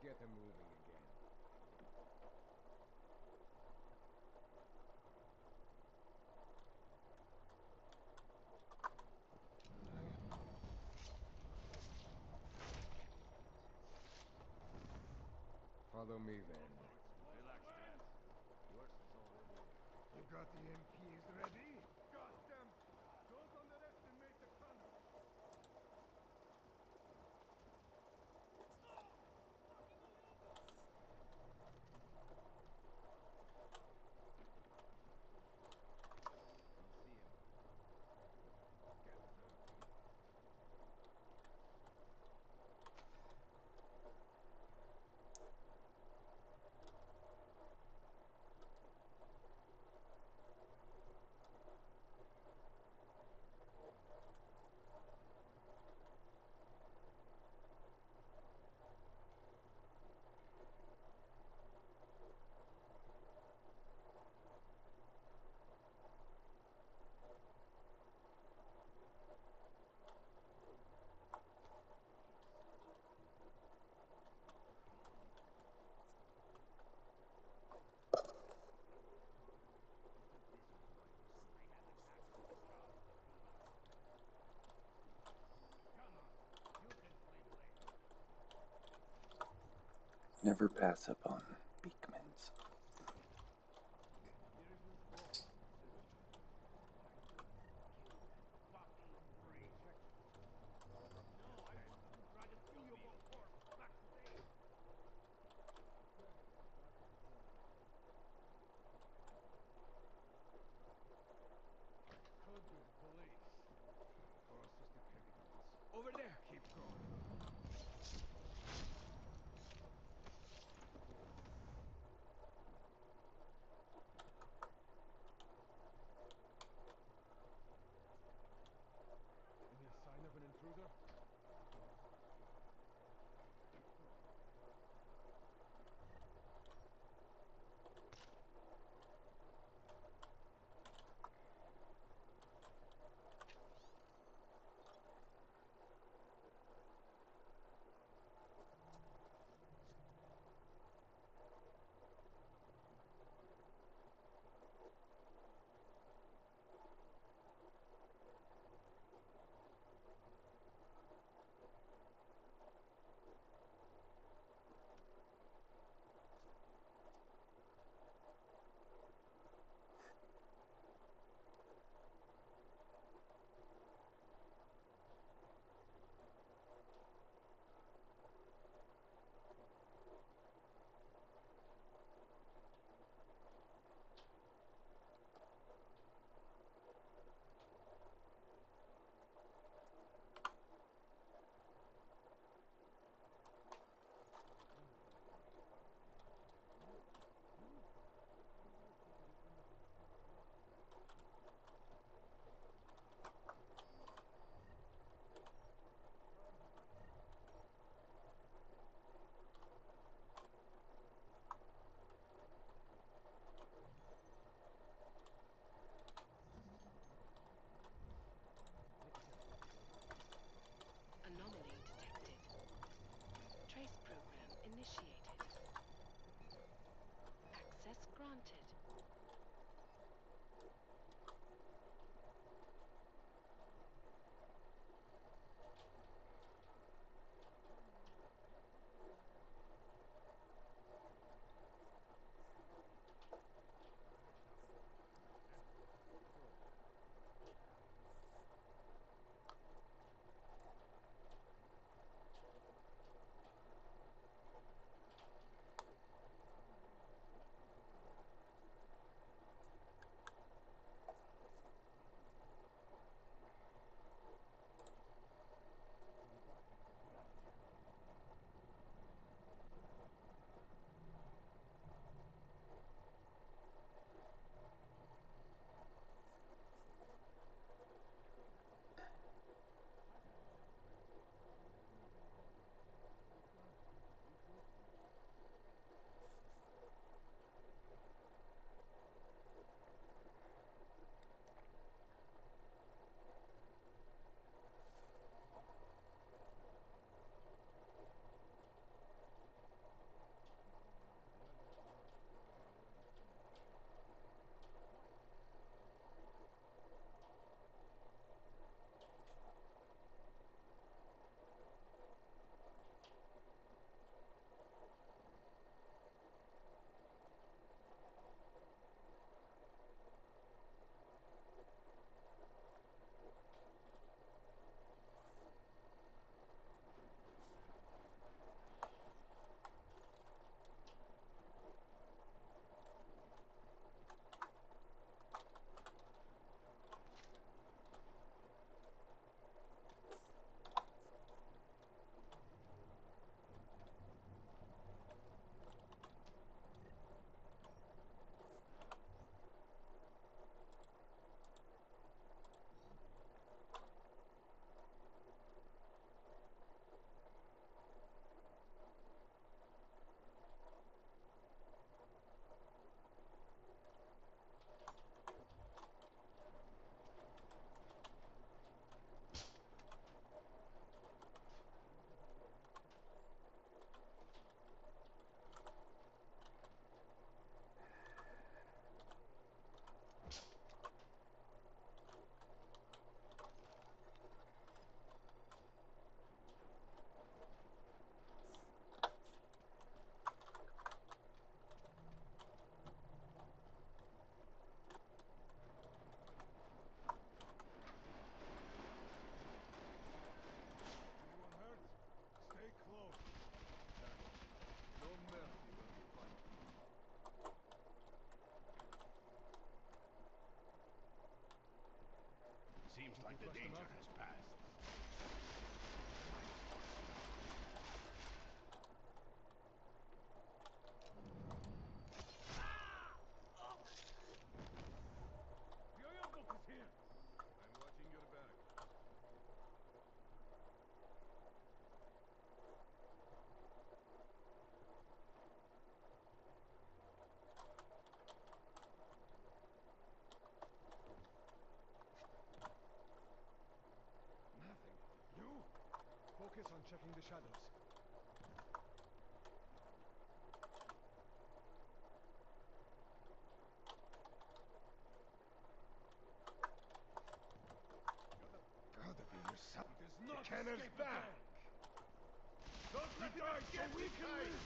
get them moving again. Follow me then. Relax, Dad. Worse is already over. You got the MPs ready? Got them! Those on the left and made the tunnel! Don't see him. Get them! This was why you said I had the taxable job at the cleaning company. Come on, you can sleep later. Never pass up on Beekmans. Here's his phone, Citizen. Why couldn't you kill that fucking freak? No, I wanted to drag a valuable corpse back to base. Okay, back to the point. Could be the police. Or else just the criminals. Over there! Keep going. Seems like the danger has passed. Yoyoko is here. I'm watching your back. Nothing. You? Focus on checking the shadows. Gotta be yourself. There's not Kenner's back. Don't let him escape so we can live.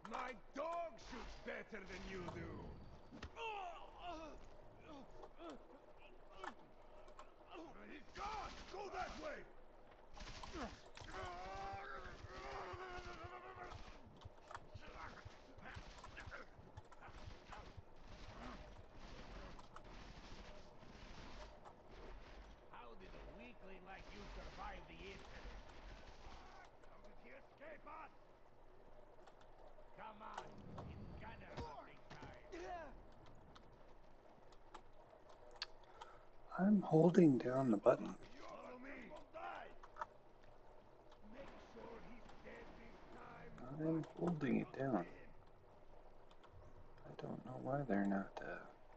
My dog shoots better than you do. He's gone. Go that way. How did a weakling like you survive the incident? How did he escape us? Come on, it's Gunner hunting time. I'm holding down the button. Follow me. Die. Make sure he's dead this time. I'm holding it down. I don't know why they're not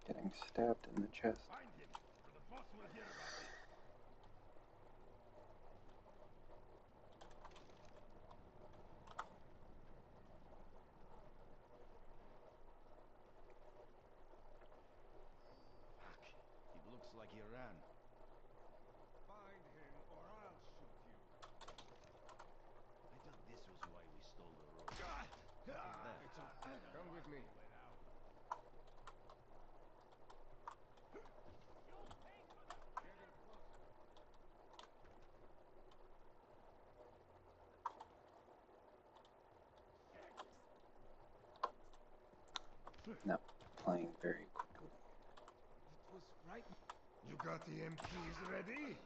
getting stabbed in the chest. Find him, or the boss will hear about this. Fuck. It looks like he ran. Find him, or I'll shoot you. I thought this was why we stole the road. What is that? Come with me. Getting closer. Not playing very quickly. It was right. You got the MPs ready?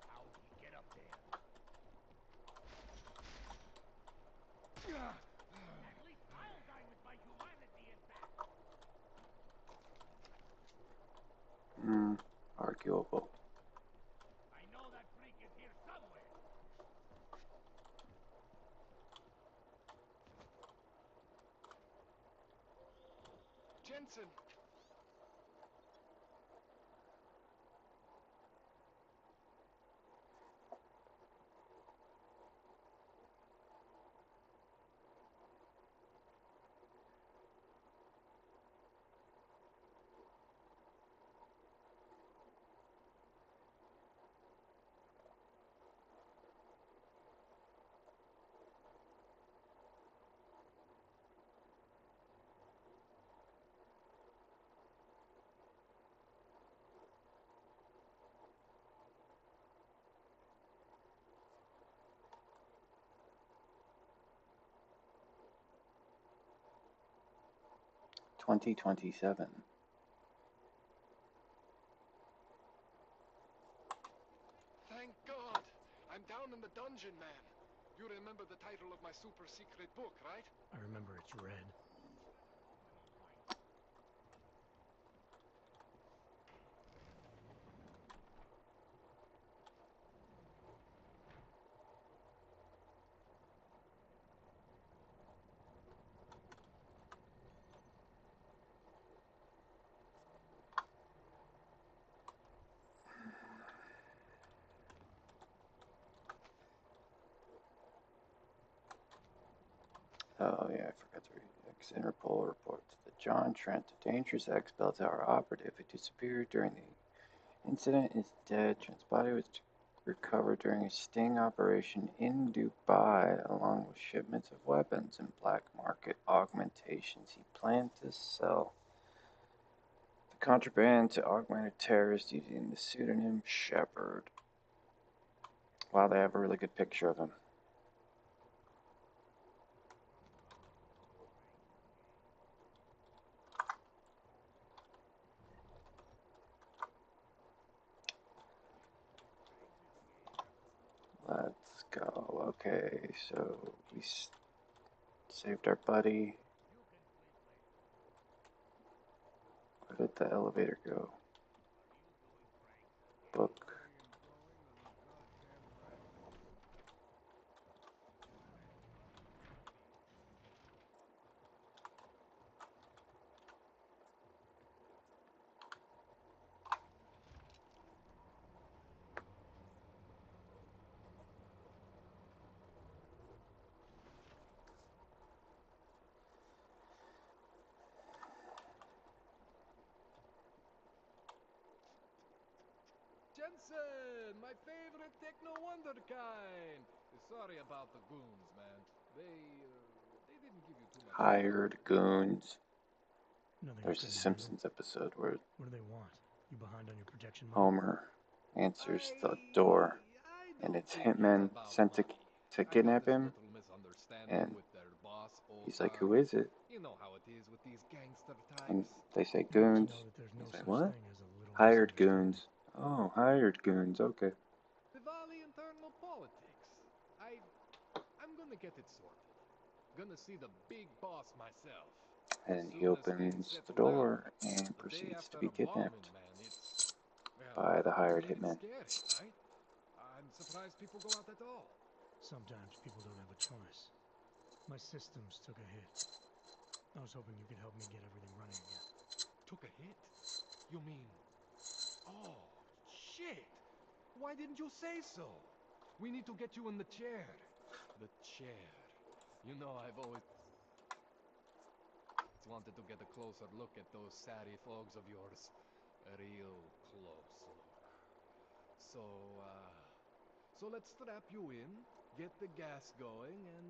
How'd he get up there? At least I'll die with my humanity intact. Arguable. I know that freak is here somewhere. Jensen! 2027. Thank God! I'm down in the dungeon, man. You remember the title of my super secret book, right? I remember it's red. Oh yeah, I forgot to read. Interpol reports that John Trent, a dangerous ex-Bell Tower operative who disappeared during the incident, is dead. Trent's body was recovered during a sting operation in Dubai, along with shipments of weapons and black market augmentations he planned to sell the contraband to augmented terrorists using the pseudonym Shepard. Wow, they have a really good picture of him. go. Okay, so we saved our buddy. You can sleep later. Where did the elevator go? Are you doing pranks again? Book. I am going on a goddamn rampage. Well, that's probably why you feel so sleepy. Jensen, my favorite techno wonderkind. Sorry about the goons, man. They didn't give you too much time. Hired goons. Nothing I There's a couldn't Simpsons episode where handle. What do they want? You behind on your projection money? Homer answers the door, I and don't it's think hitmen about sent to money. I got kidnap this him, little misunderstanding and with their boss, he's like, Otar. "Who is it?" You know how it is with these gangster And types. they say You must goons. know that there's no He's like, such "What?" thing as a little Hired misunderstanding. goons. Oh, hired goons. Okay. Diwali internal politics. I'm gonna get it sorted. Gonna see the big boss myself. And he Soon as things opens the settle down. door and The day proceeds to after be a bombing, kidnapped man, it's well, by the it's a hired little hitman. scary, right? I'm surprised people go out at all. Sometimes people don't have a choice. My systems took a hit. I was hoping you could help me get everything running again. Took a hit? You mean? Oh, shit! Why didn't you say so? We need to get you in the chair. The chair. You know, I've always wanted to get a closer look at those satty fogs of yours. A real close look. So, so let's strap you in, get the gas going, and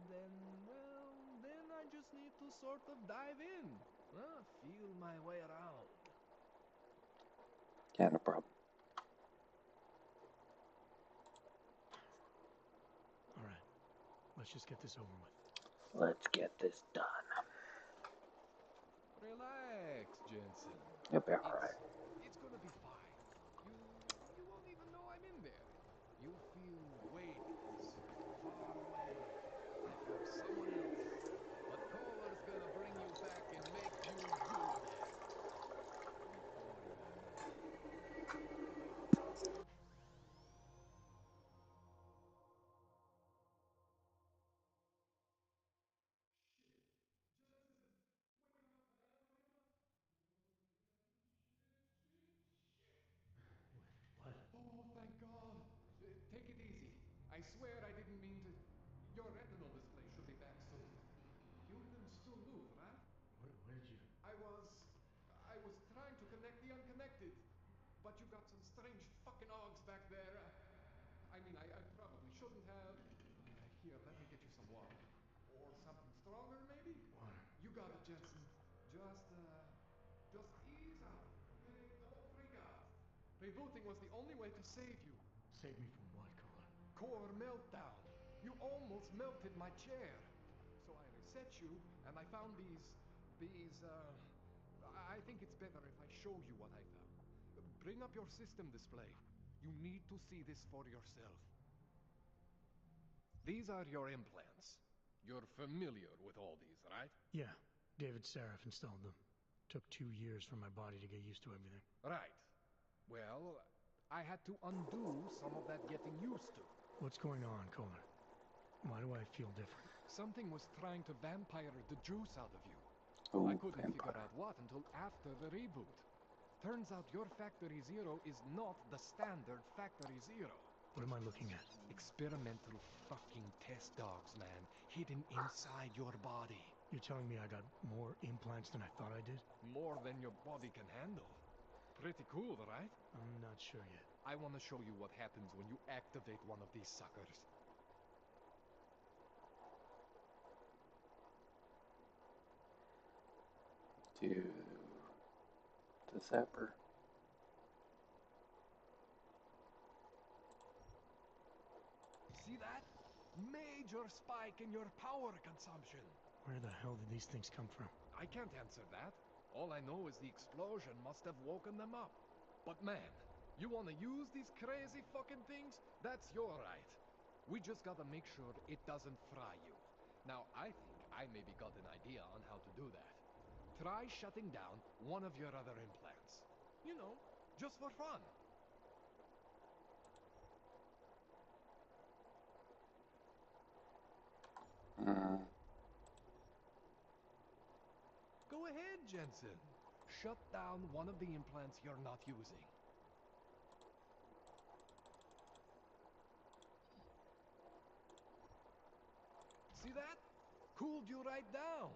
then, well, then I just need to sort of dive in. Feel my way around. Yeah, no problem. All right, let's just get this over with. Let's get this done. Relax, Jensen. You'll be alright. It's gonna be fine. You you won't even know I'm in there. You'll feel weightless, far away, like you're someone else. But Kohler's gonna bring you back and make you you again. Before you know it. What? Oh, thank God. Take it easy. I swear I didn't mean to. Your retinal display should be back soon. You can still move, right? Where did you? I was. I was trying to connect the unconnected. But you got some strange fucking ogs back there. I probably shouldn't have. Here, let me get you some water. Or something stronger, maybe? Water. You got it, Jensen. Just ease up, okay? Don't freak out. Rebooting was the only way to save you. Save me from what, Kohler? Core meltdown. You almost melted my chair. So I reset you, and I found I think it's better if I show you what I found. Bring up your system display. You need to see this for yourself. These are your implants. You're familiar with all these, right? Yeah, David Sarif installed them. Took 2 years for my body to get used to everything. Right. Well, I had to undo some of that getting used to. What's going on, Kohler? Why do I feel different? Something was trying to vampire the juice out of you. Oh, I couldn't figure vampire. out what until after the reboot. Turns out your Factory Zero is not the standard Factory Zero. What am I looking at? Experimental fucking test dogs, man, hidden inside your body. You're telling me I got more implants than I thought I did? More than your body can handle. Pretty cool, right? I'm not sure yet. I want to show you what happens when you activate one of these suckers. Do the zapper. See that? Major spike in your power consumption. Where the hell did these things come from? I can't answer that. All I know is the explosion must have woken them up. But man, you want to use these crazy fucking things? That's your right. We just gotta make sure it doesn't fry you. Now, I think I maybe got an idea on how to do that. Try shutting down one of your other implants. You know, just for fun. Mm, Go ahead, Jensen. Shut down one of the implants you're not using. See that? Cooled you right down.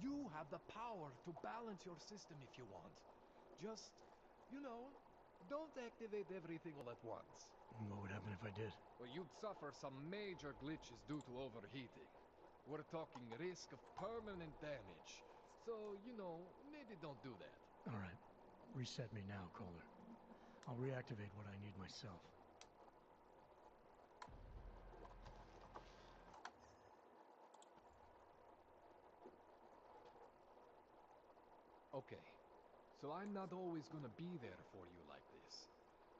You have the power to balance your system if you want. Just, you know, don't activate everything all at once. What would happen if I did? Well, you'd suffer some major glitches due to overheating. We're talking risk of permanent damage. So, you know, maybe don't do that. All right. Reset me now, Kohler. I'll reactivate what I need myself. Okay, so I'm not always gonna be there for you like this.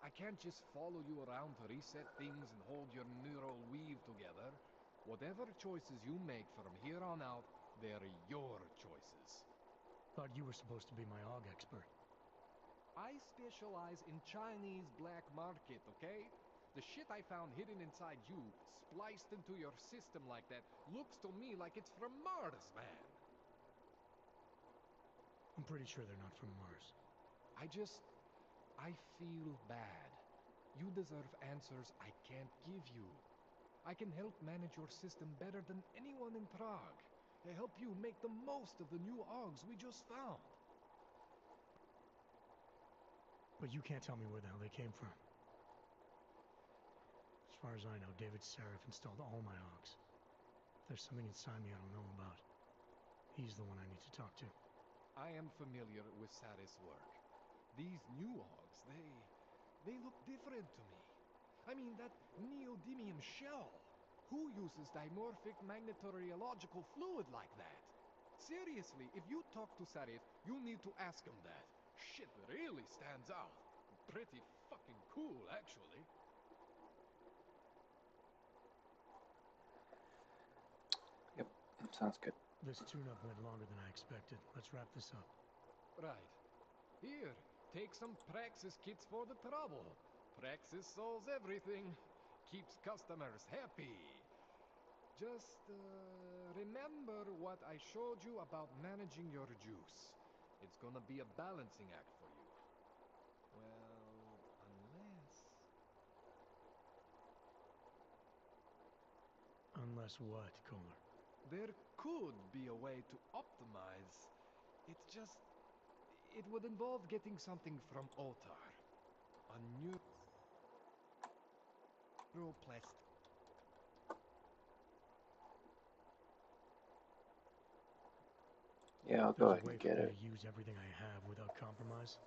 I can't just follow you around to reset things and hold your neural weave together. Whatever choices you make from here on out, they're your choices. Thought you were supposed to be my AUG expert. I specialize in Chinese black market, okay? The shit I found hidden inside you, spliced into your system like that, looks to me like it's from Mars, man. I'm pretty sure they're not from Mars. I feel bad. You deserve answers I can't give you. I can help manage your system better than anyone in Prague. I help you make the most of the new AUGs we just found. But you can't tell me where the hell they came from. As far as I know, David Sarif installed all my AUGs. If there's something inside me I don't know about, he's the one I need to talk to. I am familiar with Saris' work. These new AUGs, they look different to me. I mean, that neodymium shell. Who uses dimorphic magnetorheological fluid like that? Seriously, if you talk to Sarif, you need to ask him that. Shit really stands out. Pretty fucking cool, actually. yep, sounds good. This tune-up went longer than I expected. Let's wrap this up. Right. Here, take some Praxis kits for the trouble. Praxis solves everything. Keeps customers happy. Just remember what I showed you about managing your juice. It's gonna be a balancing act for you. Well, Unless what, Kohler? there could be a way to optimize. It's just, it would involve getting something from Otar. A neuroplastic. Yeah, I'll go There's a ahead way and for get me it. to use everything I have without compromise?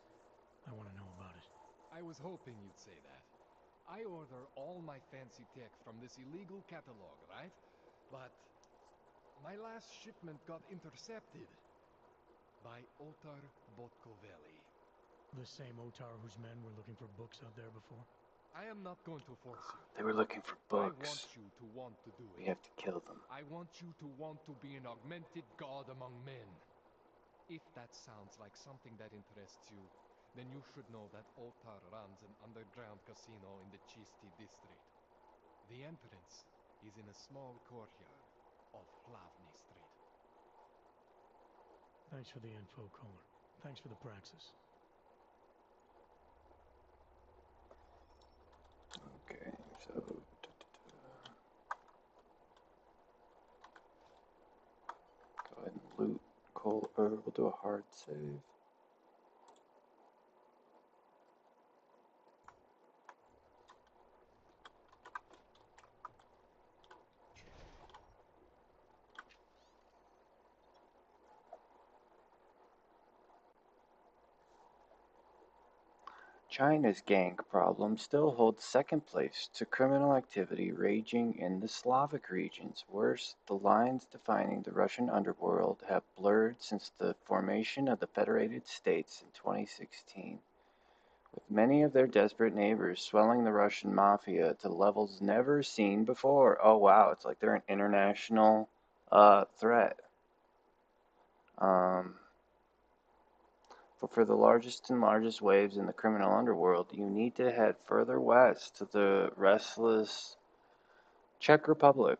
I want to know about it. I was hoping you'd say that. I order all my fancy tech from this illegal catalog, right? But my last shipment got intercepted by Otar Botkovelli. The same Otar whose men were looking for books out there before? I am not going to force you. They were looking for I books. want you to want to do We it. have to kill them. I want you to want to be an augmented god among men. If that sounds like something that interests you, then you should know that Otar runs an underground casino in the Chisti district. The entrance is in a small courtyard off Hlavny Street. Thanks for the info, Kohler. Thanks for the praxis. Okay, so go ahead and loot coal, or we'll do a hard save. China's gang problem still holds second place to criminal activity raging in the Slavic regions. Worse, the lines defining the Russian underworld have blurred since the formation of the Federated States in 2016, with many of their desperate neighbors swelling the Russian mafia to levels never seen before. Oh wow, it's like they're an international threat. Um, for the largest and largest waves in the criminal underworld, you need to head further west to the restless Czech Republic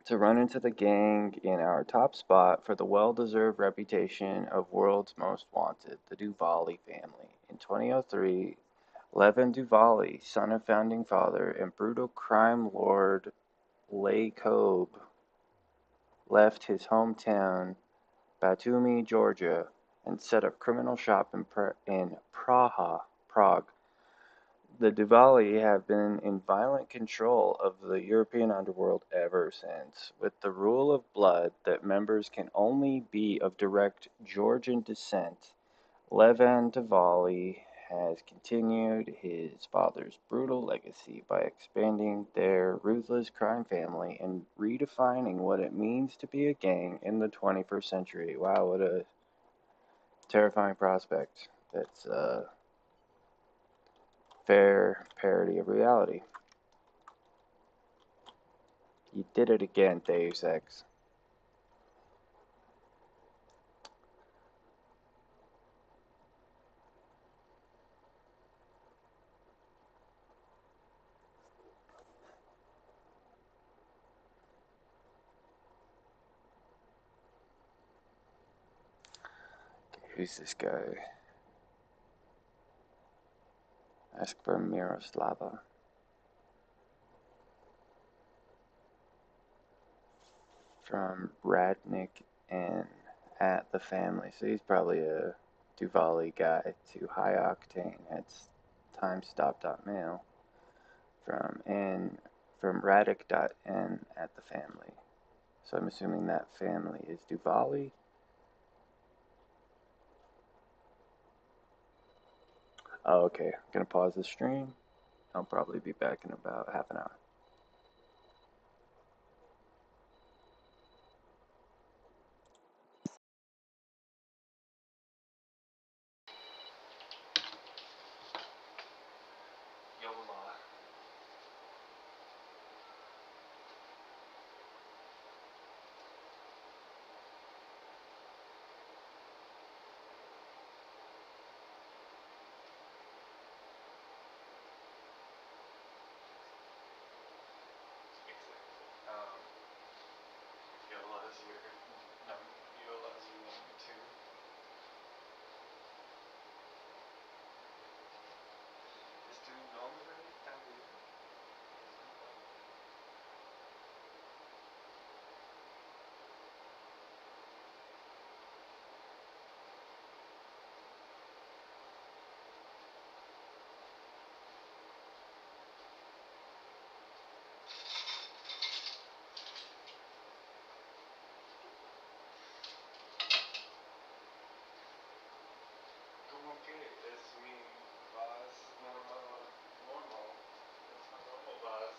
to run into the gang in our top spot for the well-deserved reputation of world's most wanted, the Duvali family. In 2003, Levin Duvali, son of founding father and brutal crime lord Lakob, left his hometown, Batumi, Georgia, and set up criminal shop in Prague. The Duvali have been in violent control of the European underworld ever since, with the rule of blood that members can only be of direct Georgian descent. Levan Duvali has continued his father's brutal legacy by expanding their ruthless crime family and redefining what it means to be a gang in the 21st century. Wow, what a terrifying prospect. That's fair parody of reality. You did it again, Deus Ex. Who's this guy? Ask for Miroslava. From Radnik and at the family. So he's probably a Duvali guy to High Octane. It's timestop.mail from Radic.n at the family. So I'm assuming that family is Duvali. Oh, okay. I'm gonna pause the stream. I'll probably be back in about half an hour. Yola. Yola's your Yola's your number two. Estoy un nombre también. Como que es mi voz normal, normal. Es my normal voz.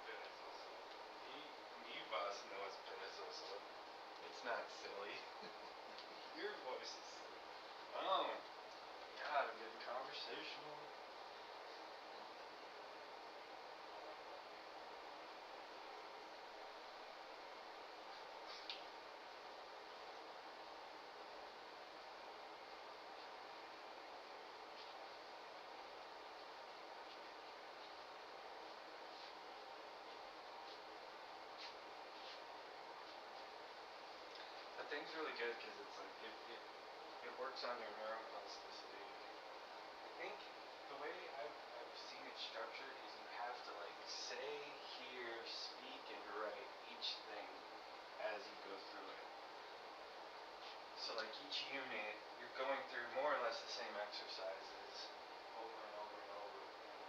Perezoso. Mi voz no es perezoso. It's not silly. Your voice is silly. Oh, God, I'm getting conversational. That thing's really good because it's like it works on your neuroplasticity. I think the way I've seen it structured is you have to like say, hear, speak, and write each thing as you go through it. So like each unit, you're going through more or less the same exercises over and over and over again,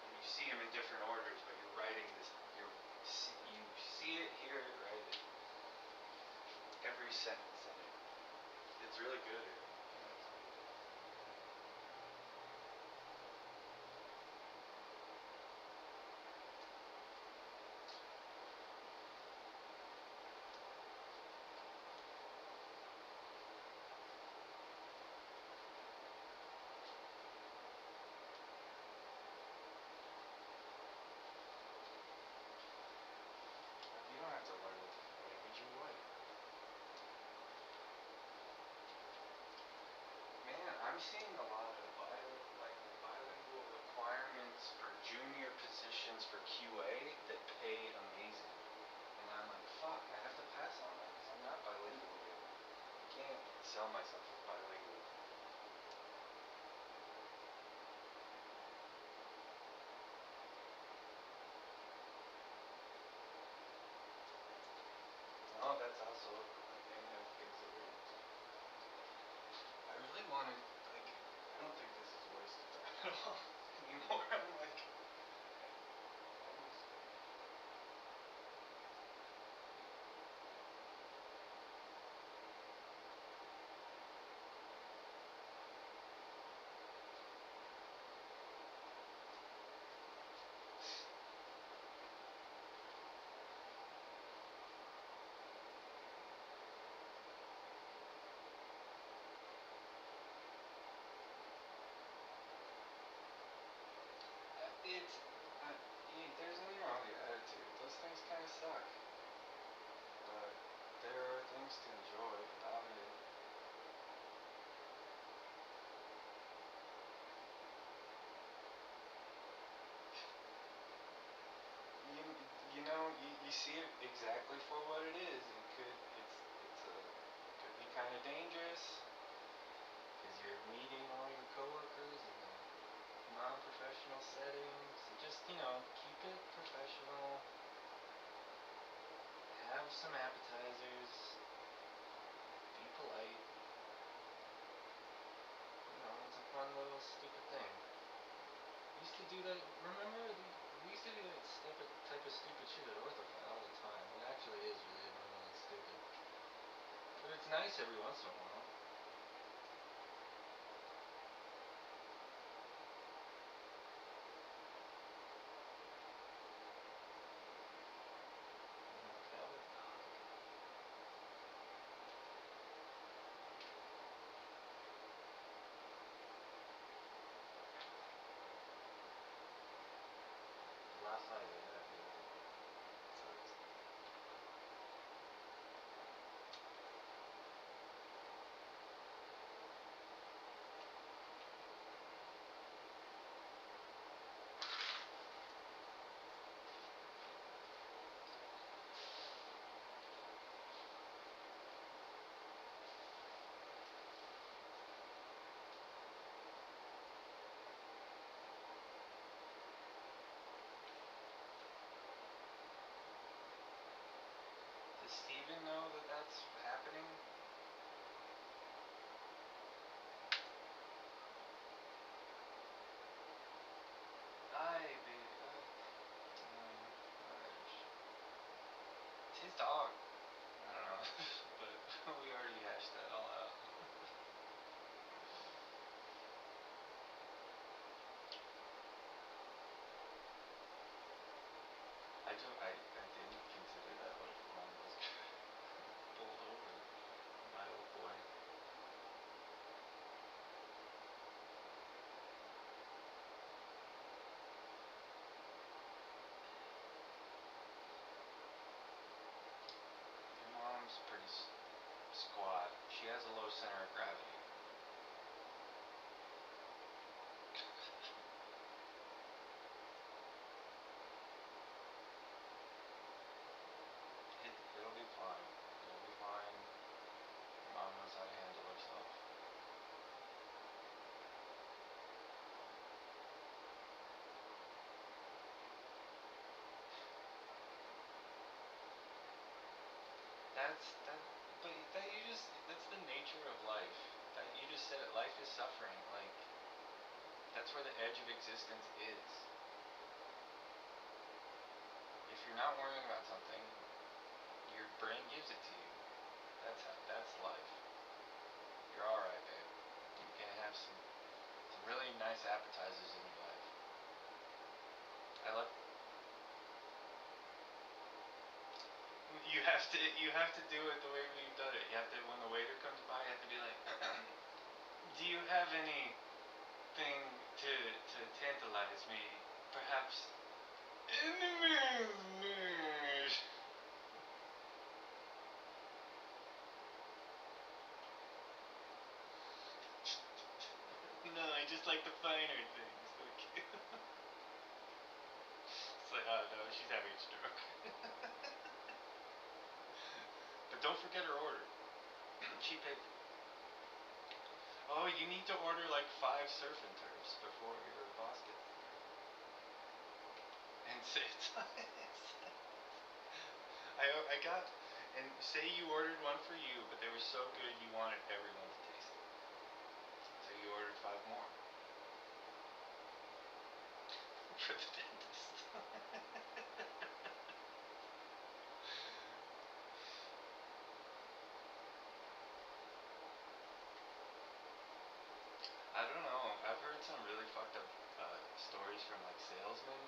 and you see them in different orders, but you're writing this. You see it, hear it, write it. Every sentence in it. It's really good. seeing a lot of bilingual requirements for junior positions for QA that pay amazing. And I'm like, fuck, I have to pass on that because I'm not bilingual yet. I can't sell myself as bilingual. Oh, that's also a thing I've considered. I really wanted, like, I don't think this is wasted time at all anymore. I'm like, almost there. It's, there's nothing wrong with the attitude. Those things kind of suck. But there are things to enjoy about it. You, you know, you see it exactly for what it is. Could be kind of dangerous because you're meeting all your coworkers in a non-professional settings. So just, keep it professional. Have some appetizers. Be polite. It's a fun little stupid thing. We used to do that. Remember, we used to do that type of stupid shit at Orthophy all the time. It actually is really annoying and stupid. But it's nice every once in a while. Last night I had it. Sucks. Does Steven know that that's happening? Baby. It's his dog. I don't know. But we already hashed that all out. I didn't consider that. What if mom was pulled over by old boy? Your mom's pretty squat. She has a low center of gravity. It'll be fine. It'll be fine. Mom knows how to handle herself. That's the nature of life. You just said it. Life is suffering. Like, that's where the edge of existence is. If you're not worrying about something, your brain gives it to you. That's life. You're alright, babe. You're gonna have some really nice appetizers in your life. You have to do it the way we've done it. You have to, when the waiter comes by, you have to be like, do you have anything to tantalize me? Perhaps enemies. just like the finer things. Like, it's like, oh no, she's having a stroke. But don't forget her order. She paid. Oh, you need to order like 5 surf and turfs before your boss gets there. And say I got, and say you ordered one for you, but they were so good you wanted everyone to taste them. So you ordered 5 more. For the dentist. I don't know. I've heard some really fucked up stories from like salesmen,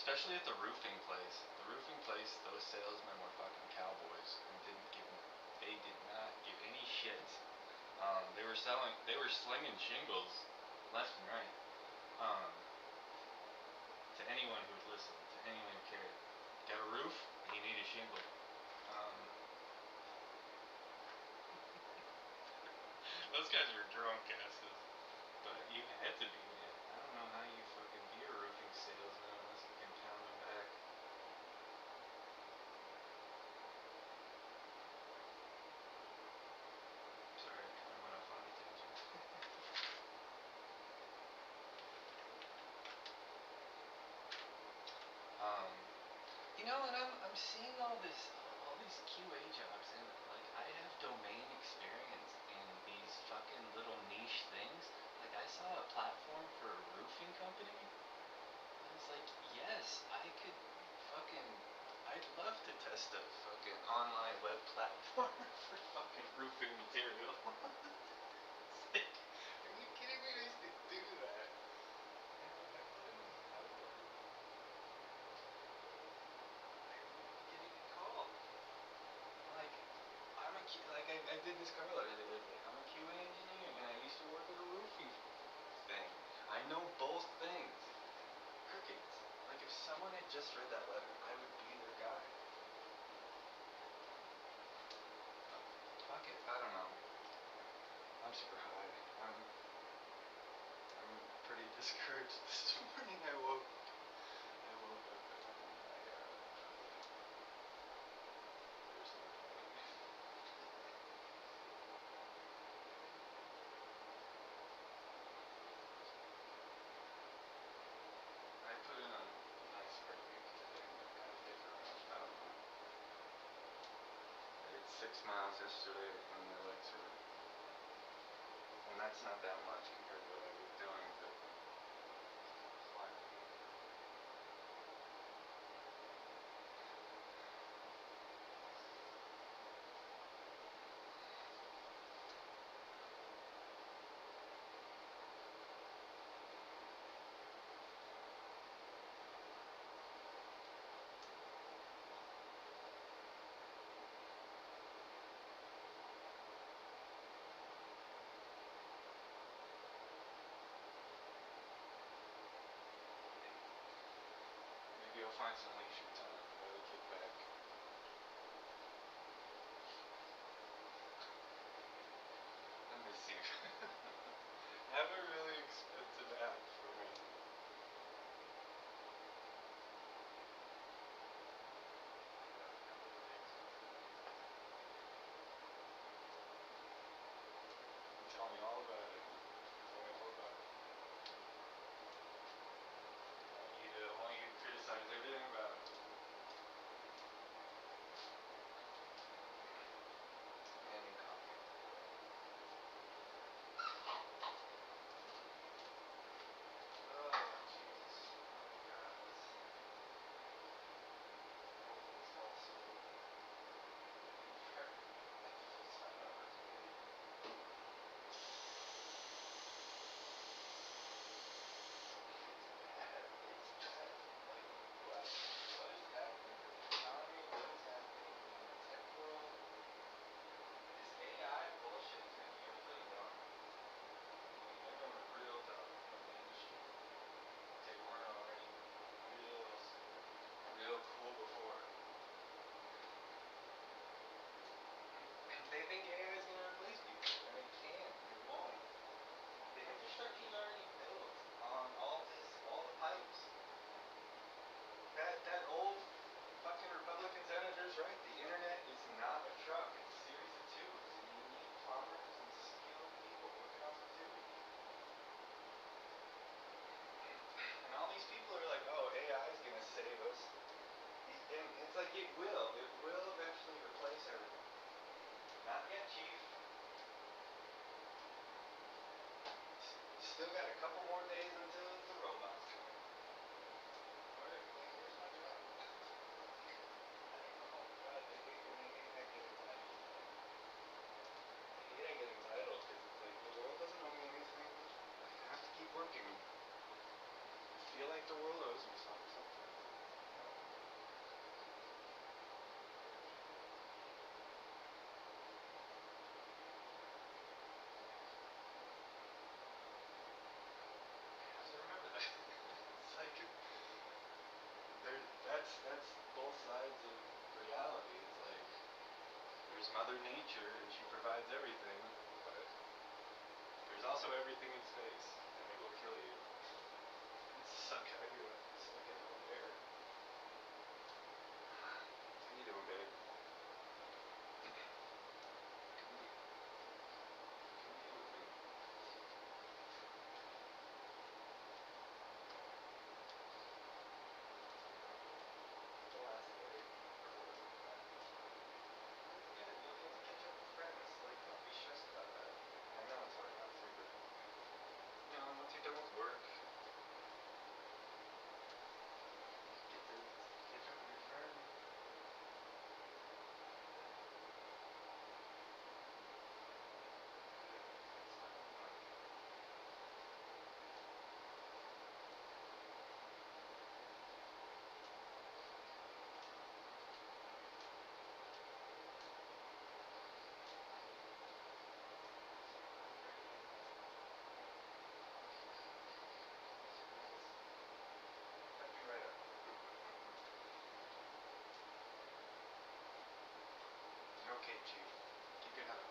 especially at the roofing place. The roofing place, those salesmen were fucking cowboys and they did not give any shits. They were slinging shingles left and right. To anyone who would listen, to anyone who cared. Got a roof? You need a shingle. Those guys were drunk asses. But you had to be, man. I don't know how you fucking be a roofing salesman unless you can pound them back. Sorry, I kind of went off on a tangent. You know, and I'm seeing all these QA jobs, and like I have domain experience in these fucking little niche things. Like I saw a platform for a roofing company. I was like, yes, I could fucking. I'd love to test a fucking online web platform for fucking roofing material. It's like, are you kidding me? I used to do that. I would be getting a call. Like, I did this car letter the other day. I'm a QA engineer and I used to work at a roofing thing. I know both things. Crickets. Like if someone had just read that letter, I would be their guy. Fuck it. I don't know. I'm super high. I'm pretty discouraged this morning. I woke up and there's no point. I put in a nice hard week today. I'm gonna kind of dick around. I don't know. I did 6 miles yesterday and my legs hurt. And that's not that much compared to what I was doing, but slightly. Maybe I'll find some leisure time, really kick back. Let me see. Have a really expensive app for me. Tell me all about it. Tell me all about it. I want you to criticize everything about it. And you copy. It will. It will eventually replace everything. Not yet, Chief. Still got a couple more days until the robots come. Where's my job? I don't know. God, I hate when I get entitled. I hate I get entitled because it's like the world doesn't owe me anything. I have to keep working. I feel like the world owes me something sometimes. I have to remember that. It's like that's both sides of reality. It's like there's Mother Nature and she provides everything, but there's also everything in space and it will kill you. Suck out your suck at own air. How you doing, babe? Come be with me. The last day or whatever. You'll get to catch up with friends. Like, don't be stressed about that. I know it's hard not to, but once you're done with work, you get to catch up with your friend. It's not fun. Pick me right up. You're okay, Chief. Keep your head up.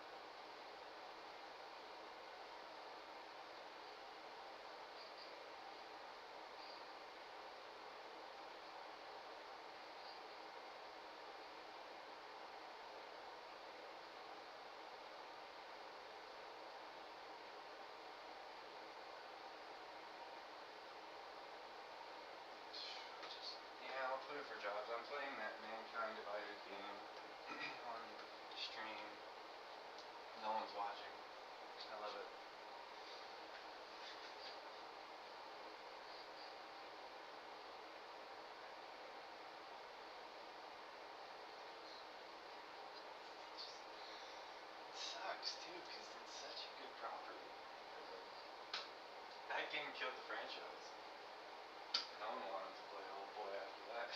Yeah, I'll play for jobs. I'm playing that Mankind Divided game on stream. No one's watching. I love it. It sucks too, because it's such a good property. That game killed the franchise. No one wanted to play Old Boy after that.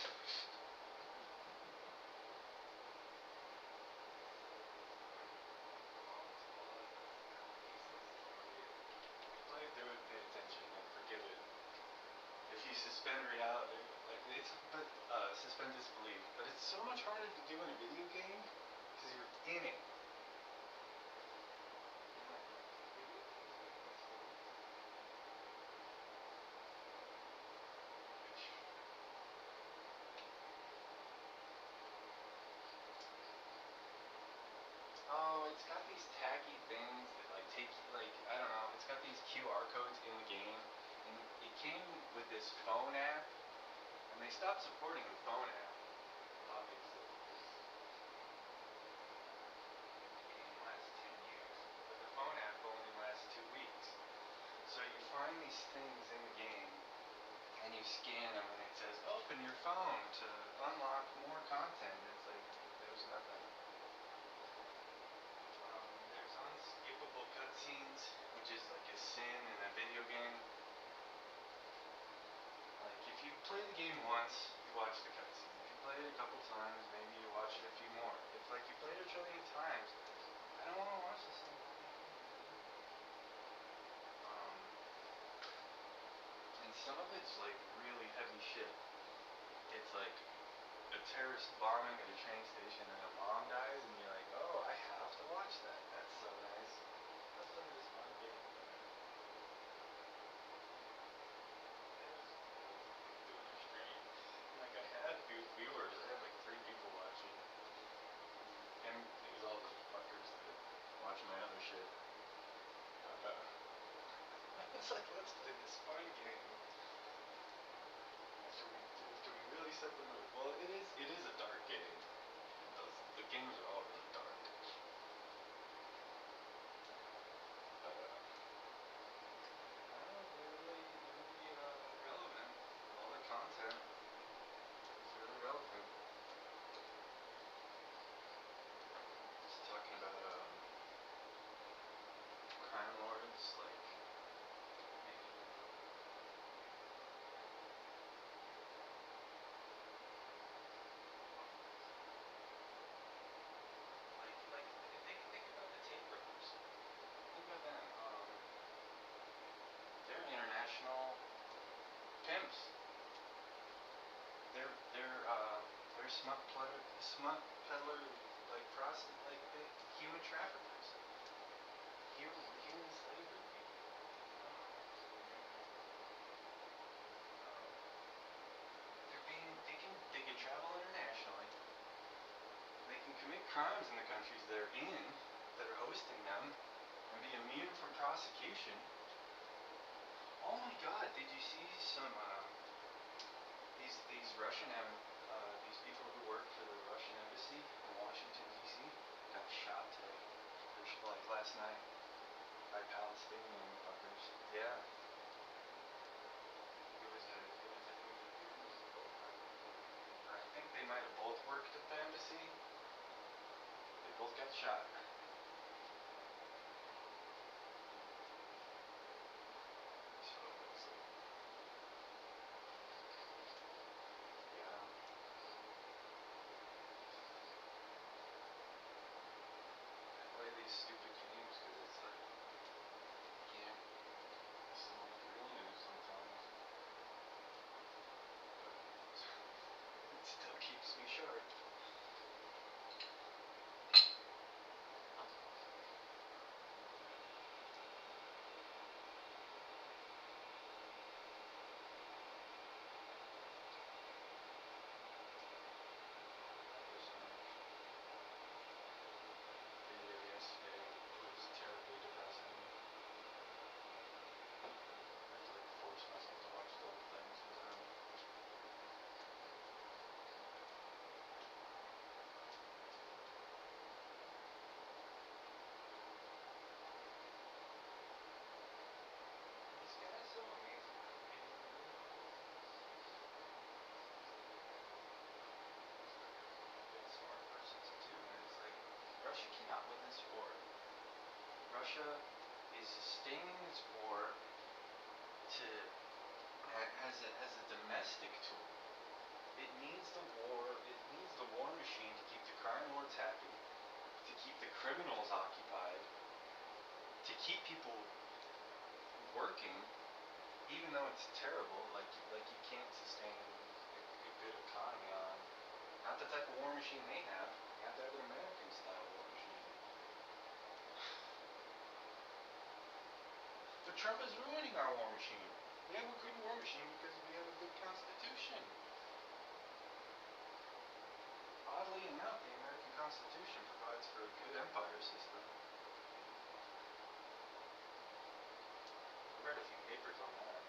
Play through it, pay attention, and forgive it. If you suspend reality, like it's but suspend disbelief. But it's so much harder to do in a video game because you're in it. Oh, it's got these tacky things that like take like I don't know. It's got these QR codes in the game, and it came with this phone app, and they stopped supporting the phone app, obviously. The game lasts 10 years, but the phone app only lasts 2 weeks. So you find these things in the game, and you scan them, and it says open your phone to unlock more content. It's like there's nothing. There's unskippable cutscenes, which is like a sin in a video game. Like if you play the game once, you watch the cutscene. If you play it a couple times, maybe you watch it a few more. If like you played it a trillion times, I don't want to watch the same fucking thing. And some of it's like really heavy shit. It's like a terrorist bombing at a train station and a mom dies, and you're like, oh, I have to watch that. That's so nice. Let's play this fun game. Doing a stream. Like I had viewers. I had like 3 people watching. And it was all those fuckers that watch my other shit. It's like, let's play this fun game. After we really set the mood. Well, it is a dark game. smut peddler, like human traffickers, human slavery people. They can travel internationally. They can commit crimes in the countries they're in, that are hosting them, and be immune from prosecution. Oh my God! Did you see some these Russian these people who work for the Russian embassy in Washington D.C. got shot today, or like last night, by Palestinian fuckers. Yeah. I think they might have both worked at the embassy. They both got shot. So it's like, yeah. I play these stupid games because it's like, you can't listen to real news sometimes. But it still keeps me sharp. Video yesterday was terribly depressing. I have to like force myself to watch the whole thing sometimes. This guy's so amazing. Good smart person too, and it's like Russia cannot win this war. Russia is sustaining this war to as a domestic tool. It needs the war. It needs the war machine to keep the crime lords happy, to keep the criminals occupied, to keep people working, even though it's terrible. Like you can't sustain a good economy on not the type of war machine they have. You have to have an American style war machine. But Trump is ruining our war machine. We have a good war machine because we have a good constitution. Oddly enough, the American Constitution provides for a good empire system. I read a few papers on that.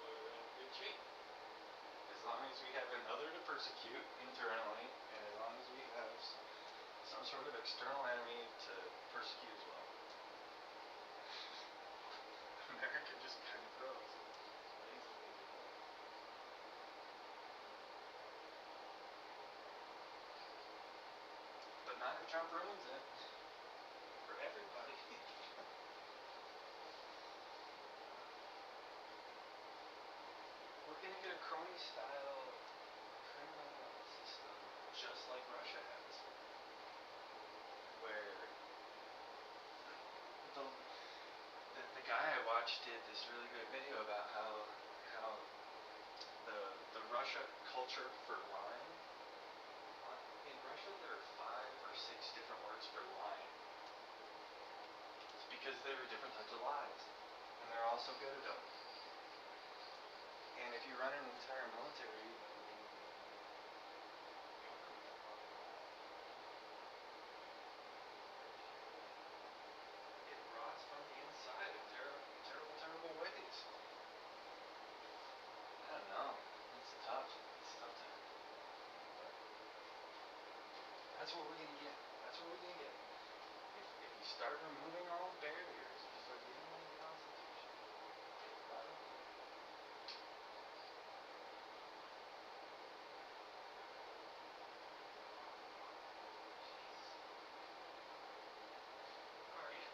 We're in good shape. As long as we have another to persecute internally, and as long as we have some sort of external enemy to persecute as well. America just kind of grows. But not if Trump ruins it. For everybody. We're gonna get a crony-style criminal system just like Russia has. Where the guy I watched did this really good video about how the Russia culture for lying. In Russia there are 5 or 6 different words for lying. It's because there are different types of lies. And they're all so good at them. And if you run an entire military, it rots from the inside in terrible, terrible ways. I don't know. It's tough. It's tough to. That's what we're gonna get. That's what we're gonna get. If you start removing all the barriers, if you start giving them the Constitution, Alright.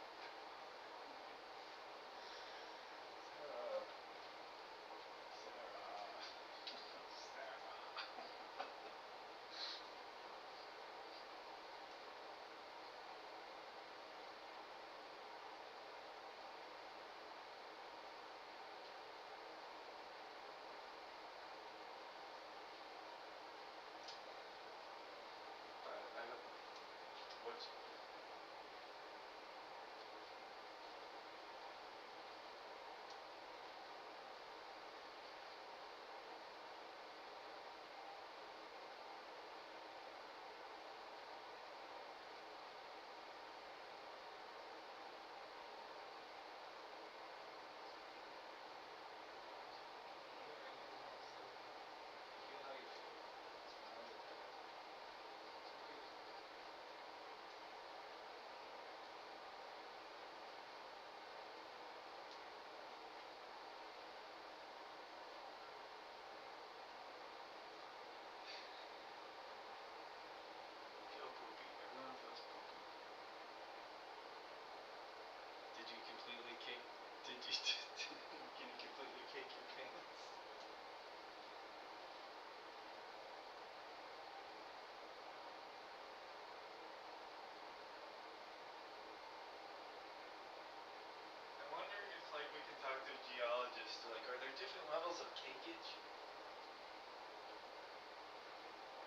Can you completely cake your pants? I wonder if like we can talk to a geologist. Like, are there different levels of cakeage?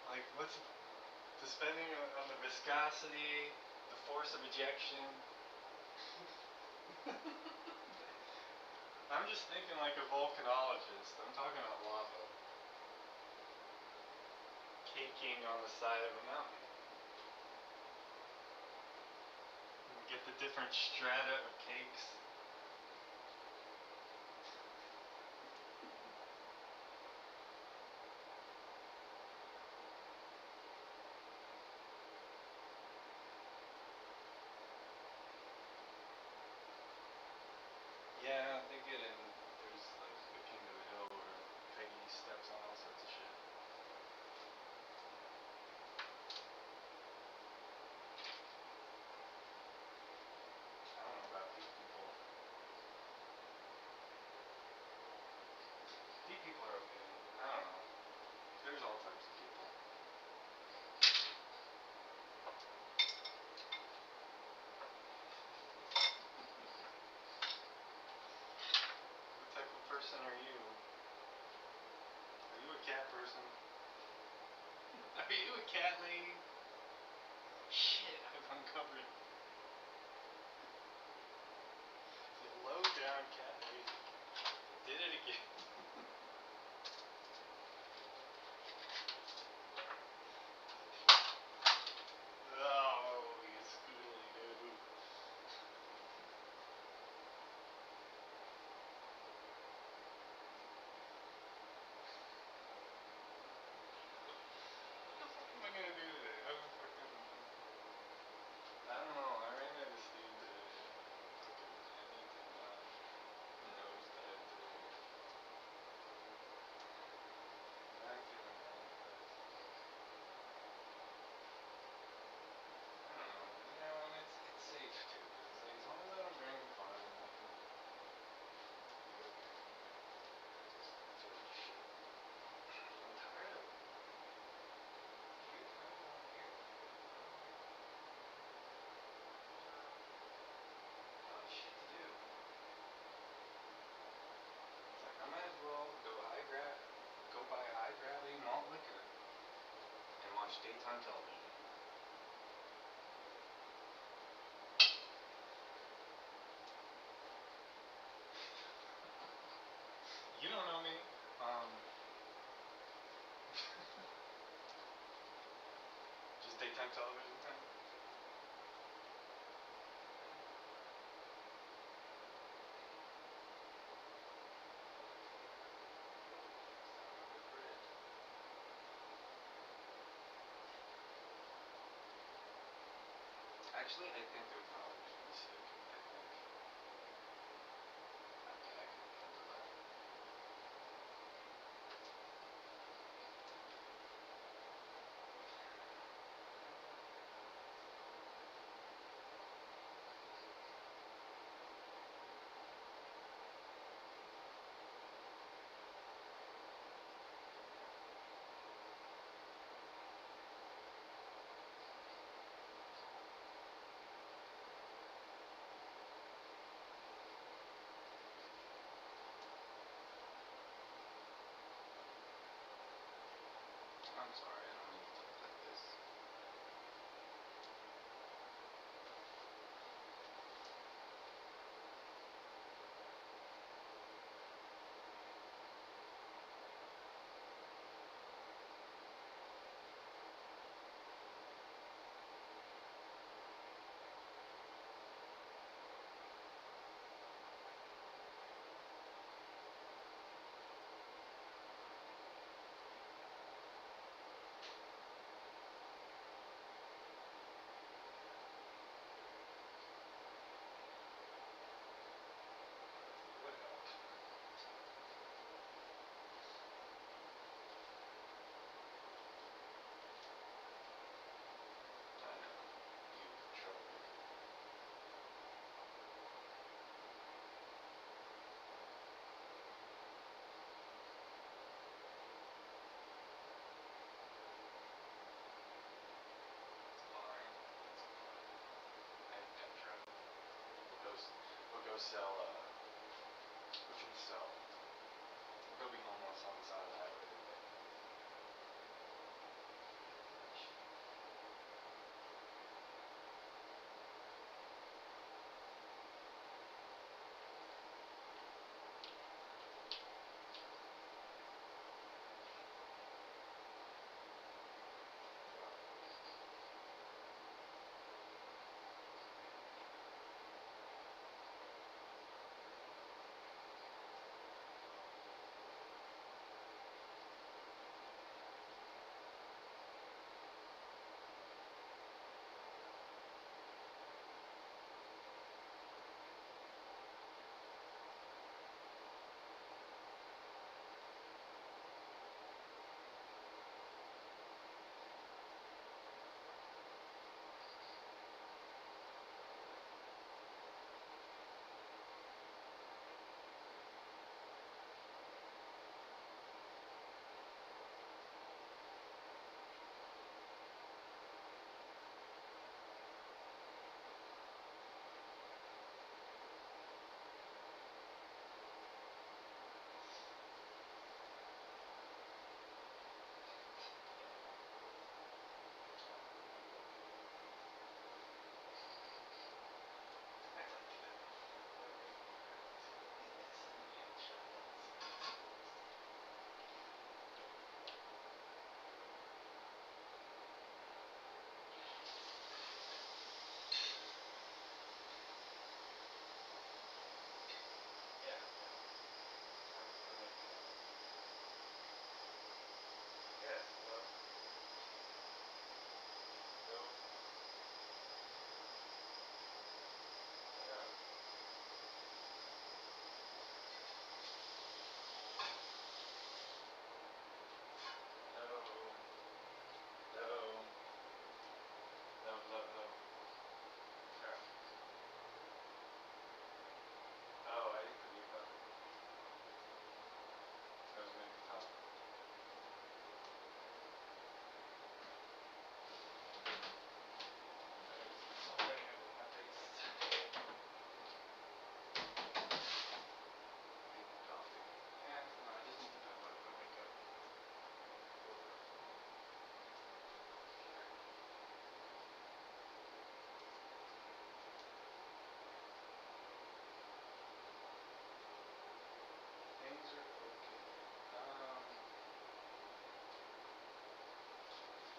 Like, what's depending on the viscosity, the force of ejection? I'm just thinking like a volcanologist. I'm talking about lava caking on the side of a mountain. You get the different strata of cakes. Yeah, they get in. There's like a King of the Hill where Peggy steps on all sorts of shit. I don't know about these people. These people are okay. I don't know. There's all types of people. What type of person are you? Are you a cat person? Are you a cat lady? Shit, I've uncovered the low down cat lady. Did it again. Oh, you scoodly doo. What the fuck am I gonna do today? I haven't fucking. I don't know. I ran into Steve today. Fucking anything nosedive today. I'm feeling kind of depressed. I don't know. You know, and it's safe too. It's like as long as I don't drink and fine, I can be okay. I feel like shit. I'm tired of it. Here's what I want here. A lot of shit to do. It's like I might as well go buy high gravity malt liquor and watch daytime television. You don't know me. Just daytime television thing. Good for it. Actually, I think it would probably make me sick. I think I could handle that. go sell, what should we sell? We'll go be homeless on the side of the highway today.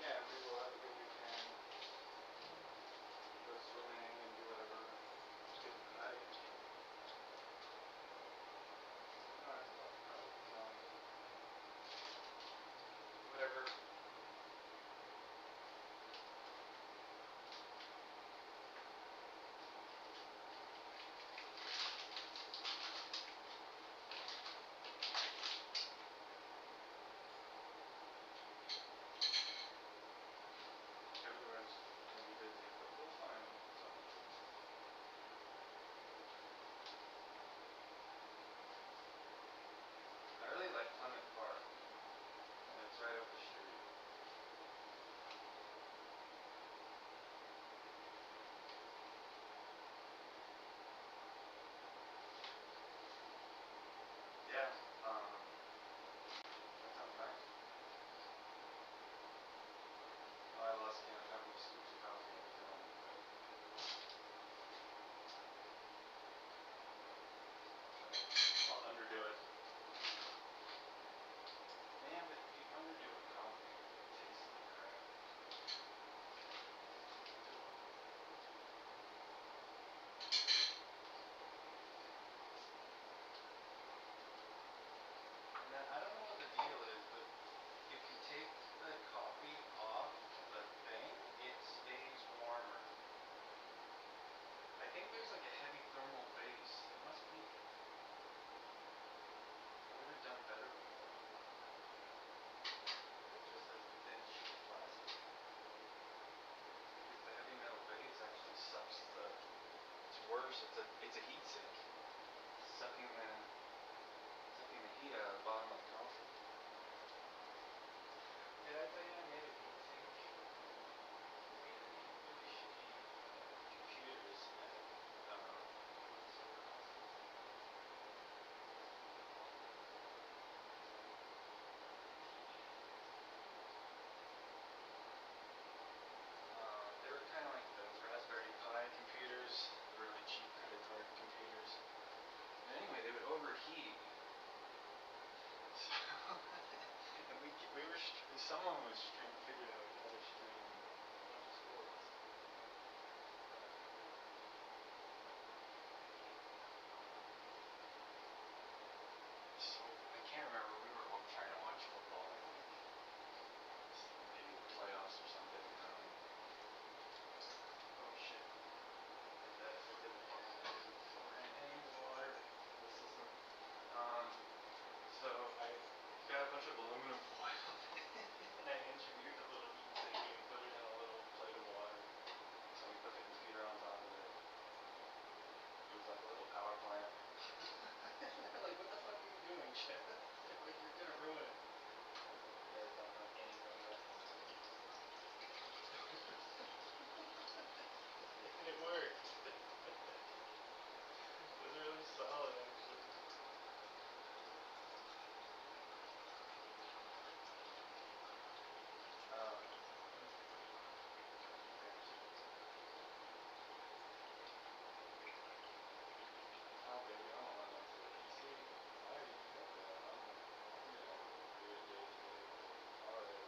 Yeah, we will have a good weekend. Go swimming and do whatever. Good night. Alright, whatever. Everyone's gonna be busy, but we'll find something. I really like Clement Park, and it's right up the street. Yeah, that sounds nice. Oh, I lost count of how many scoops of coffee I'm doing, but I'll underdo it. Man, but if you underdo a coffee, it tastes like crap. And then I don't know what the deal is, but if you take the coffee off the thing, it stays warmer. I think there's like a heavy thermal base. It must be. I would have done better before. Just a thin sheet of plastic. Because the heavy metal base actually sucks the. It's worse. It's a heat sink. Sucking the heat out of the bottom of the coffee. Did I tell you I made a heat sink? We had these really shitty computers at what's the store across Someone was trying to figure out how to stream a bunch of sports. So I can't remember. We were all trying to watch football. I think maybe the playoffs or something. Oh shit! I didn't beforehand. Any water? This isn't. So I got a bunch of aluminum foil and I engineered a little heat sink and put it in a little plate of water. So we put the computer on top of it. It was like a little power plant. They're like, what the fuck are you doing, Chef? They're like, you're gonna ruin it. You guys don't know anything about engineering. And it worked. It was really solid, actually. Oh, baby, I'm on my way. See, I already got that. I'm gonna have a weird day today. Alright,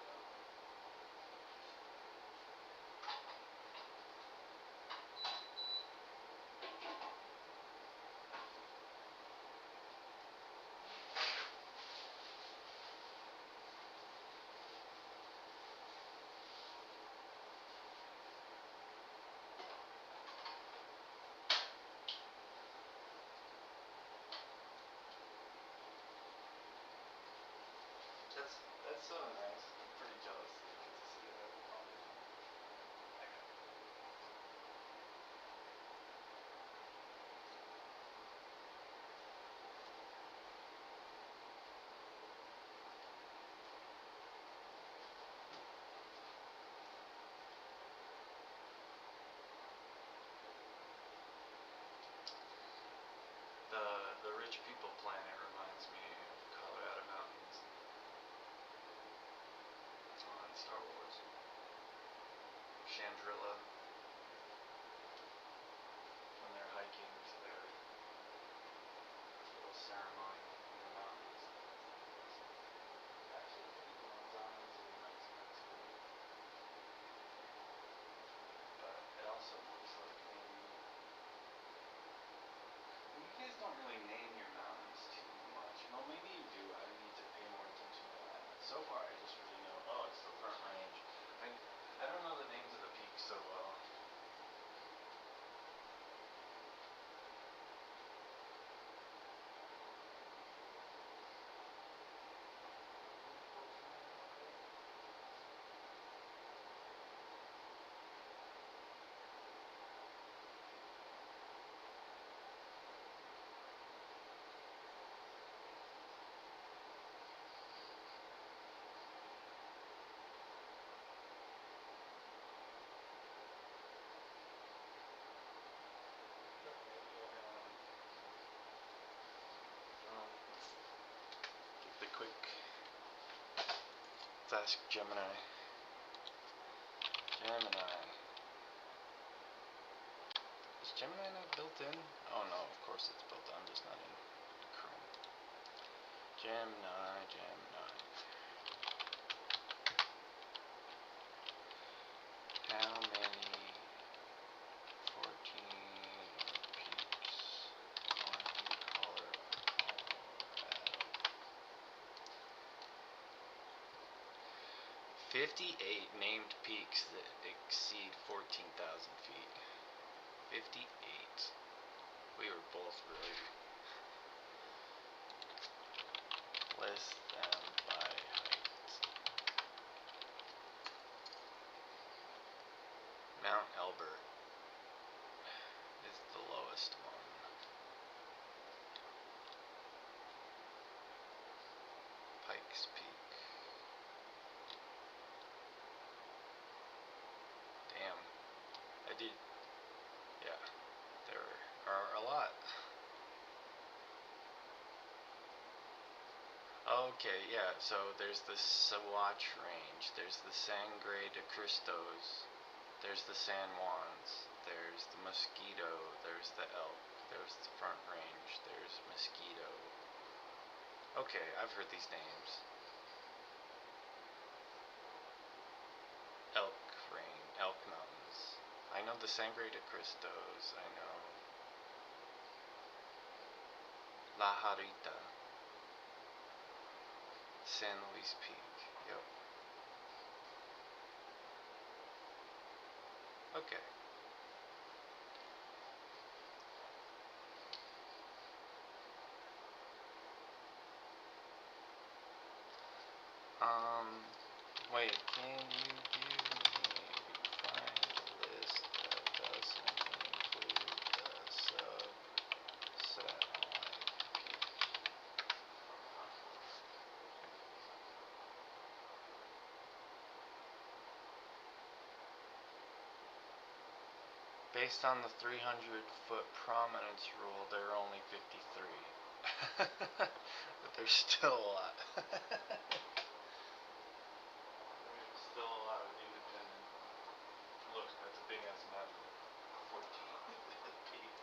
That's so nice. I'm pretty jealous that you get to see that all the time. I got it. The rich people planet reminds me of Colorado mountains on Star Wars. Chandrilla, when they're hiking to their little ceremony in the mountains. Actually, maybe the ones on Zoo might too. But it also looks like maybe. Well, you guys don't really name your mountains too much. Well, maybe you do. I need to pay more attention to that. So far, I just really know. Oh, it's the Front Range. I don't know the names of the peaks so well. Give the quick. Let's ask Gemini. Gemini. Is Gemini not built in? Oh no, of course it's built in. I'm just not in Chrome. Gemini. How many 14 peaks on Colorado? 58 named peaks that exceed 14,000 feet. 58. We were both really. List them by height. Mount Elbert is the lowest one. Pikes Peak. Damn. I did. Yeah. There are a lot. Okay, yeah, so there's the Sawatch Range, there's the Sangre de Cristos, there's the San Juans, there's the Mosquito, there's the Elk, there's the Front Range, there's Mosquito. Okay, I've heard these names. know the Sangre de Cristos. I know La Jarita, San Luis Peak. Yep. Okay. Wait, can you give me find a list that doesn't include the subset peak? Based on the 300-foot prominence rule, there are only 53. But there's still a lot. There's still a lot of independent. Look, that's a big ass mountain. 14 peaks.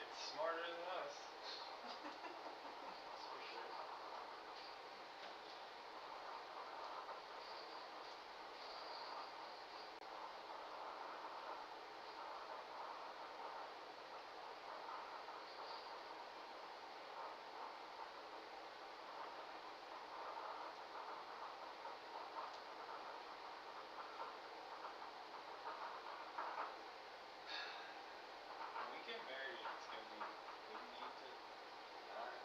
It's smarter than us. That's for sure. When we get married, it's gonna be. We need to not hire.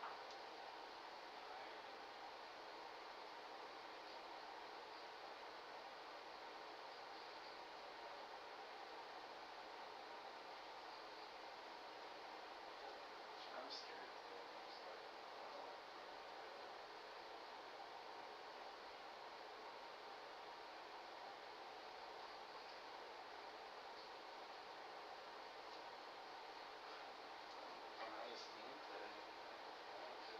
I'm scared too. I'm just like, I don't know. And I just think that I want to.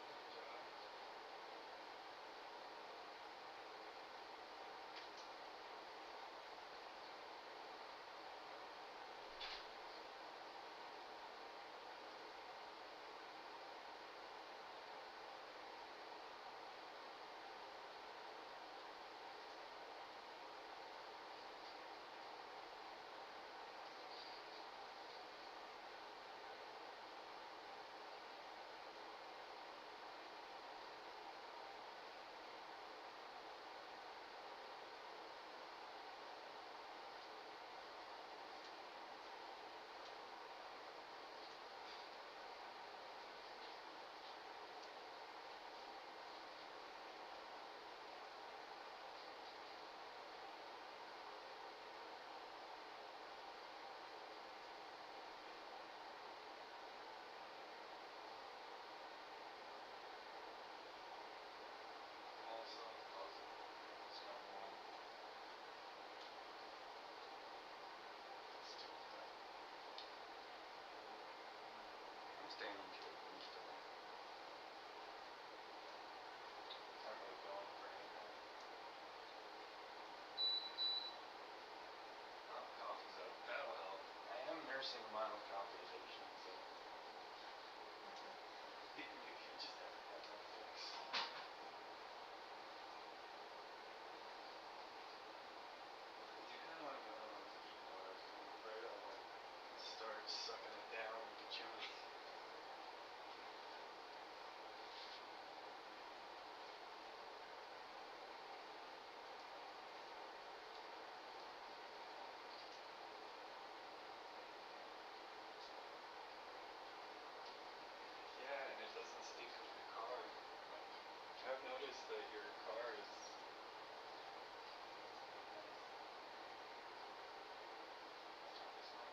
Good job. Also, puzzle. It's number one. Stupid thing. I'm staying in Children still. Not really going for anything. Oh, coffee's up. That'll help. I am nursing mild coffee addiction, so maybe I just haven't had my fix. I do kind of want to go to one of those geek bars, and I'm afraid I'll like start sucking it down with the chimney. Yeah, and it doesn't stick with your car. I've noticed that your car is nice. Stop this one.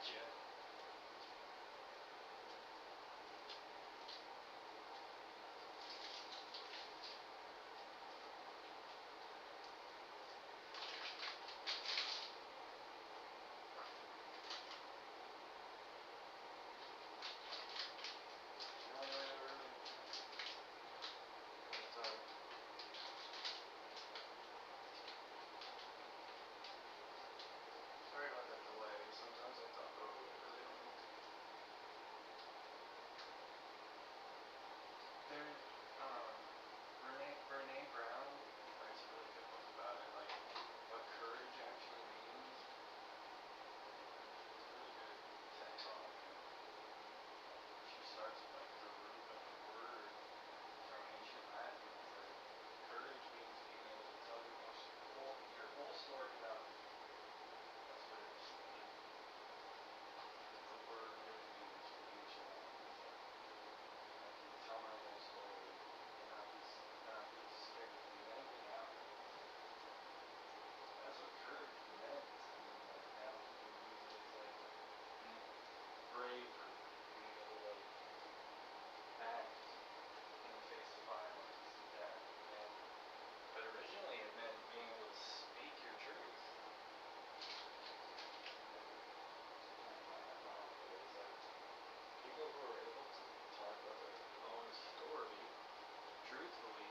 Jet. Sorry about that delay. Sometimes I talk over it because I don't mean to. There, Brene Brown writes a really good book about it, like what courage actually means. It's a really good TED talk. She starts with like the root of the word from ancient Latin. It's like courage means being able to tell your whole story without. That's what it's. The word really means from ancient Latin. It's like I can tell my whole story and not be scared to leave anything out. That's what courage meant. And like now people use it as like being brave or being able to like act in the face of violence. That meant, but originally it meant being able to speak your truth. But it was like people who are able to talk about their own story truthfully.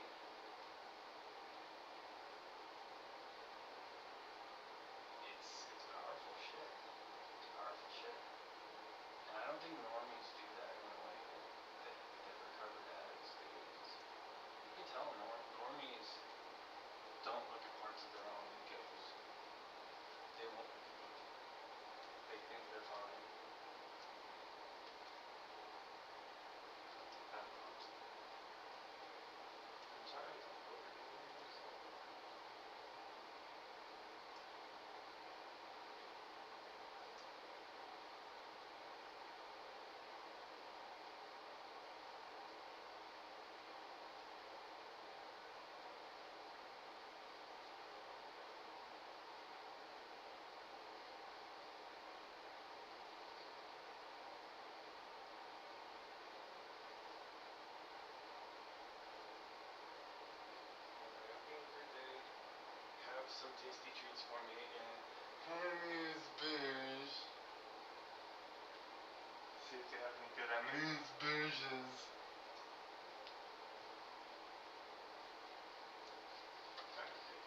It's powerful shit. It's powerful shit. And I don't think normies do that in the way that recovered addicts do. You can tell normies don't look at parts of their own egos. They won't. They think they're fine. I don't know. I'm sorry I talk over you. What are you gonna say? Alright, have a great day. Have some tasty treats for me and amuse-bouche. See if they have any good amuse-bouches. Alright, okay.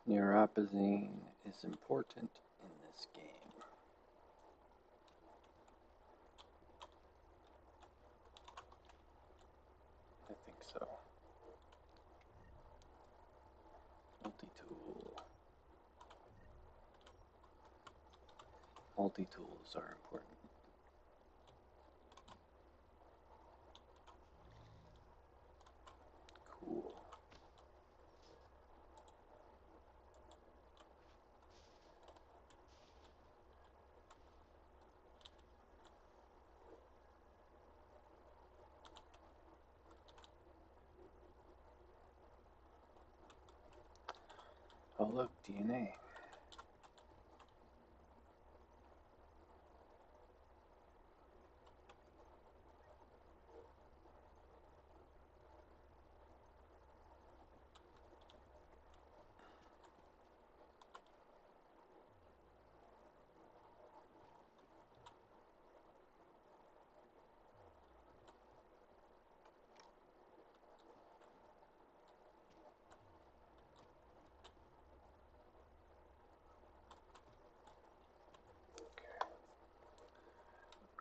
Neuropazine is important in this game. I think so. Multi-tool. Multi-tools are important. Cool. Oh look, DNA.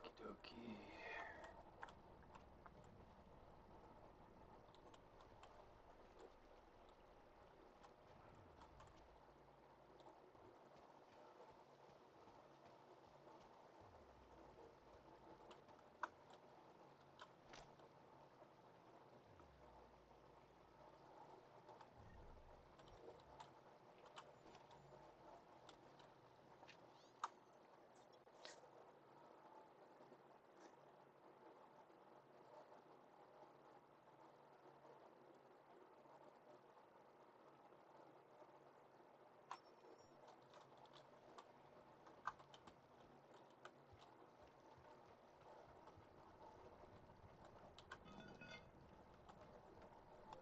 Okie dokie.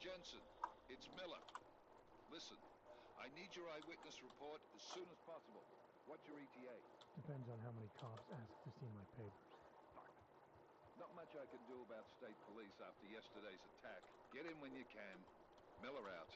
Jensen, it's Miller. Listen, I need your eyewitness report as soon as possible. What's your ETA? Depends on how many cops ask to see my papers. Fuck. Not much I can do about state police after yesterday's attack. Get in when you can. Miller out.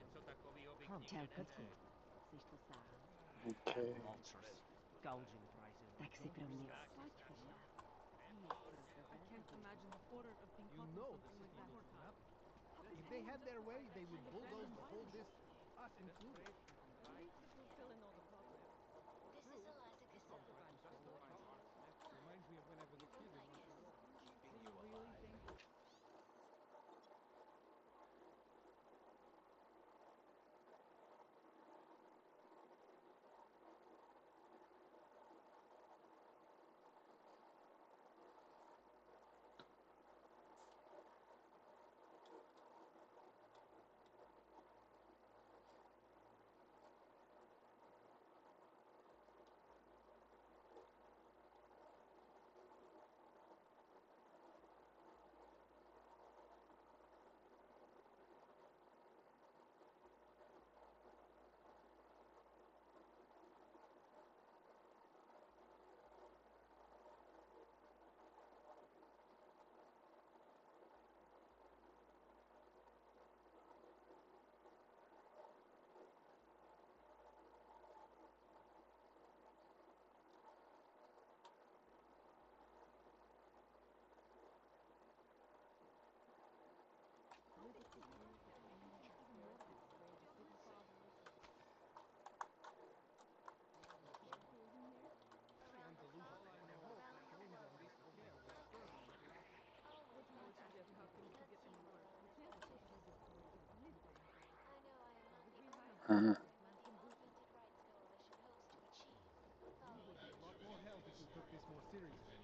Něco takového bych nikdy Čau, Kocku. neřekl. Jsi tu sám? Okay. Vultures. Gouging prices. Tak si pro mě Stacks pojď of cash. pořád. I can't imagine the horror of being caught in something like that. If they had their way, they would bulldoze the whole district, us included. At least it will fill in all the plot holes. This is Eliza Cassell. Reminds me of when I was a kid and went to war. So you really think Around the clock, around the world. Always I more would suggest how fascinating. things could Let's get see any the worse. world The as chances of fictitious. further stories are limited. I know I am not If the we only had one. Mhm. What the Augmented Rights Coalition hopes to achieve. We Follow would me. get a lot more help if we took this more seriously.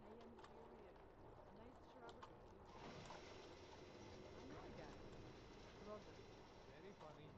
I am curious. Nice shrubbery, too. I know a guy. Roger. Very funny.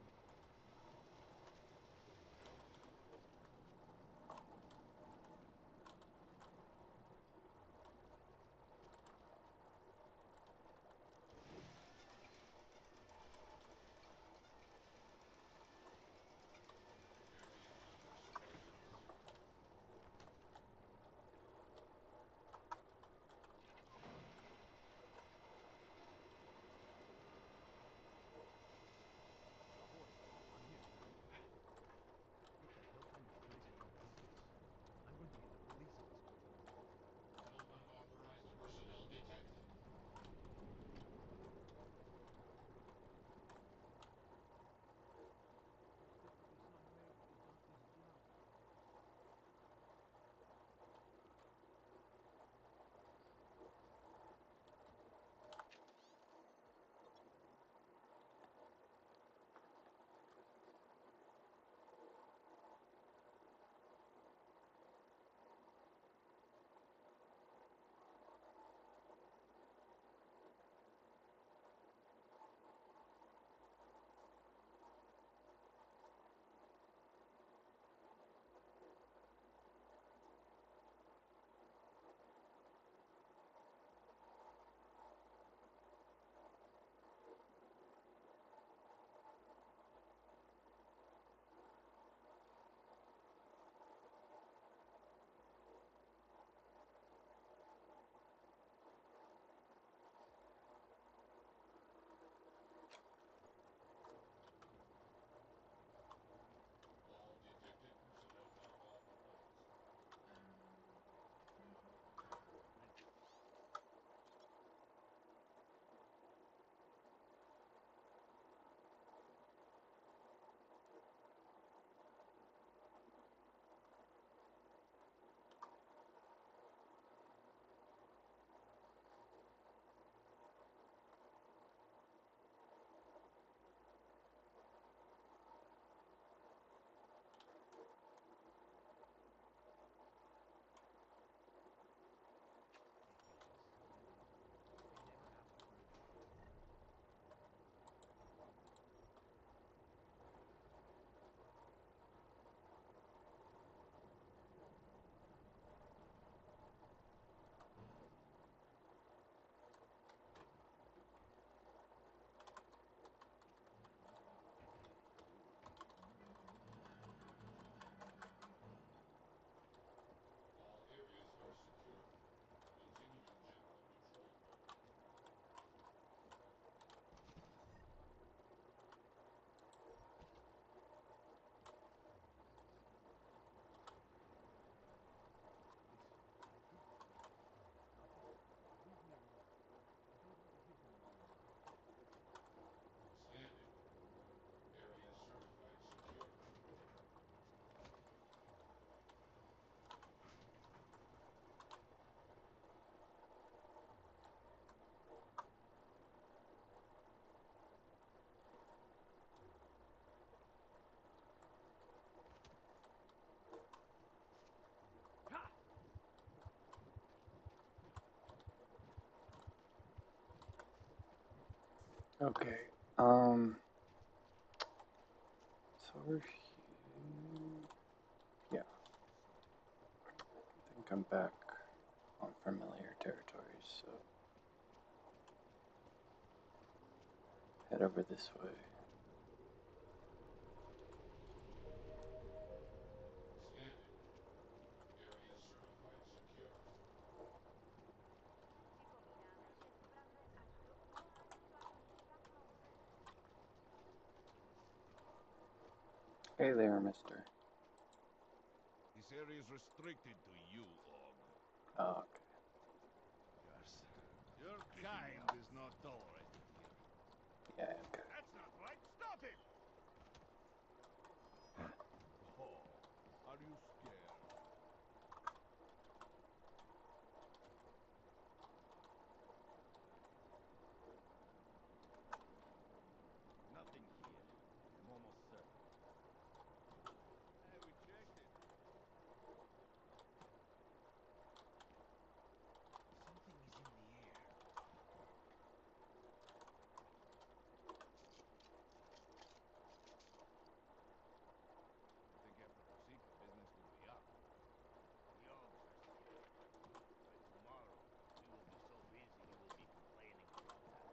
Okay. So we're here. Yeah. I think I'm back on familiar territories, so head over this way. Scanning. Area certified secure. Przypominamy, że sprawdzać aż do połowy sytuacji zagrożeń. Hey there, mister. This area is restricted to you, Og. Oh, okay. Yes. Your kind is not tolerated here. Yeah, okay. That's not right. Stop him! Oh, are you scared? Nothing here. I'm almost certain. Hey, we checked it. Something is in the air. I think after Rosita, business will be up. The Ogs are scared. By tomorrow, we will be so busy you will be complaining about that.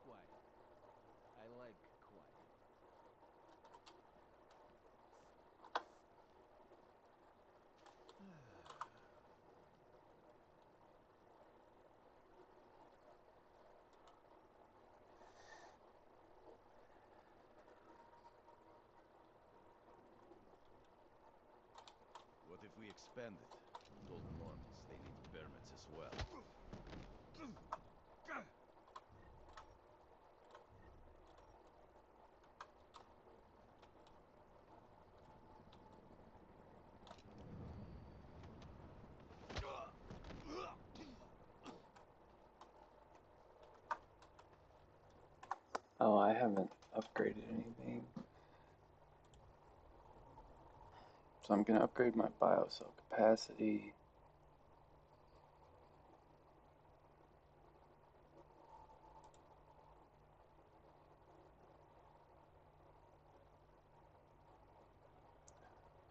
Quiet. I like quiet. What if we expand it? Told normals they need permits as well. Oh, I haven't upgraded anything. So I'm gonna upgrade my biocell capacity.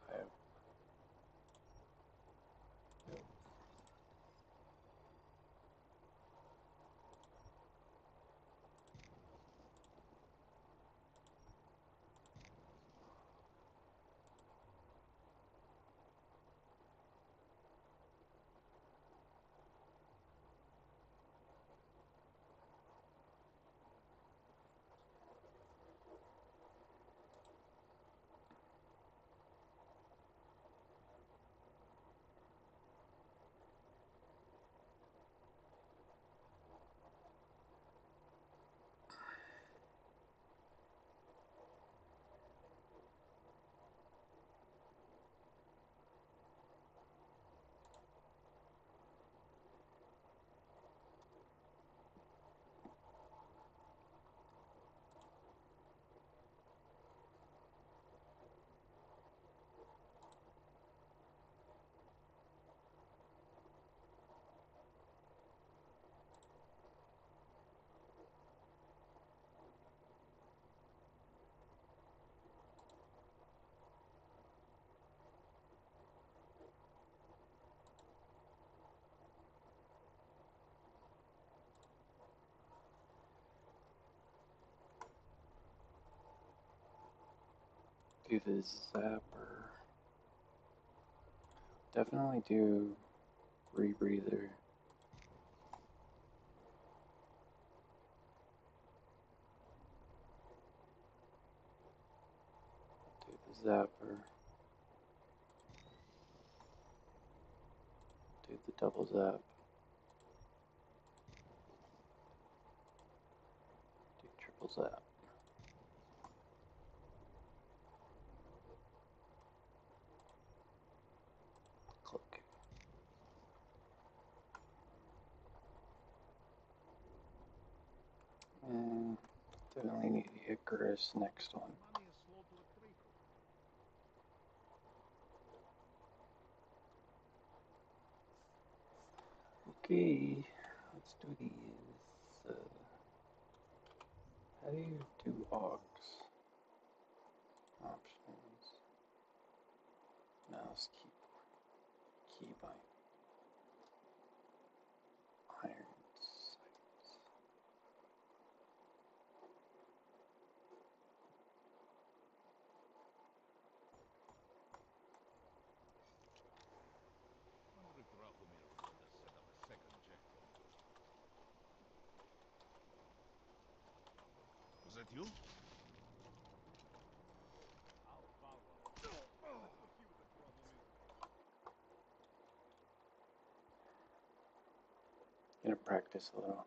I have do the zapper. Definitely do rebreather. Do the zapper. Do the double zap. Do triple zap. Click. And definitely need the Icarus next one. Money is slow to a trickle. Okay, let's do these. How do you do aux? Options. Mouse keybind. Iron sights. Wonder if Drahomir would let us set up a second checkpoint. Was that you? I'll follow. Let's go see what the problem is. Gonna practice a little.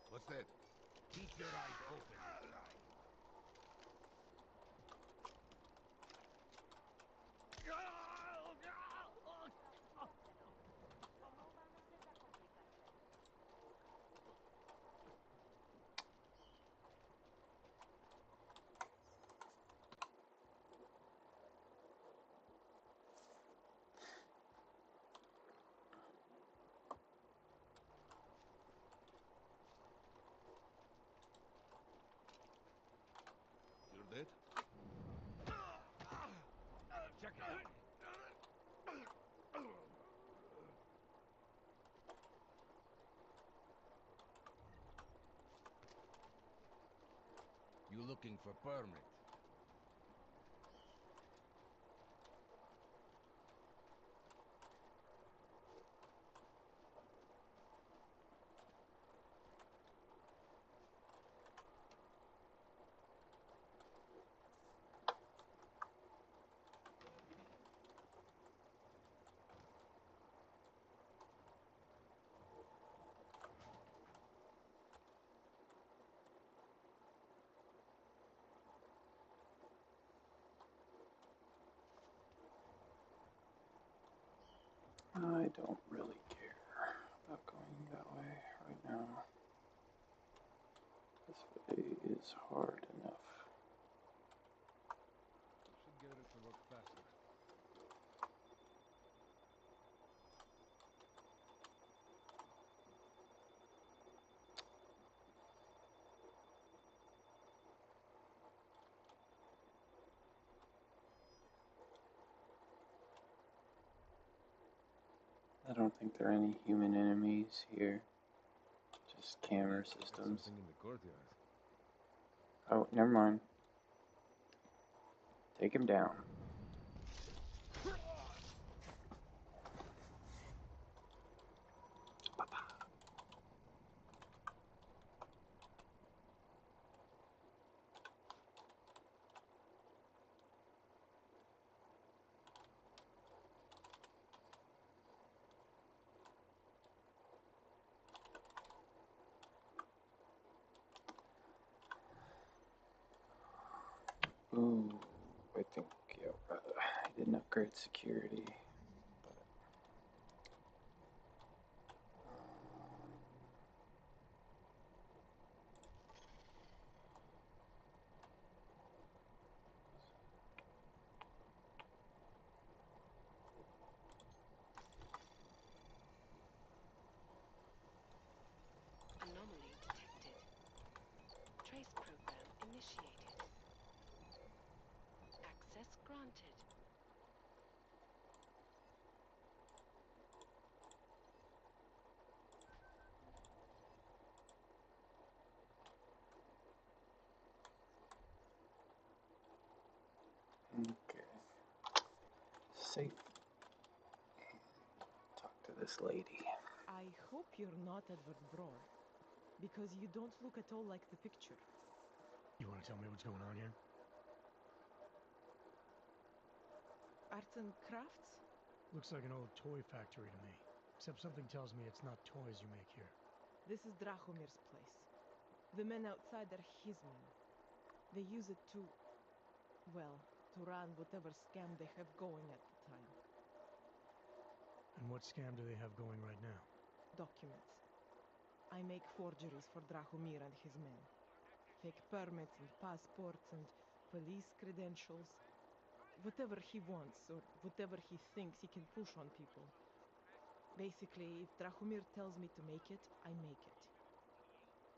What's that? Keep your eyes open, little guy. Mogą się zakomplikacje. You're dead? Check it out. You looking for permit? I don't really care about going that way right now. This way is hard enough. Should get it to work faster. I don't think there are any human enemies here. Just camera There's systems. something in the courtyard. Oh, never mind. Take him down. Ooh, I think, yeah, I didn't upgrade security. Anomaly detected. Trace program initiated. Access granted. Okay. Safe. Talk to this lady. I hope you're not Edward Bror, because you don't look at all like the picture. You want to tell me what's going on here? Arts and crafts? Looks like an old toy factory to me. Except something tells me it's not toys you make here. This is Drahomir's place. The men outside are his men. They use it to, well, to run whatever scam they have going at the time. And what scam do they have going right now? Documents. I make forgeries for Drahomir and his men. fake permits and passports and police credentials. Whatever he wants, or whatever he thinks he can push on people. Basically, if Drahomir tells me to make it, I make it.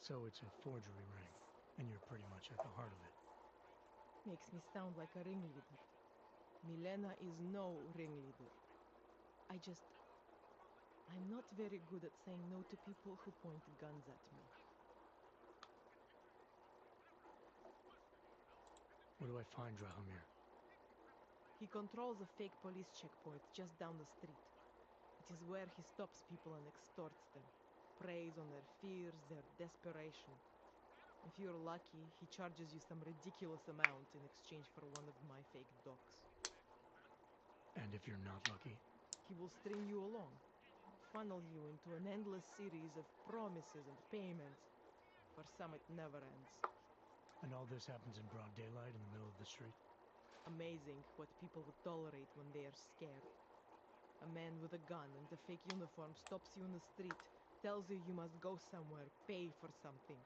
So it's a forgery ring, and you're pretty much at the heart of it. Makes me sound like a ringleader. Milena is no ringleader. I'm not very good at saying no to people who point guns at me. Where do I find Drahomir? He controls a fake police checkpoint just down the street. It is where he stops people and extorts them. Preys on their fears, their desperation. If you're lucky, he charges you some ridiculous amount in exchange for one of my fake docs. And if you're not lucky? He will string you along, funnel you into an endless series of promises and payments. For some, it never ends. And all this happens in broad daylight in the middle of the street? Amazing what people would tolerate when they are scared. A man with a gun and a fake uniform stops you in the street, tells you you must go somewhere, pay for something.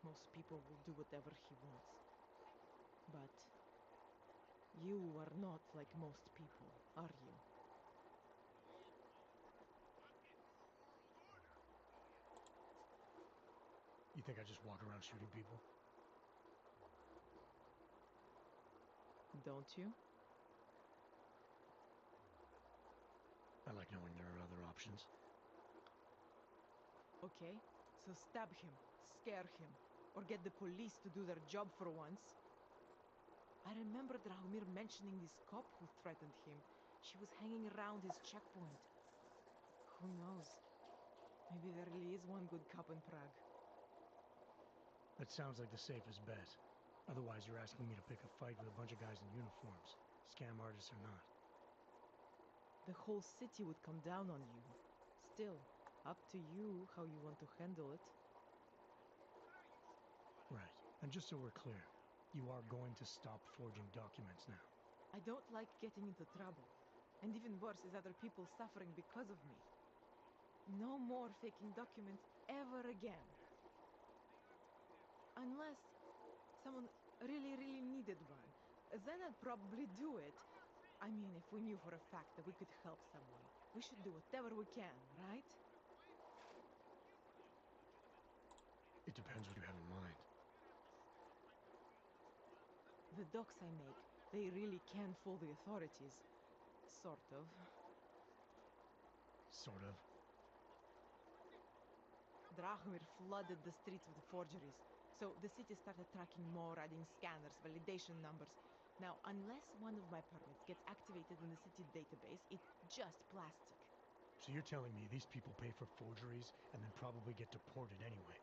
Most people will do whatever he wants. But you are not like most people, are you? You think I just walk around shooting people? Don't you? I like knowing there are other options. Okay, so stab him, scare him, or get the police to do their job for once. I remember Drahomir mentioning this cop who threatened him. She was hanging around his checkpoint. Who knows? Maybe there really is one good cop in Prague. That sounds like the safest bet. Otherwise, you're asking me to pick a fight with a bunch of guys in uniforms, scam artists or not. The whole city would come down on you. Still, up to you how you want to handle it. Right. And just so we're clear, you are going to stop forging documents now. I don't like getting into trouble. And even worse is other people suffering because of me. No more faking documents ever again. Unless someone really, really needed one. Then I'd probably do it. I mean, if we knew for a fact that we could help someone. We should do whatever we can, right? It depends what you have in mind. The docs I make, they really can fool the authorities. Sort of. Sort of. Drahomir flooded the streets with forgeries. So the city started tracking more, adding scanners, validation numbers. Now, unless one of my permits gets activated in the city database, it's just plastic. So you're telling me these people pay for forgeries and then probably get deported anyway?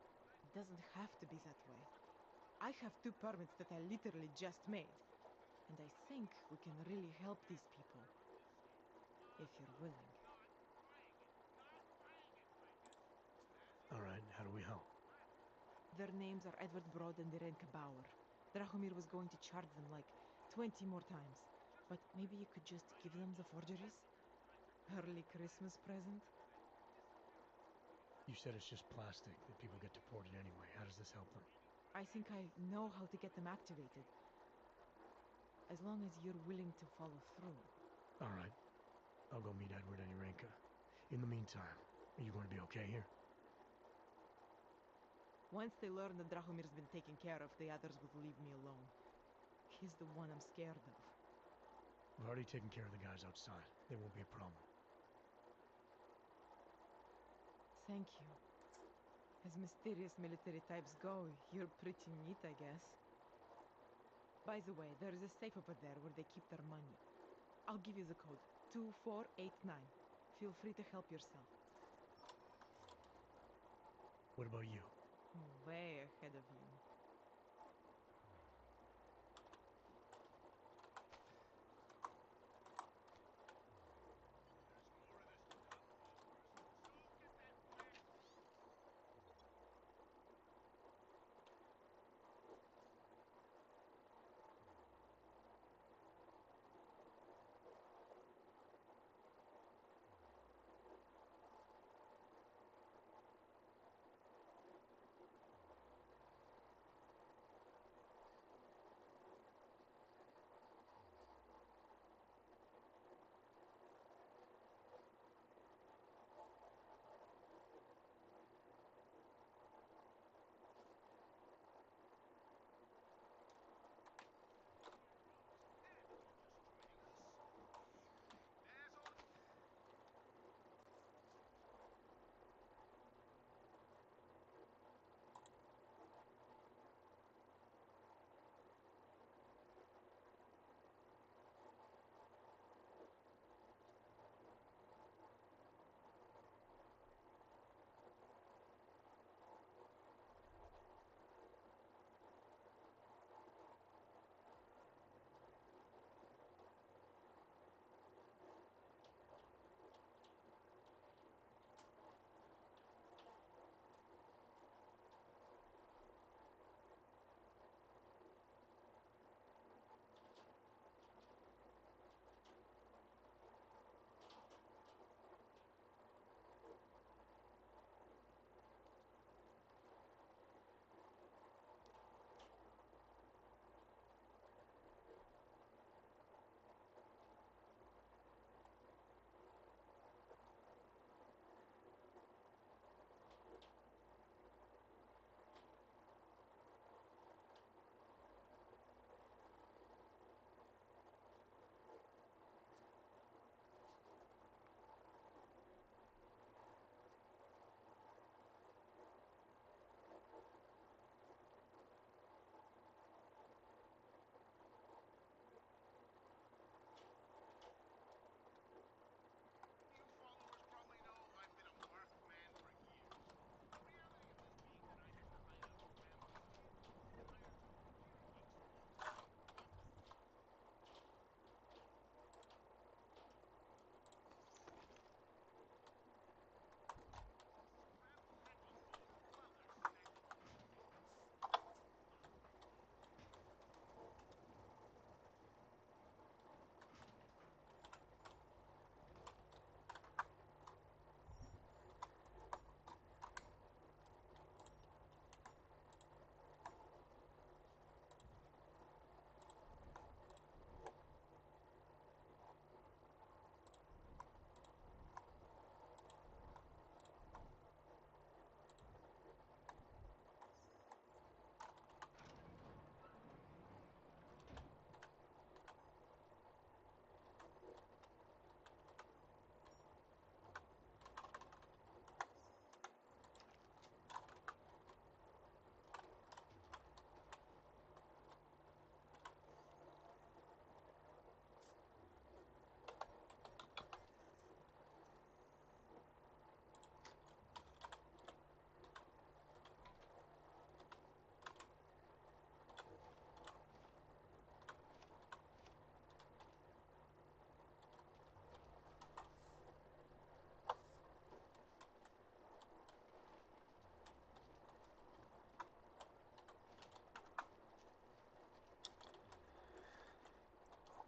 It doesn't have to be that way. I have 2 permits that I literally just made. And I think we can really help these people. If you're willing. Alright, how do we help? Their names are Edward Brod and Irenka Bauer. Drahomir was going to charge them like 20 more times. But maybe you could just give them the forgeries? Early Christmas present? You said it's just plastic, that people get deported anyway. How does this help them? I think I know how to get them activated. As long as you're willing to follow through. Alright. I'll go meet Edward and Irenka. In the meantime, are you going to be okay here? Once they learn that Drahomir's been taken care of, the others will leave me alone. He's the one I'm scared of. I've already taken care of the guys outside. They won't be a problem. Thank you. As mysterious military types go, you're pretty neat, I guess. By the way, there is a safe over there where they keep their money. I'll give you the code. 2489. Feel free to help yourself. What about you? Way ahead of you.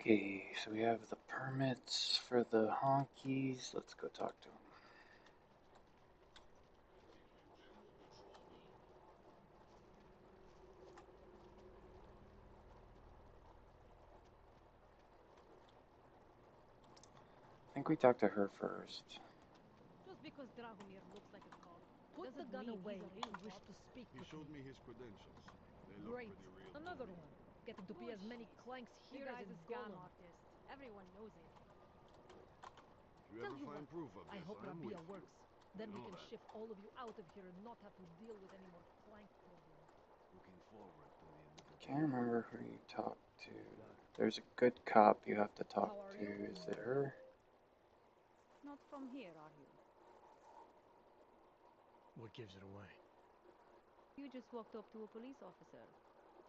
Okay, so we have the permits for the honkies. Let's go talk to them. I think we talked to her first. Just because Drahomir looks like a cop, Put the doesn't gun mean away he's a if real you wish cop. to speak He with showed me. me his credentials. They look Great. pretty real to Another me. one. Getting to be as many Bullshit. clanks The here as guy's in a scam Golem. artist. Everyone knows it. If you Tell ever you find what, proof of I this, hope I'm Rabia with works. you. Then You we know can that. shift all of you out of here and not have to deal with any more clank problems. Looking forward to the end of the Can't day. remember who you talked to. There's a good cop you have to talk How are to. you? Is it her? Not from here, are you? What gives it away? You just walked up to a police officer.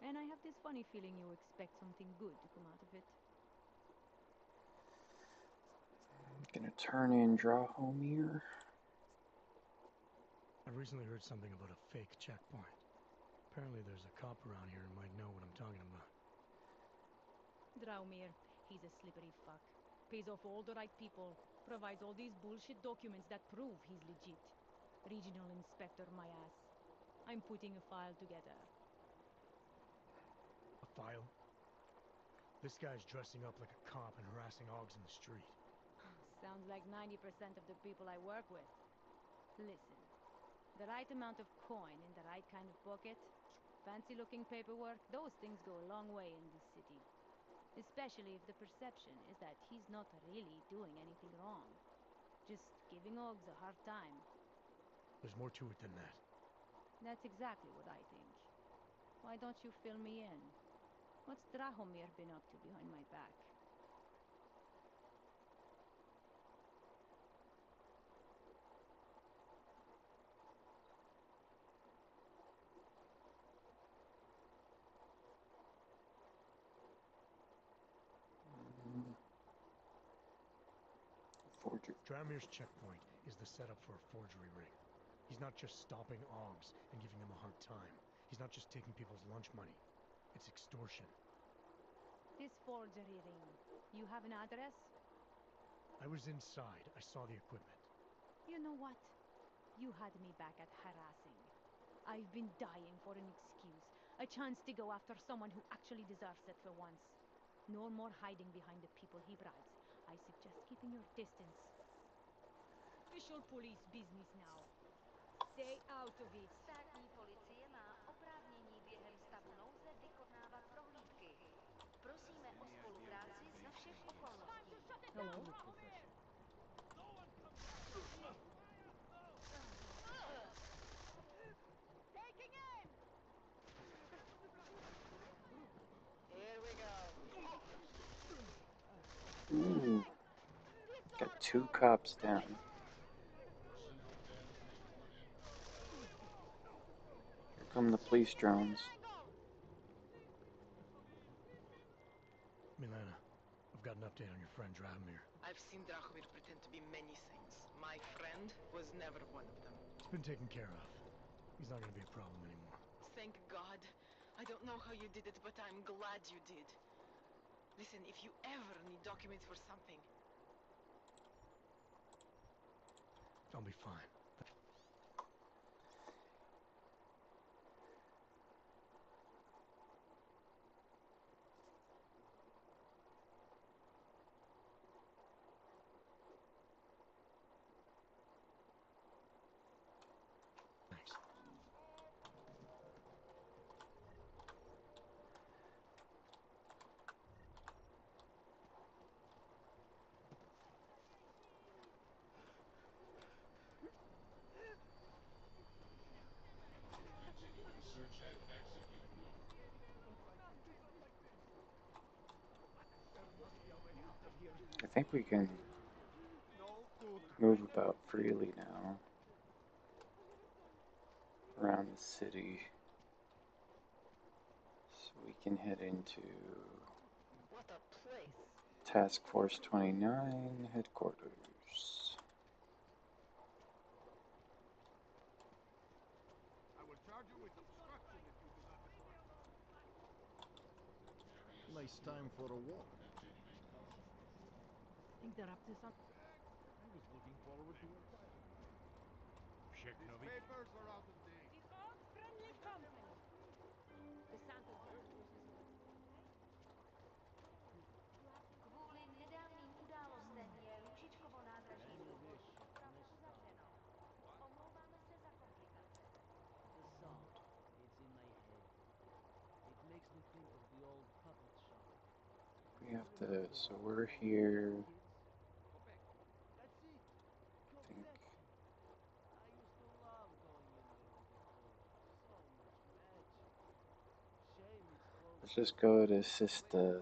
And I have this funny feeling you expect something good to come out of it. Gonna turn in Drahomir. I recently heard something about a fake checkpoint. Apparently there's a cop around here who might know what I'm talking about. Draumir, he's a slippery fuck. Pays off all the right people. Provides all these bullshit documents that prove he's legit. Regional inspector, my ass. I'm putting a file together. A file? This guy's dressing up like a cop and harassing Augs in the street. Sounds like 90% of the people I work with. Listen, the right amount of coin in the right kind of pocket, fancy-looking paperwork, those things go a long way in this city. Especially if the perception is that he's not really doing anything wrong. Just giving Augs a hard time. There's more to it than that. That's exactly what I think. Why don't you fill me in? What's Drahomir been up to behind my back? Forger. Dramir's checkpoint is the setup for a forgery ring. He's not just stopping Augs and giving them a hard time. He's not just taking people's lunch money. It's extortion. This forgery ring. You have an address? I was inside. I saw the equipment. You know what? You had me back at harassing. I've been dying for an excuse. A chance to go after someone who actually deserves it for once. No more hiding behind the people he bribes. I suggest keeping your distance. Official police business now. Stay out of it. Státní policie má oprávnění během stavu nouze vykonávat prohlídky. Prosíme o spolupráci za všech okolností. Hello? Look professional. Taking aim! Here we go. Ooh. Got 2 cops down. Here come the police drones. Milena, I've got an update on your friend Drahomir. I've seen Drahomir pretend to be many things. My friend was never one of them. It's been taken care of. He's not gonna be a problem anymore. Thank God. I don't know how you did it, but I'm glad you did. Listen, if you ever need documents for something... I'll be fine. Thanks. I think we can move about freely now around the city. So we can head into What a place! Task Force 29 headquarters. I will charge you with obstruction if you do not depart. Nice time for a walk. interrupt us on... I was looking forward to a quiet night. These papers are out of date. Friendly company. The Santa's birthplace is what? Kvůli nedávným událostem je Růžičkovo nádraží v Sokolí opravdu zavřeno. Omlouváme se za komplikace. The song, it's in my head. It makes me think of the old puppet shop. We have to, so we're here. That's it. I think I used to love going in there as a boy. So much magic. Shame it's closed. let's just go to assist the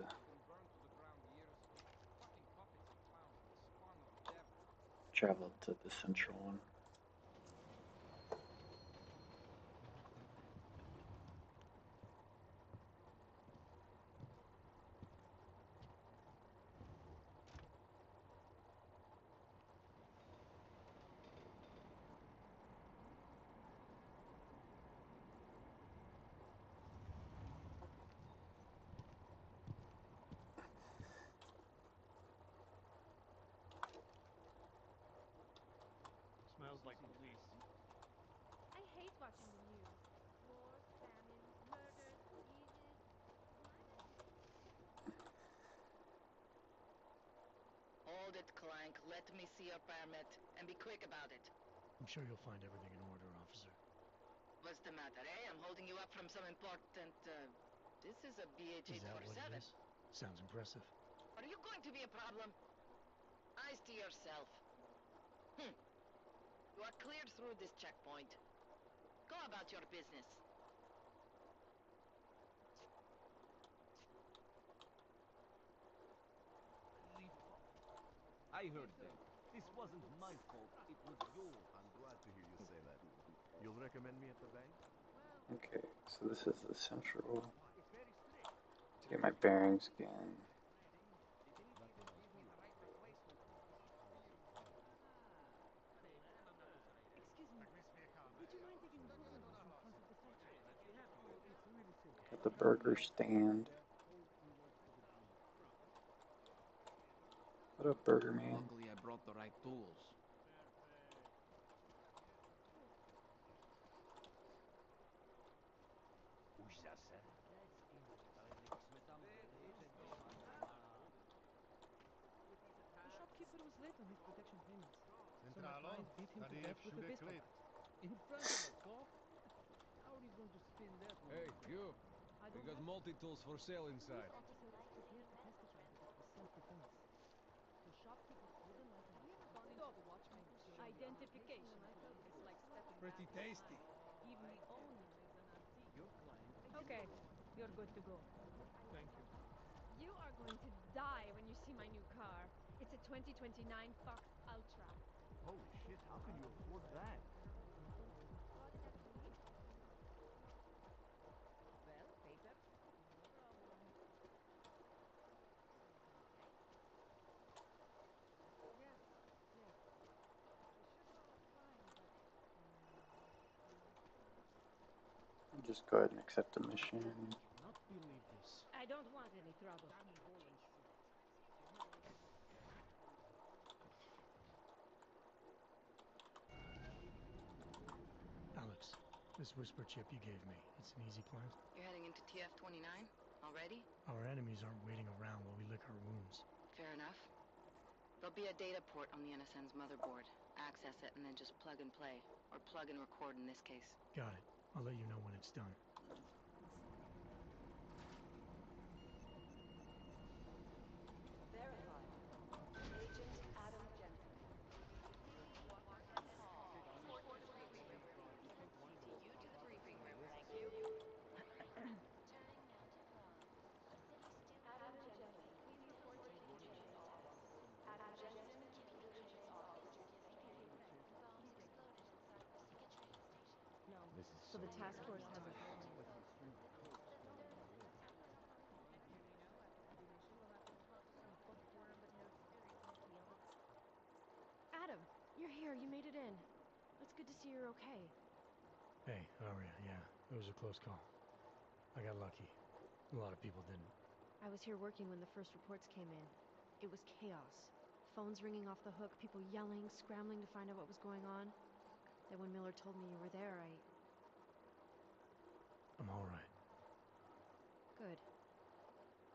travel to the central one. Smells like police. I hate watching the news. Wars, famines, murders, diseases. Hold it, Clank. Let me see your permit. And be quick about it. I'm sure you'll find everything in order, officer. What's the matter, eh? I'm holding you up from some important, This is a Is that what it BH-847. is? Sounds impressive. Are you going to be a problem? Eyes to yourself. You are cleared through this checkpoint. Go about your business. I heard them. This wasn't my fault. It was yours. I'm glad to hear you say that. You'll recommend me at the bank? Okay, so this is the central. It's very strict. To get my bearings again. Excuse me. Would you mind taking a photo of us in front of the statue? It's really simple. At the burger stand. What up, Burger Man? Luckily, I brought the right tools. The shopkeeper was late on his protection payments. So my Centralo, client beat him to tady je death with a všude baseball klid. bat. In front of us, huh? How are you going to spin that one? Hey, you! I We don't got have multi-tools for sale Police inside. officer is here to testify that it was self-defense. The shopkeeper pulled a knife on Have you ever us. gone into the watchmaker's shop? Identification, I felt please. it's like stepping Pretty back in tasty. time. Even the owner is an antique. Your client. Okay, you're good to go. Thank you. You are going to die when you see my new car. It's a 2029 Fox Ultra. Holy shit, how can you afford that? Got that, please? Well, papers? No problem. Okay. Yes, yes. I should roll a crime, but... Just go ahead and accept the mission. Not believe this. I don't want any trouble. Damn golden shit. Alex, this whisper chip you gave me, it's an easy plant? You're heading into TF-29? Already? Our enemies aren't waiting around while we lick our wounds. Fair enough. There'll be a data port on the NSN's motherboard. Access it and then just plug and play. Or plug and record in this case. Got it. I'll let you know when it's done. Verified. Agent Adam Jensen. You do the briefing, Grim. Thank you. Returning now to log. A city still Adam Jensen, please report to Patricia's office. Adam Jensen, Patricia's office. Bombs exploded inside Pacific train station. No. This is So the task force hasn't The called. third attack on the Next thing we know, after divination, we'll have to talk to some bookworm with no experience in the field. Adam, you're here. You made it in. It's good to see you're okay. Hey, Aria, yeah, it was a close call. I got lucky. A lot of people didn't. I was here working when the first reports came in. It was chaos. phones ringing off the hook, people yelling, scrambling to find out what was going on. Then when Miller told me you were there, I'm all right. Good.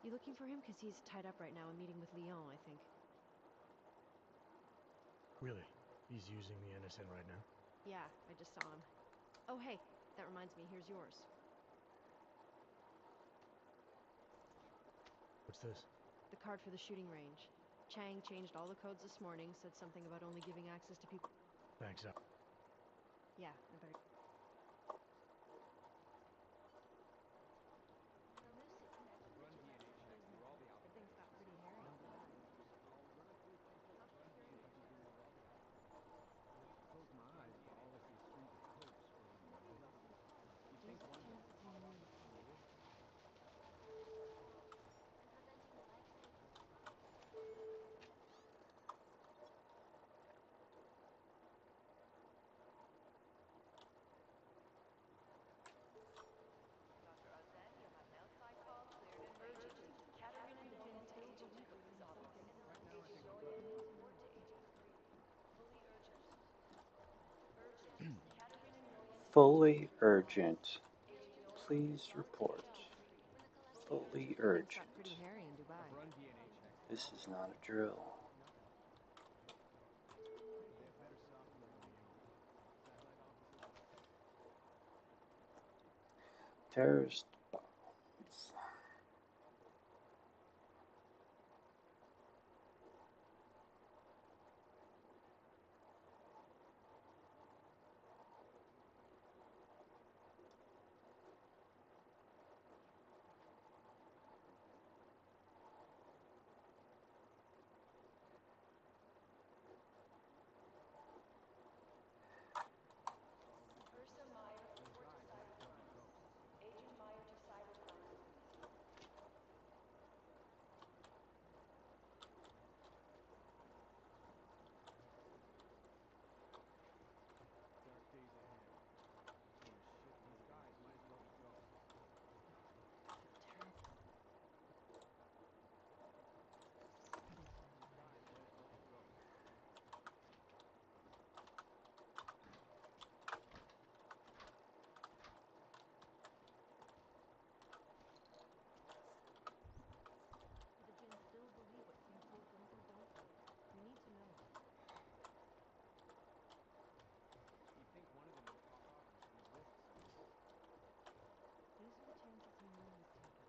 You looking for him? Because he's tied up right now and meeting with Lyon, I think. Really? He's using the NSN right now? Yeah, I just saw him. Oh, hey, that reminds me, here's yours. What's this? The card for the shooting range. Chang changed all the codes this morning, said something about only giving access to people. Thanks, Al. Yeah, I better. Run DNA checks through all the Good things got pretty hairy in Dubai. I'll run a few things through run DNA checks through all the Close my eyes, all I see is street and coke spraying in my face. You think one of them would pop up and steal you? Dr. Ozan, you have an outside call cleared and urgent. Katerina Nguyen to Agent Nguyen's office. Agent Nguyen, report to Agent Nguyen. Fully urgent. Urgent. Katerina Nguyen to Fully Agent Nguyen's urgent. office. Agent Nguyen, Please respond to report. Agent Nguyen. Fully Good things got urgent. pretty hairy in Dubai. I've run DNA checks through This all is the not a drill. Maybe they have better software in Lyon. Satellite offices are... Terrorist bombs. Ursa Meyer, report to Inside, there's Cybercrime. Double Ghost. Agent Meyer to Cybercrime. Dark days ahead. Holy shit, these guys might as well be ghosts. These guys might as well be ghosts. Do the Jinn still believe what seems hopeless or don't they? We need to know. You'd think one of them would pop up and risk something. These are the chances he knew he was taking.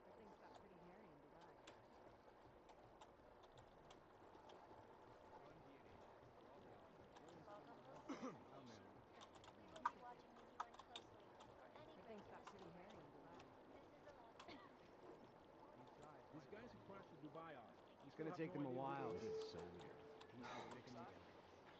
Good things got pretty hairy in Dubai. Run DNA checks through all the offices. Falcon Wilson, this is I'll Asia. nail him. We will be watching the UN closely for any Good break things in got the pretty story. hairy in Dubai. This is Alaska. These guys who crashed the Dubai office. It's gonna take him a while. This is so weird. He's picking the...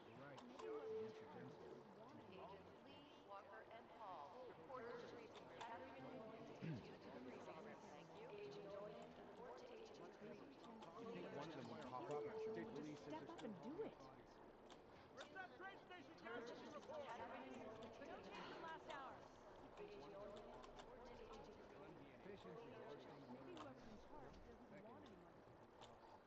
You're right. Maybe whoever was Answer calling pencil. just wanted him. Agents Lee, Walker, and Paul. Report urgent. Katerina Nguyen to Agent Nguyen's office. Agent Nguyen, report to Agent Nguyen. You think one of them would pop up and state police says Step they're up still and do holding it. up bodies. Where's that train station casualty Urgent. report? Katerina Nguyen to Agent last Nguyen's hour. office. Agent Nguyen, report to Agent Run Nguyen. DNA. Patients Fully is already urgent. think Maybe Miller whoever's in charge doesn't Second want chief anyone. is the problem.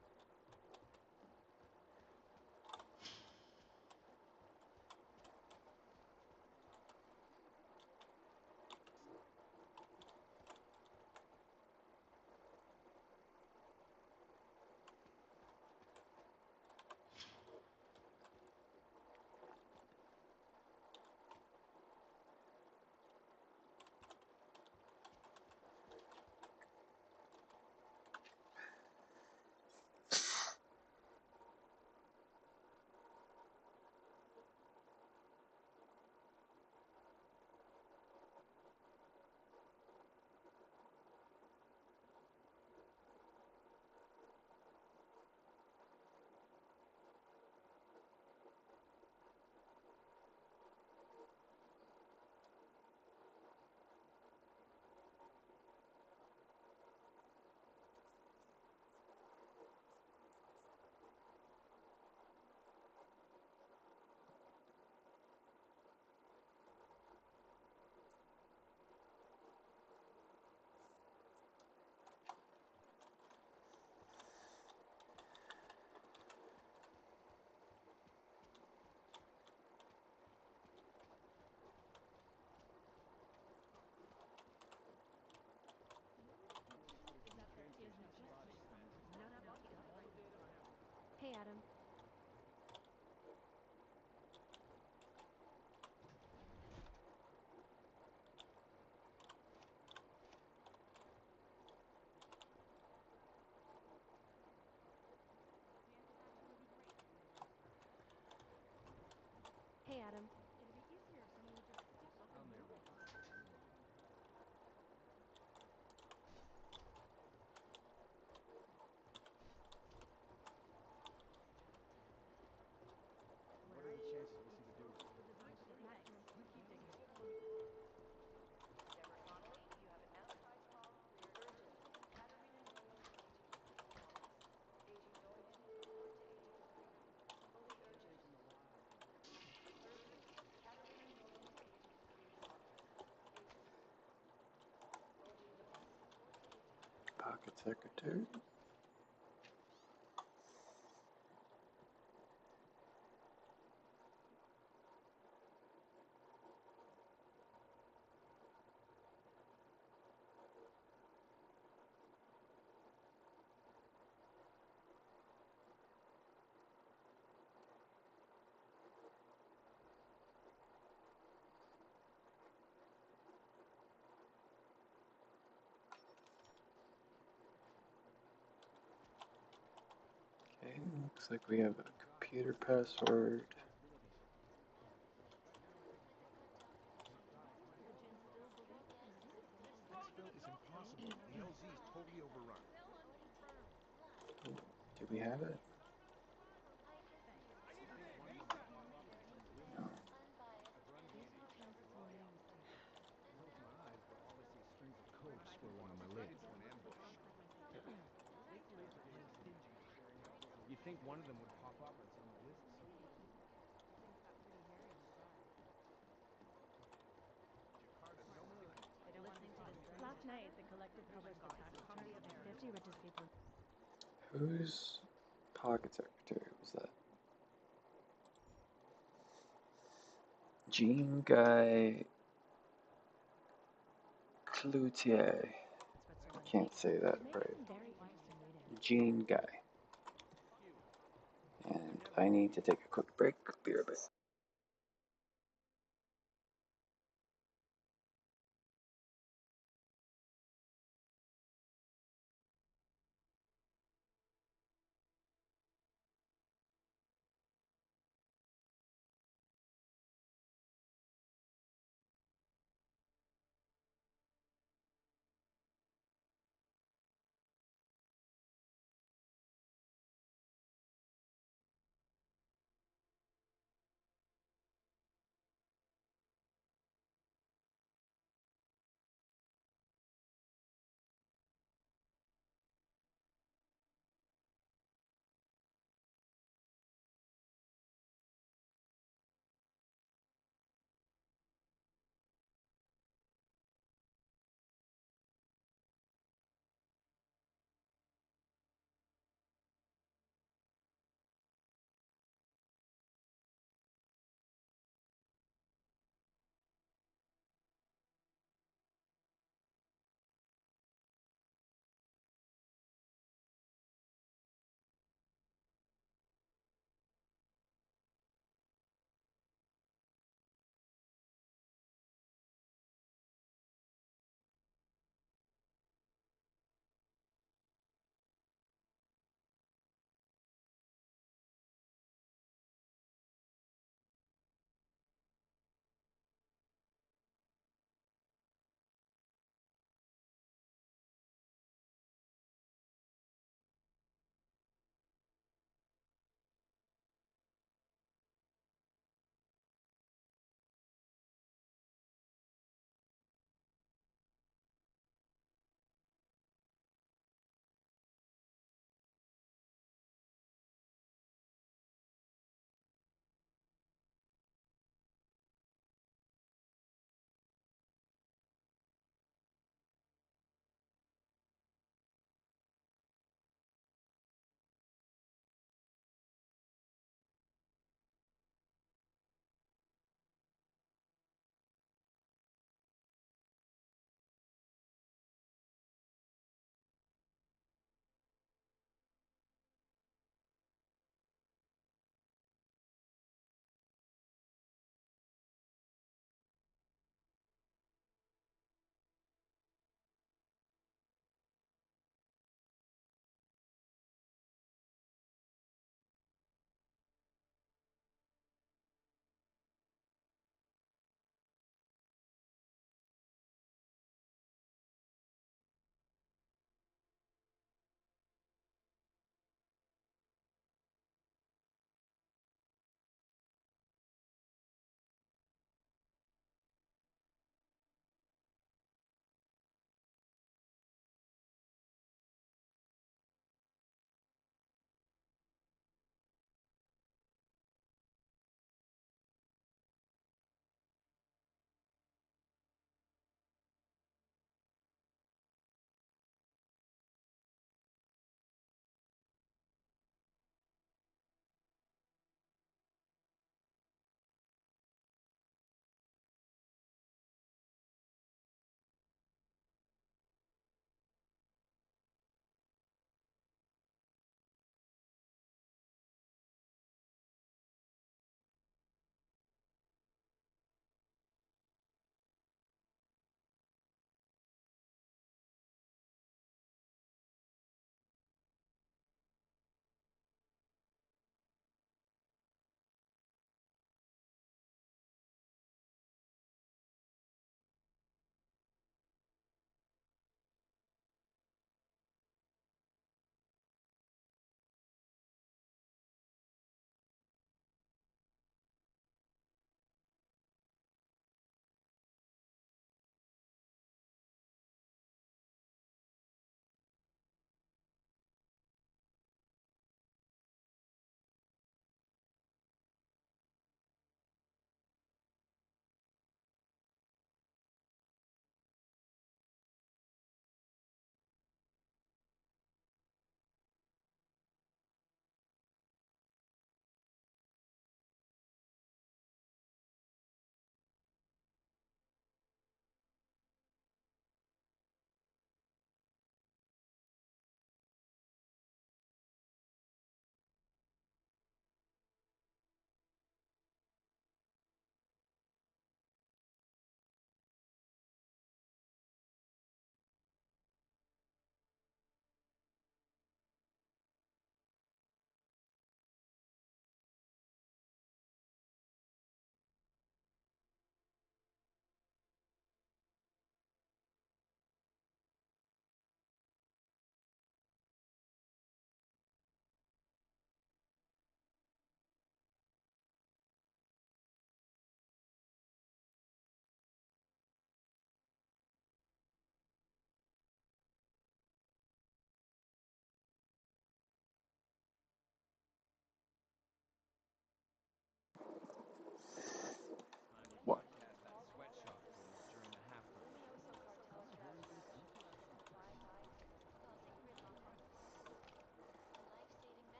Hey, Adam. It'd be easier if someone would just stick with the movie. What are the chances we see the dude? The design should be nice. You keep digging. Deborah Connolly, you have a now-defined call. Clear urgent. Katerina Nolan to Agent Police Office. Agent Dorian, report to Agent 3. Fully It's urgent. taking a while. Urgent. Katerina Nolan to Agent 3's office. Agent. OG Lewis, report to Agent 3. Pocket secretary. Okay, looks like we have a computer password. The gin still believes in existence. Exfil is impossible. The LZ is totally overrun. They'll unconfirm. Do we have it? Thanks. You think one of them would pop up on some list No. somewhere? I've run DNA tests for all the outfits. Close my eyes, but all I see is strings of code swirling on my Right lid. into an ambush. State police are pretty stingy with sharing outfits. You think one of them would pop up on some list somewhere? Things got pretty hairy inside. Jakarta, no mind. They don't want any problems. Last night, the collective published the tax returns of 50 richest people. Whose pocket secretary was that? Jean Guy Cloutier. I can't say that right. Very interesting reading. Jean Guy. And I need to take a quick break. Be right back.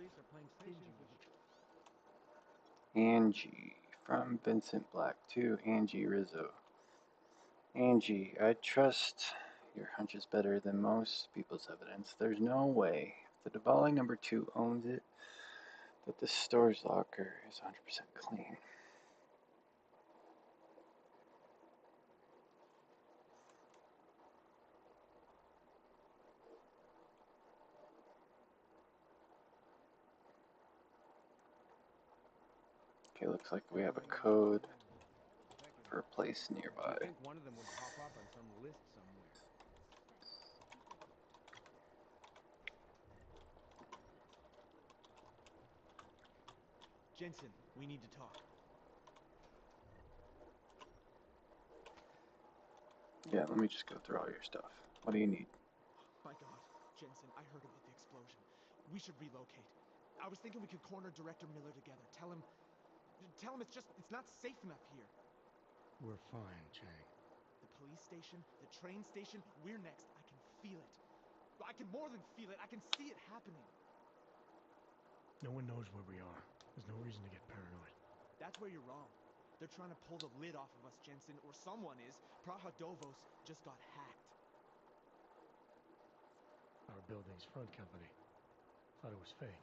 police are playing stingy with you. Angie. From Vincent Black to Angie Rizzo. Angie, I trust your hunch is better than most people's evidence. There's no way, if the Diwali number 2 owns it, that the store's locker is 100% clean. Okay, looks like we have a code for a place nearby. You'd think one of them would pop up on some list somewhere. Jensen, we need to talk. Yeah, let me just go through all your stuff. What do you need? My God, Jensen, I heard about the explosion. We should relocate. I was thinking we could corner Director Miller together. Tell him it's not safe enough here. We're fine, Chang. The police station, the train station, we're next. I can feel it. I can more than feel it. I can see it happening. No one knows where we are. There's no reason to get paranoid. That's where you're wrong. They're trying to pull the lid off of us, Jensen, or someone is. Praha Dovos just got hacked. Our building's front company. Thought it was fake.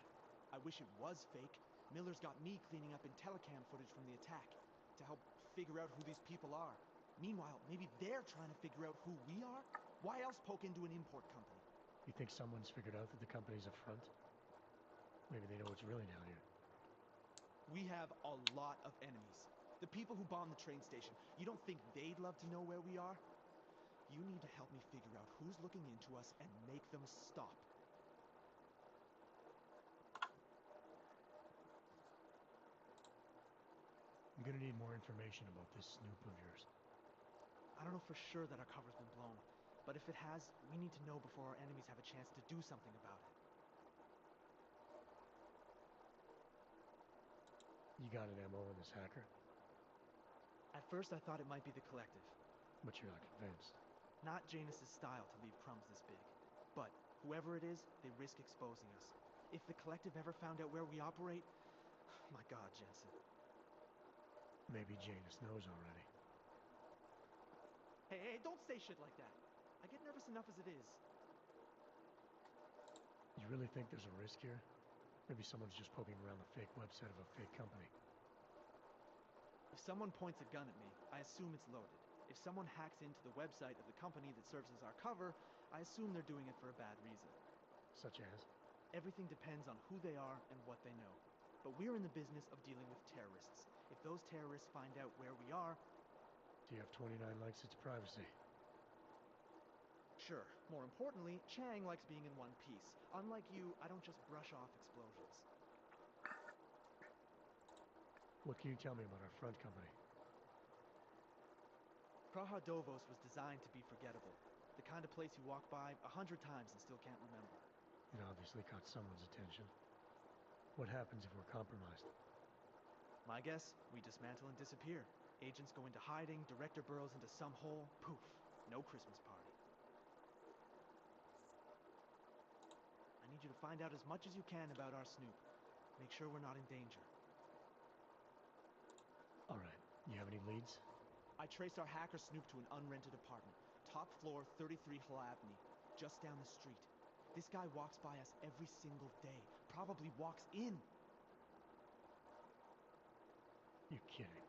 I wish it was fake. Miller's got me cleaning up Intellicam footage from the attack to help figure out who these people are. Meanwhile, maybe they're trying to figure out who we are? Why else poke into an import company? You think someone's figured out that the company's up front? Maybe they know what's really down here. We have a lot of enemies. The people who bombed the train station. You don't think they'd love to know where we are? You need to help me figure out who's looking into us and make them stop. I'm gonna need more information about this snoop of yours. I don't know for sure that our cover's been blown, but if it has, we need to know before our enemies have a chance to do something about it. You got an MO on this hacker? At first I thought it might be the Collective. But you're not convinced. Not Janus's style to leave crumbs this big. But whoever it is, they risk exposing us. If the Collective ever found out where we operate, my God, Jensen. Maybe Janus knows already. Hey, don't say shit like that. I get nervous enough as it is. You really think there's a risk here? Maybe someone's just poking around the fake website of a fake company. If someone points a gun at me, I assume it's loaded. If someone hacks into the website of the company that serves as our cover, I assume they're doing it for a bad reason. Such as? Everything depends on who they are and what they know. But we're in the business of dealing with terrorists. If those terrorists find out where we are... TF-29 likes its privacy. Sure. More importantly, Chang likes being in one piece. Unlike you, I don't just brush off explosions. What can you tell me about our front company? Praha Dovos was designed to be forgettable. The kind of place you walk by 100 times and still can't remember. It obviously caught someone's attention. What happens if we're compromised? My guess, we dismantle and disappear. Agents go into hiding, Director burrows into some hole, poof, no Christmas party. I need you to find out as much as you can about our snoop. Make sure we're not in danger. Alright, you have any leads? I traced our hacker snoop to an unrented apartment. Top floor, 33 Hlabny, just down the street. This guy walks by us every single day. Probably walks in. You're kidding.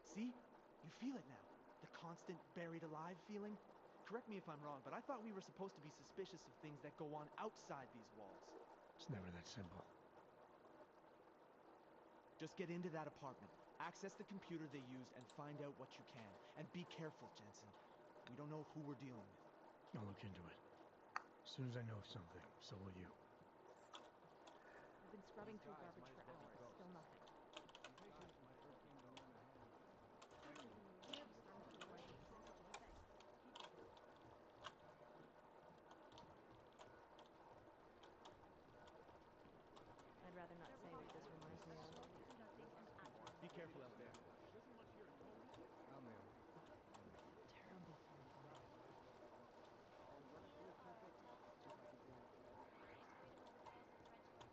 See? You feel it now. The constant buried alive feeling. Correct me if I'm wrong, but I thought we were supposed to be suspicious of things that go on outside these walls. It's never that simple. Just get into that apartment, access the computer they used, and find out what you can. And be careful, Jensen. We don't know who we're dealing with. I'll look into it. As soon as I know something, so will you. I've been scrubbing through garbage for hours. Still nothing. Impatience my first game to learn a hand. Lives on parade. Thanks. Keep looking. I'd rather not say what this reminds me of. Conducting an admin. Be careful out there. There isn't much here at home. I'll manage. Terrible phone call. I'll work through a few books. See if I can do anything. Trace freedom of affairs and threat.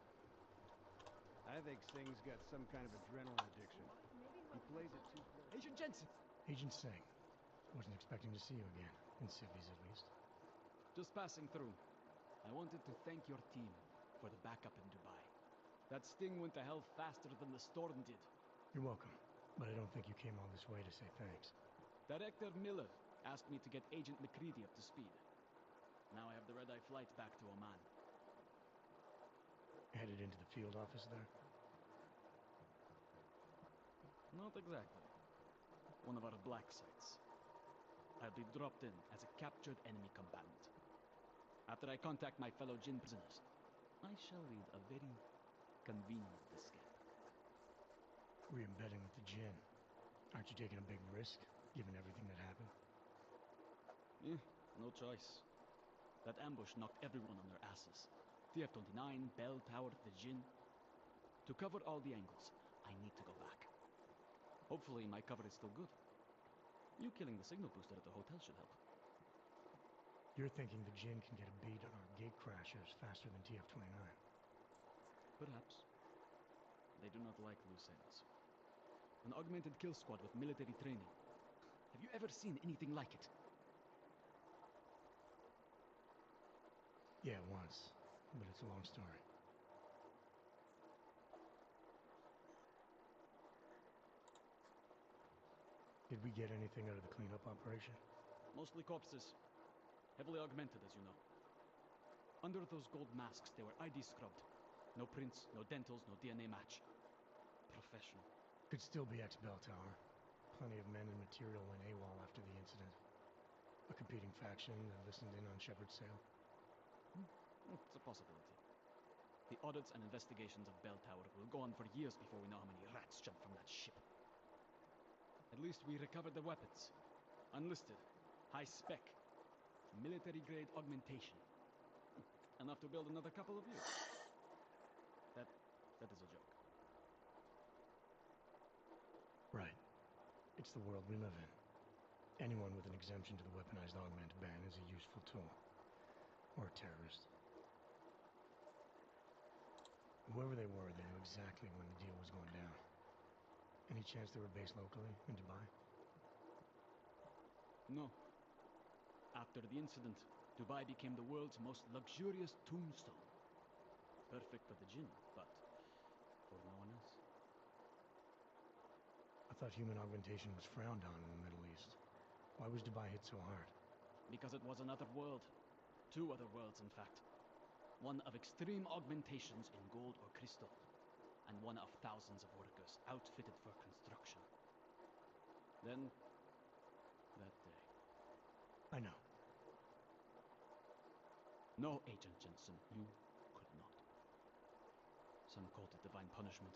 think Singh's got some kind of adrenaline addiction. He plays it too close. Agent Jensen! Agent Singh. Wasn't expecting to see you again. In civvies, at least. Just passing through. I wanted to thank your team for the backup in Dubai. That sting went to hell faster than the storm did. You're welcome. But I don't think you came all this way to say thanks. Director Miller asked me to get Agent McCready up to speed. Now I have the red-eye flight back to Oman. Headed into the field office there? Not exactly. One of our black sites. I'll be dropped in as a captured enemy combatant. After I contact my fellow Jinn prisoners, I shall lead a very convenient escape. Re-embedding with the Jinn. Aren't you taking a big risk, given everything that happened? Yeah, no choice. That ambush knocked everyone on their asses. TF-29, Bell Tower, the Jinn. To cover all the angles, I need to go back. Hopefully my cover is still good. You killing the signal booster at the hotel should help. You're thinking the Jinn can get a beat on our gate crashers faster than TF-29. Perhaps. They do not like loose ends. An augmented kill squad with military training. Have you ever seen anything like it? Yeah, once. But it's a long story. Did we get anything out of the cleanup operation? Mostly corpses. Heavily augmented, as you know. Under those gold masks, they were ID scrubbed. No prints, no dentals, no DNA match. Professional. Could still be ex-Bell Tower. Plenty of men and material went AWOL after the incident. A competing faction that listened in on Shepard's sale. It's a possibility. The audits and investigations of Bell Tower will go on for years before we know how many rats jumped from that ship. At least we recovered the weapons. Unlisted. High spec. Military-grade augmentation. Enough to build another couple of years. That is a joke. Right. It's the world we live in. Anyone with an exemption to the weaponized augment ban is a useful tool. Or a terrorist. Whoever they were, they knew exactly when the deal was going down. Any chance they were based locally, in Dubai? No. After the incident, Dubai became the world's most luxurious tombstone. Perfect for the Jinn, but for no one else. I thought human augmentation was frowned on in the Middle East. Why was Dubai hit so hard? Because it was another world. Two other worlds, in fact. One of extreme augmentations in gold or crystal, and one of thousands of workers outfitted for construction. Then, that day. I know. No, Agent Jensen, you could not. Some called it divine punishment.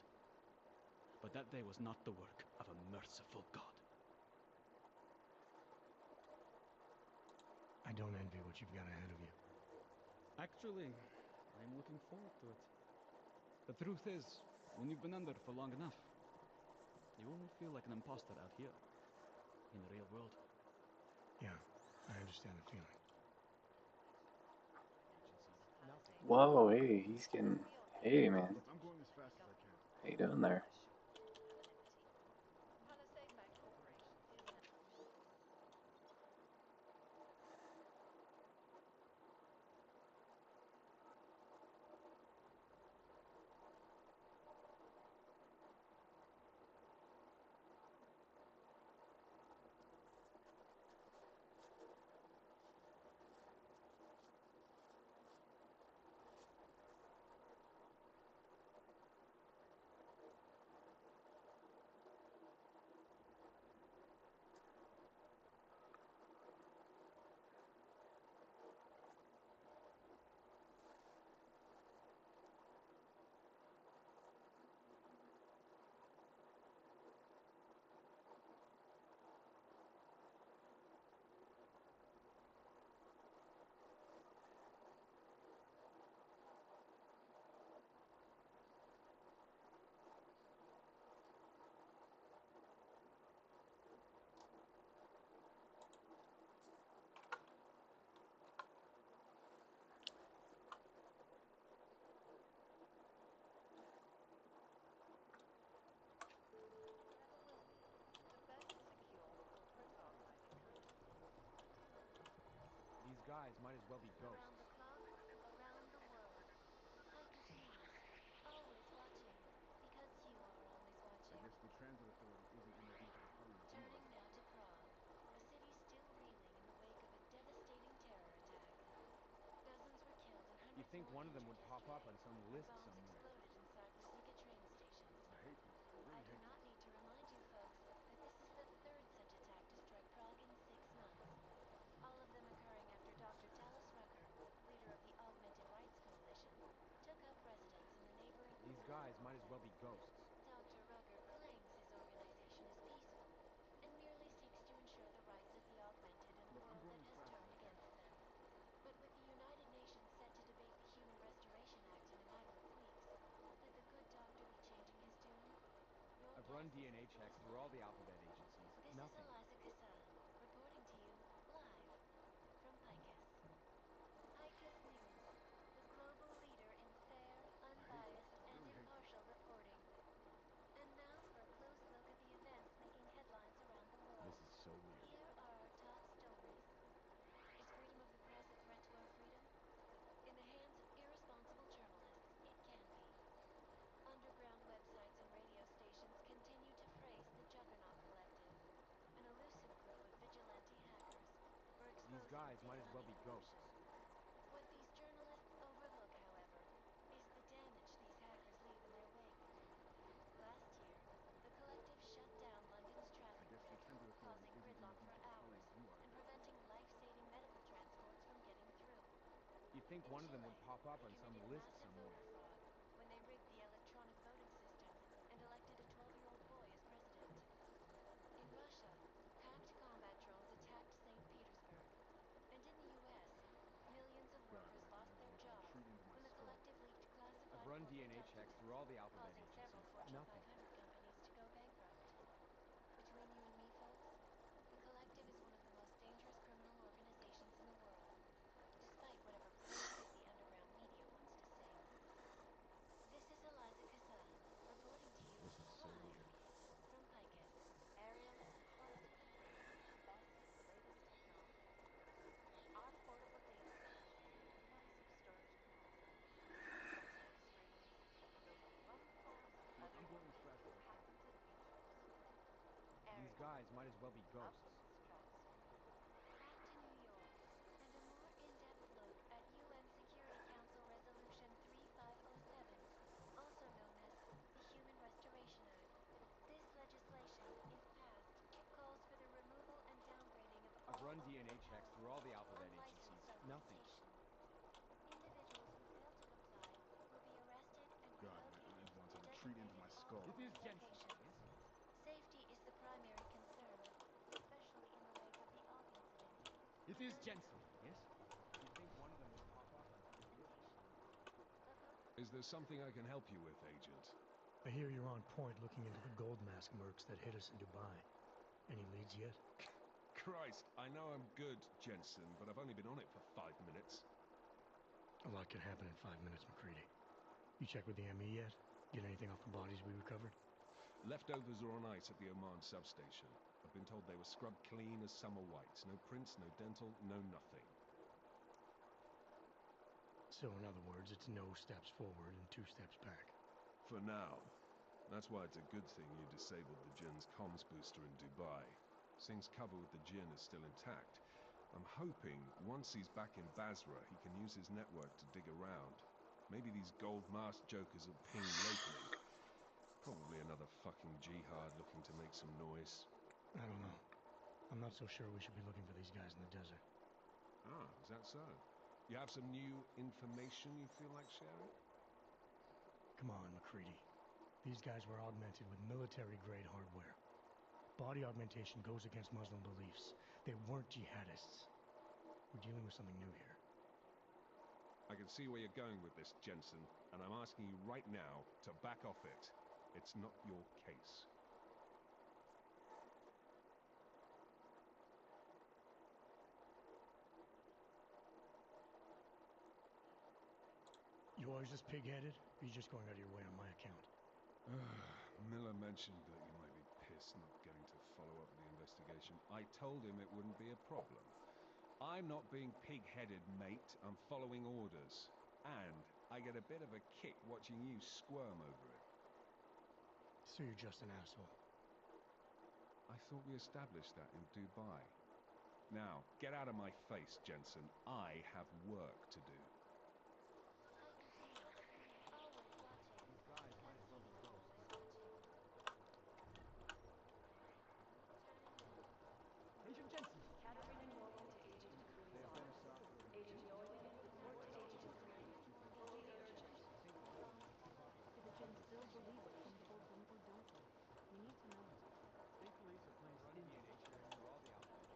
But that day was not the work of a merciful God. I don't envy what you've got ahead of you. Actually, I'm looking forward to it. The truth is, when you've been under for long enough, you only feel like an imposter out here, in the real world. Yeah, I understand the feeling. Whoa, hey, he's getting... Hey, man. Look, I'm going as fast as I can. How you doing there? guys might as well be ghosts. Around the clock, around the world. Icus News. Always watching. Because you are always I watching. guess the transit authority isn't in as much of a hurry as you Turning are. now to Prague. A city still reeling in the wake of a devastating terror attack. Dozens were killed and You'd hundreds think more one of them injured would pop up yesterday on some when list bombs somewhere. exploded inside Ruzicka train stations. I hate this. I I really do hate not this. need to remind you folks that this is the third such attack to strike Prague in 6 months. All of them occurring after Dr. Talos Rucker, leader of the Augmented Rights Coalition, took up residence in the neighboring These Ruzicka guys might as complex. well be ghosts. Dr. Rucker claims his organization is peaceful and merely seeks to ensure the rights of the augmented in a Look, I'm world that growing has fast, turned okay? against them. But with the United Nations set to debate the Human Restoration Act in a matter of weeks, could the good doctor be changing his tune? Your I've guess run is DNA as good checks as through all mine. the alphabet agencies. This Nothing. is Eliza Kassan, reporting to you live from Picus. Picus News, the global leader in fair, I hate this. unbiased, I and really hate this. impartial reporting. And now for a close look at the events making headlines around the world. This is so weird. Here are our top stories. Is freedom of the press a threat to our freedom? In the hands of irresponsible journalists, it can be. Underground websites and radio stations continue to phrase the Juggernaut Collective, an elusive group of vigilante hackers for exposing These guys big might as well money be ghosts. corruption. What these journalists overlook, however, is the damage these hackers leave in their wake. Last year, the collective shut down London's I traffic guess the grid, transit authority causing isn't in gridlock as for much of a hurry hours as you are. and preventing life-saving medical transports from getting through. You'd think In one of them Chile, would pop up they on some committed list massive somewhere. voter fraud when they rigged the electronic voting system and elected a 12-year-old boy as president. In Russia, hacked combat drones attacked St. Petersburg. And in the U.S., millions of God, workers I can lost imagine their like a jobs treat into my when the skull. collective leaked classified I've run corporate DNA checks documents, through all the alphabet causing several agencies. Fortune Nothing. 500 companies to go bankrupt. Between you and me, folks, the collective is one of the most dangerous criminal organizations in the world, despite whatever praise the underground media wants to sing. This is Eliza Kassan, reporting to you This is so live weird. from Picus. Aerial and quality imagery with the best of the latest technology. Our portable data centers will be the place of storage capacity, sensitive streams, and those robust files of Look, I'm growing otherworldly, fast, okay? patented features. These Aerial, guys might as well be up ghosts. in the stratosphere. Back to New York, and a more in-depth look at UN Security Council Resolution 3507, also known as the Human Restoration Act. This legislation, if passed, calls for the removal and downgrading of I've all run open DNA and checks powerful, through all the alphabet unlicensed agencies. Nothing. substation. Individuals who fail to comply will be arrested and God, like I relocated just want to to take a treat into designated my skull. It is off-limits Jensen, locations. yes? Safety is the primary concern, especially in the wake of the AUG incident. It When is millions Jensen, of people yes? You'd think one of them would pop up on some list somewhere. Is there something I can help you with, Agent? I hear you're on point looking into the gold mask mercs that hit us in Dubai. Any leads yet? Christ, I know I'm good, Jensen, but I've only been on it for 5 minutes. A lot can happen in 5 minutes, McCready. You check with the ME yet? Get anything off the bodies we recovered? Leftovers are on ice at the Oman substation. I've been told they were scrubbed clean as summer whites. No prints, no dental, no nothing. So in other words, it's no steps forward and 2 steps back. For now. That's why it's a good thing you disabled the Jinn's comms booster in Dubai. Singh's cover with the Jinn is still intact. I'm hoping once he's back in Basra, he can use his network to dig around. Maybe these gold mask jokers will ping locally. Probably another fucking jihad looking to make some noise. I don't know. I'm not so sure we should be looking for these guys in the desert. Ah, is that so? You have some new information you feel like sharing? Come on, McCready. These guys were augmented with military-grade hardware. Body augmentation goes against Muslim beliefs. They weren't jihadists. We're dealing with something new here. I can see where you're going with this, Jensen, and I'm asking you right now to back off it. It's not your case. You always this pig-headed? Or you just going out of your way on my account? Miller mentioned that you might be pissed not getting to follow up the investigation. I told him it wouldn't be a problem. I'm not being pig-headed, mate. I'm following orders. And I get a bit of a kick watching you squirm over it. So you're just an asshole. I thought we established that in Dubai. Now, get out of my face, Jensen. I have work to do. I see. Always watching. You guys might as well be ghosts now. Agent Jensen! Catherine enrolling to Agent They Curry's have better office. software than Agent Deus Ex. Yoling, report to Agent Curry. Fully urgent. I think the whole intellectual property Do the thing Jinn is still officially believe what's closed. being told them, or don't they? We need to know. State police are playing stingy and HRM with all the outlaws.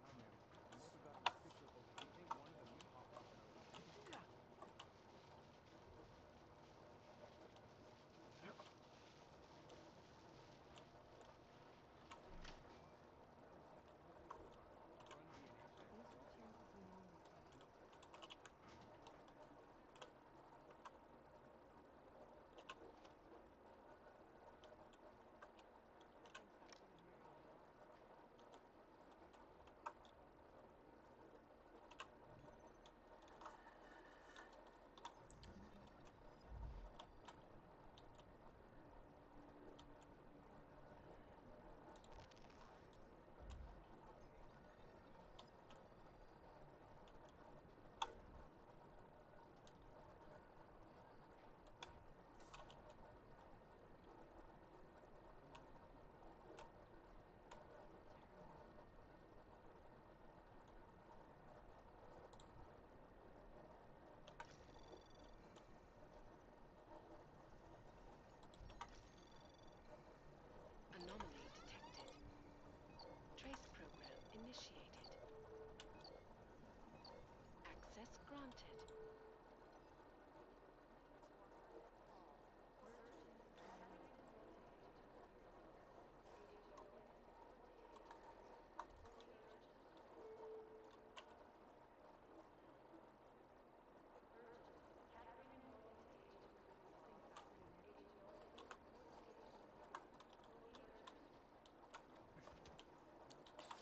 Nah, man. I'm working better with stick circles. Ain't one of them gonna pop off in LA. Yeah. Run DNA checks These for are all the chances outlaws. you know will come. Things happening here in New York. Anomaly detected. Trace program initiated. Access granted. Urgent. Catherine enrolling to Agent Curry's office. Agent Yoling, report to Agent Curry. Fully urgent. Urgent. Catherine enrolling to Agent Curry's Things office. happening here. Agent Yoling, report to Agent Curry.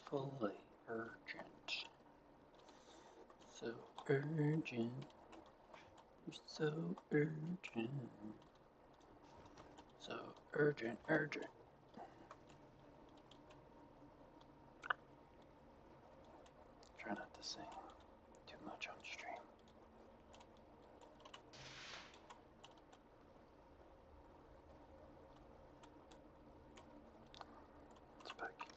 Fully urgent. Fully urgent. So urgent. You're so urgent. So urgent, urgent. Try not to sing too much on stream. It's back here.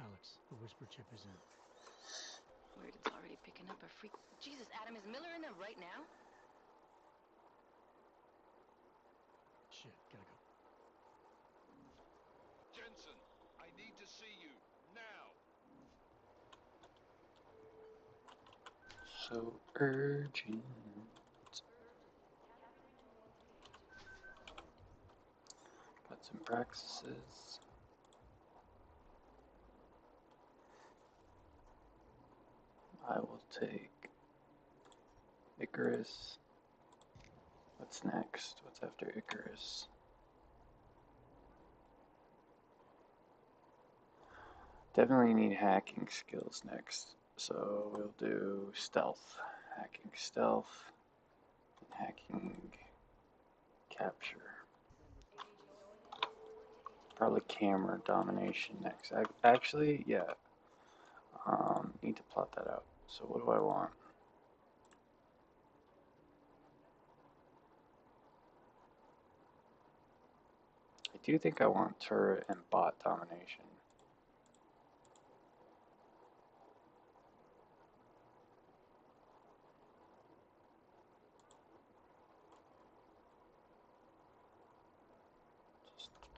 Alex, the whisper chip is in. Weird, it's already picking up a freak. Jesus, Adam, is Miller in there right now? Shit, gotta go. Jensen, I need to see you now. So urgent. Urgent. Catherine enrolling to Agent Curry's office. Got some practices. I will take Icarus. What's next? What's after Icarus? Definitely need hacking skills next. So we'll do stealth. Hacking stealth. And hacking capture. Agent Yoling, report to Agent Probably Curry. camera Fully domination urgent. next. Actually, yeah. Need to plot that out. So what do I want? I do think I want turret and bot domination.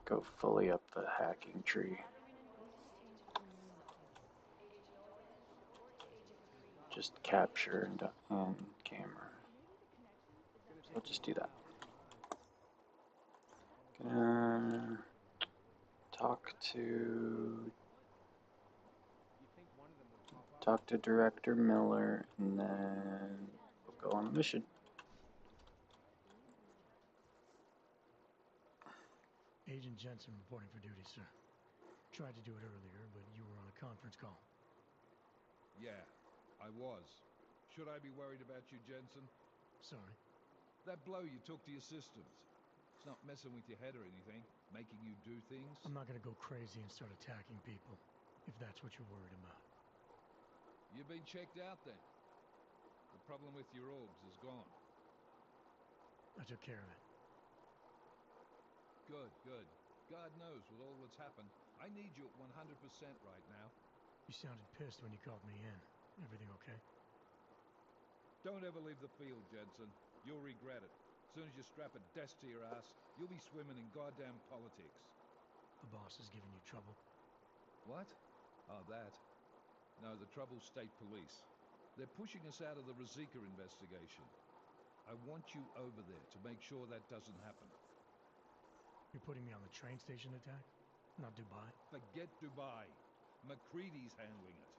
go fully up the hacking tree. Just capture and camera. So I'll just do that. Gonna talk to Director Miller, and then we'll go on a mission. Agent Jensen reporting for duty, sir. Tried to do it earlier, but you were on a conference call. Yeah, I was. Should I be worried about you, Jensen? Sorry. That blow you took to your systems. It's not messing with your head or anything, making you do things. I'm not gonna go crazy and start attacking people, if that's what you're worried about. You've been checked out then. The problem with your orbs is gone. I took care of it. Good, good. God knows with all that's happened, I need you at 100% right now. You sounded pissed when you called me in. Everything okay? Don't ever leave the field, Jensen. You'll regret it. As soon as you strap a desk to your ass, you'll be swimming in goddamn politics. The boss is giving you trouble. What? Oh, that. No, the trouble's state police. They're pushing us out of the Ruzicka investigation. I want you over there to make sure that doesn't happen. You're putting me on the train station attack? Not Dubai? Forget Dubai. McCready's handling it.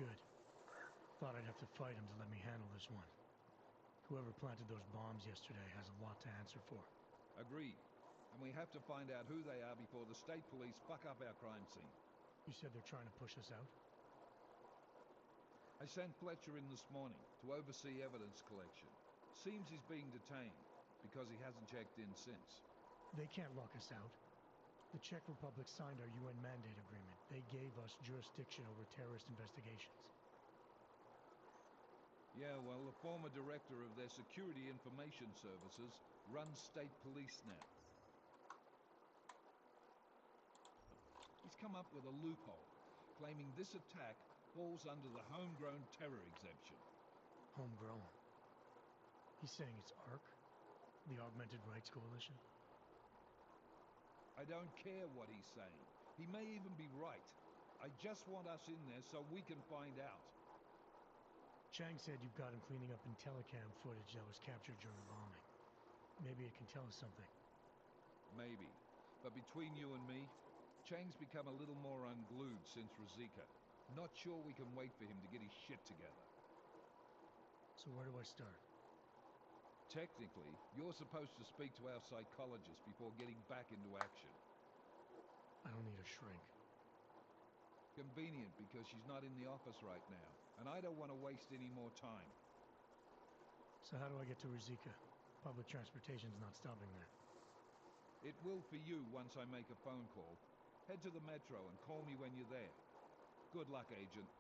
Good. Thought I'd have to fight him to let me handle this one. Whoever planted those bombs yesterday has a lot to answer for. Agreed. And we have to find out who they are before the state police fuck up our crime scene. You said they're trying to push us out? I sent Fletcher in this morning to oversee evidence collection. Seems he's being detained because he hasn't checked in since. They can't lock us out. The Czech Republic signed our UN mandate agreement. They gave us jurisdiction over terrorist investigations. Yeah, well, the former director of their security information services runs state police now. He's come up with a loophole, claiming this attack falls under the homegrown terror exemption. Homegrown? He's saying it's ARC? The Augmented Rights Coalition? I don't care what he's saying. He may even be right. I just want us in there so we can find out. Chang said you've got him cleaning up Intellicam footage that was captured during the bombing. Maybe it can tell us something. Maybe. But between you and me, Chang's become a little more unglued since Ruzicka. Not sure we can wait for him to get his shit together. So where do I start? Technically, you're supposed to speak to our psychologist before getting back into action. I don't need a shrink. Convenient because she's not in the office right now, and I don't want to waste any more time. So how do I get to Ruzicka? Public transportation's not stopping there. It will for you once I make a phone call. Head to the metro and call me when you're there. Good luck, Agent.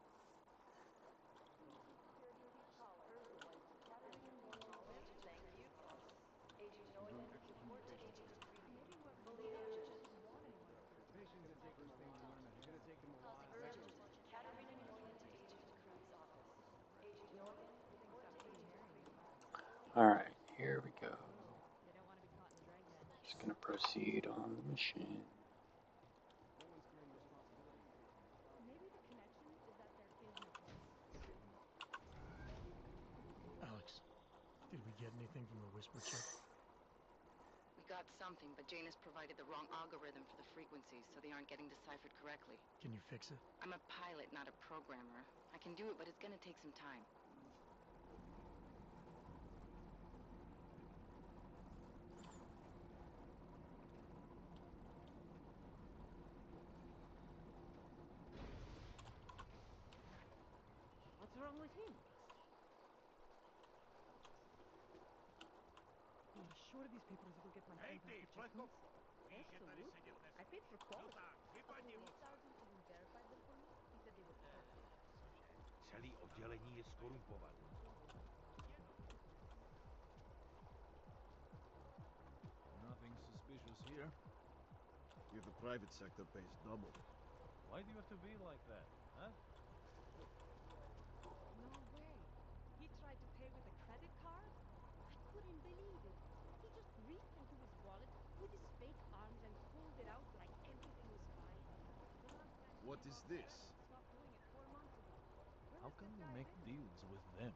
Patients that take first thing in the morning. It's gonna take them a while. Alright, here we go. They don't want to be caught in the dragnet. Just gonna proceed on the mission. No one's claimed responsibility for taking this job. Maybe the connection is that there is no police. Alex, did we get anything from the Whisper chip? We got something, but Janus provided the wrong algorithm for the frequencies, so they aren't getting deciphered correctly. Can you fix it? I'm a pilot, not a programmer. I can do it, but it's gonna take some time. What's wrong with him? You are sure these papers will get my hand past the checkpoints? Absolutely. I paid for quality. A police sergeant even verified them for me. He said they were perfect. Celý oddělení je skorumpované. Nothing suspicious here. If the private sector pays double. Why do you have to be like that, huh? No way. He tried to What is this? Stopped doing it 4 months ago. Where How has come that you guy make been? deals with them?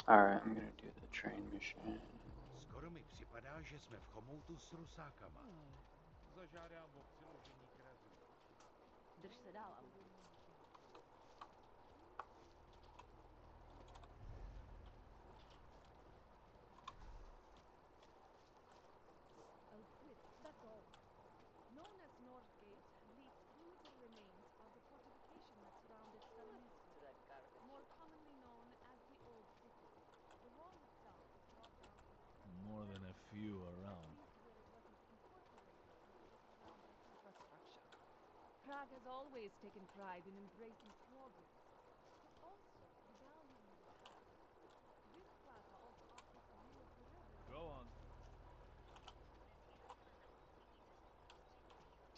Alright, I'm gonna do the train mission. Skoro mi připadá, že jsme v chomoutu s rusákama. Zažádám o přiložení k rezu. Drž se dál, Albu. I'll quit, that's all. Known as Northgate, the exclusive remains of the fortification that surrounded Stalinsk, To that garbage. more commonly known as the Old City. The wall itself was brought down in More than a few around. at least where it wasn't incorporated into the surrounding Infrastructure. Prague has always taken pride in embracing progress, but also valuing the past. This plaza also offers a view of the river. Go on.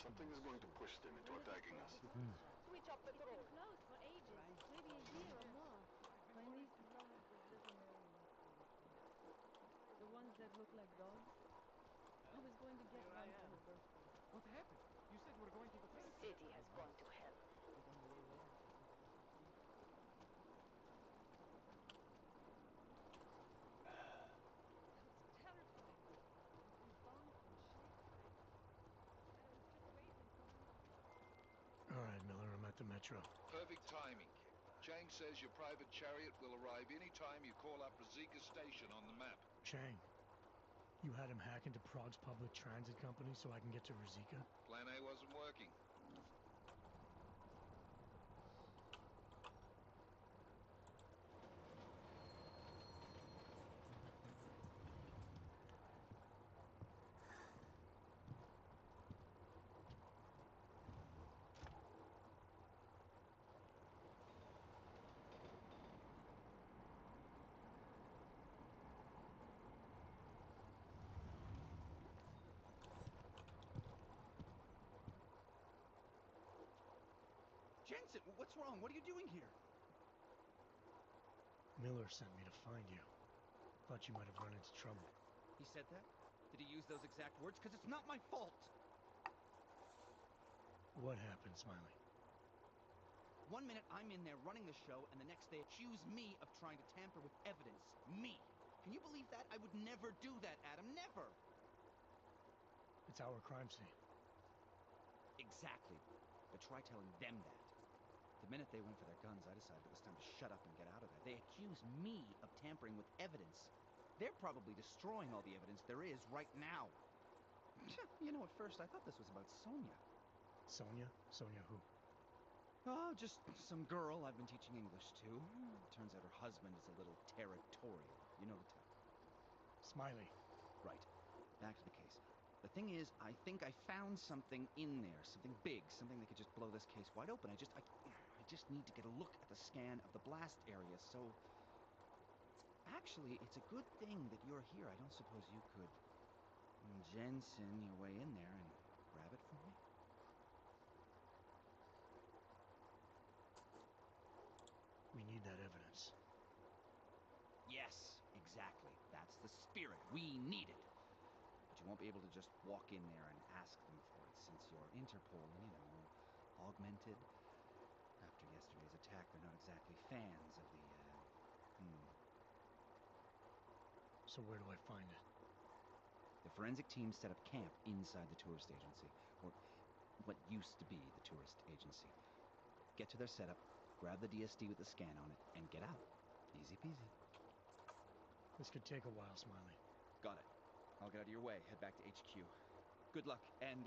Something is going to push them into attacking us. Switch up the It's been closed for ages, maybe a year or more. My niece is one of the veterinary installations. The ones that look like dogs. I was going to get one for her birthday. What happened? You said we're going to the train City has gone to hell. But on the way there, I think of something. That's terrifying. Must be bombs and shit. I was just waiting for them. Alright, Miller, I'm at the metro. Perfect timing, Kip. Chang says your private chariot will arrive any time you call up Rosika Station on the map. Chang, you had him hack into Prague's public transit company so I can get to Rosika? Plan A wasn't working. Jensen, what's wrong? What are you doing here? Miller sent me to find you. Thought you might have run into trouble. He said that? Did he use those exact words? Because it's not my fault. What happened, Smiley? 1 minute I'm in there running the show, and the next they accuse me of trying to tamper with evidence. Me! Can you believe that? I would never do that, Adam. Never! It's our crime scene. Exactly. But try telling them that. The minute they went for their guns, I decided it was time to shut up and get out of there. They accuse me of tampering with evidence. They're probably destroying all the evidence there is right now. You know, at first I thought this was about Sonia. Sonia? Sonia who? Oh, just some girl I've been teaching English to. Turns out her husband is a little territorial. You know the type. Smiley. Right. Back to the case. The thing is, I think I found something in there. Something big. Something that could just blow this case wide open. I just need to get a look at the scan of the blast area, so... Actually, it's a good thing that you're here. I don't suppose you could... Jensen your way in there and grab it for me? We need that evidence. Yes, exactly. That's the spirit. We need it. But you won't be able to just walk in there and ask them for it, since you're Interpol, augmented. After yesterday's attack, they're not exactly fans of the, So where do I find it? The forensic team set up camp inside the tourist agency, or what used to be the tourist agency. Get to their setup, grab the DSD with the scan on it, and get out. Easy peasy. This could take a while, Smiley. Got it. I'll get out of your way, head back to HQ. Good luck, and,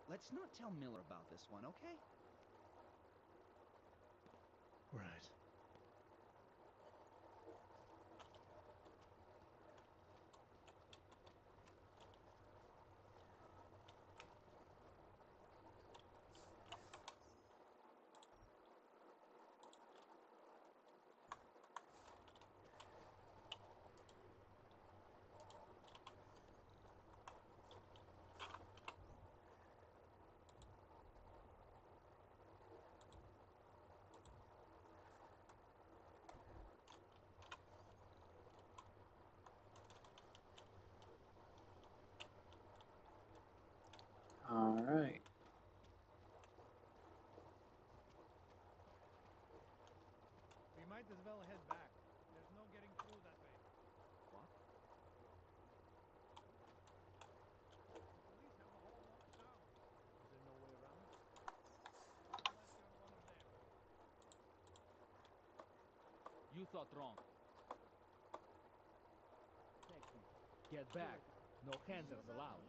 let's not tell Miller about this one, okay? Right. might as well head back. There's no getting through that way. What? The police have the hall locked down. Is there no way around? Not unless you're one of them. You thought wrong. Taxi. Get back. No handlers allowed.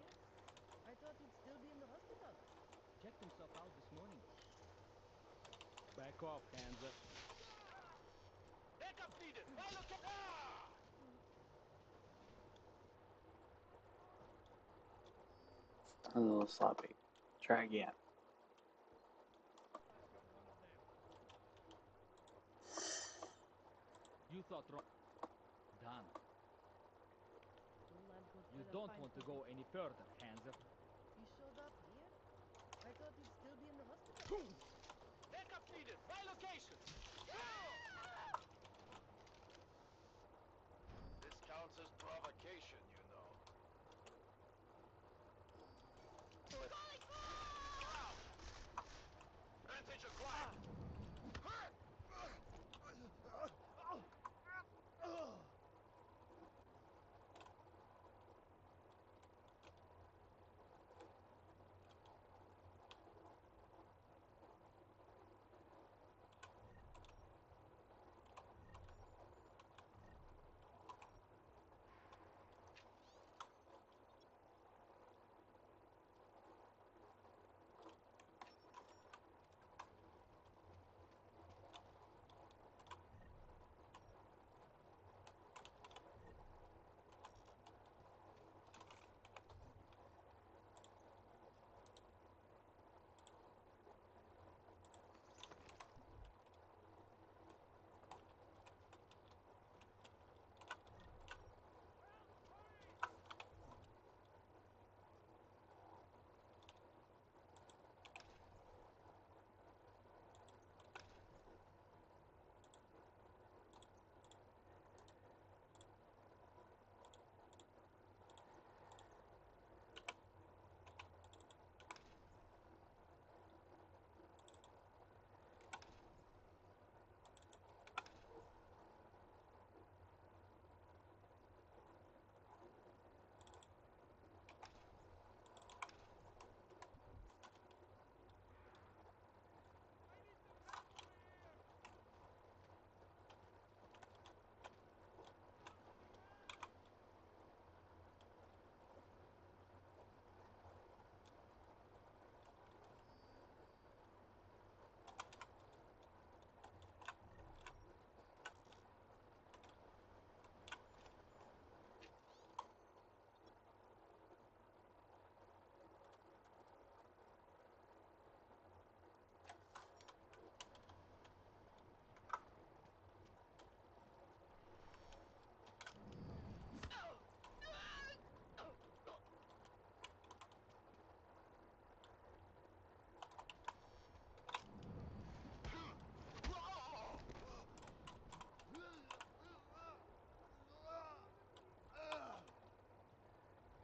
I thought he'd still be in the hospital. Checked himself out this morning. Back off, Hansa. Backup needed! A little sloppy. Try again. Unless you're one of them. You thought wrong. Done. You don't want to go any further, Hansa. He showed up here? I thought he'd still be in the hospital. Backup needed! My location! This counts as provocation, you know. Advantage acquired!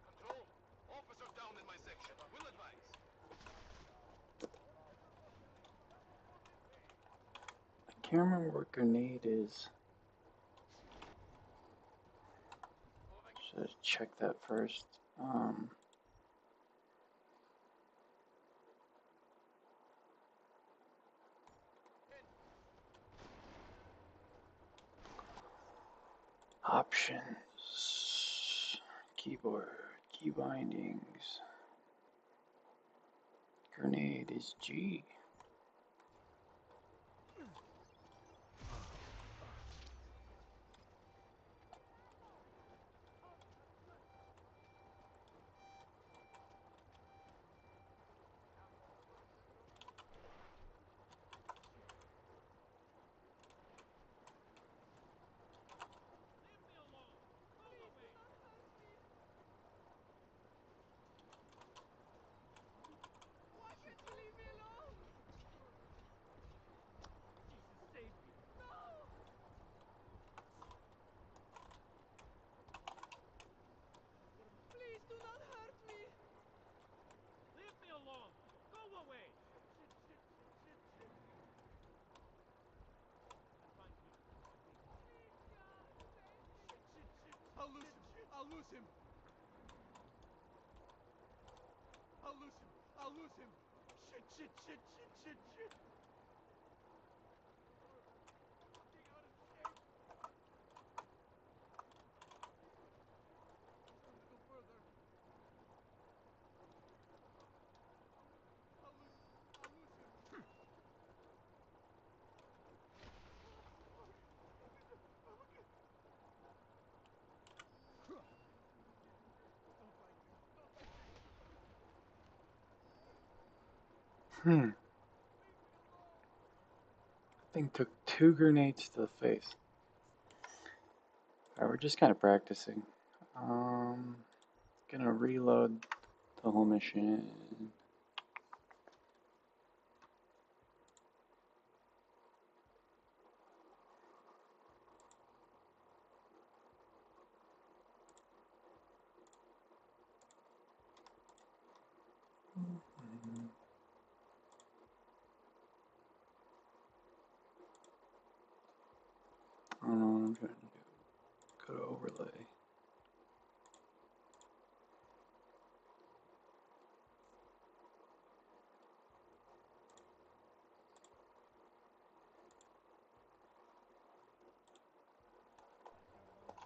Control, officer down in my section. Will advise. I can't remember what grenade is. Should I check that first? Options. Keyboard. Key bindings. Grenade is G. Why can't you leave me alone? lose him. I'll lose him. I'll lose him. Shit, shit, shit, shit, shit, shit. We're fucking out of shape. Just a little further. I'll lose him. Okay. Don't fight me. Don't fight me. Hmm. Thing took 2 grenades to the face. Alright, we're just kind of practicing. Gonna reload the whole mission. I don't know what I'm trying to do. Go to overlay.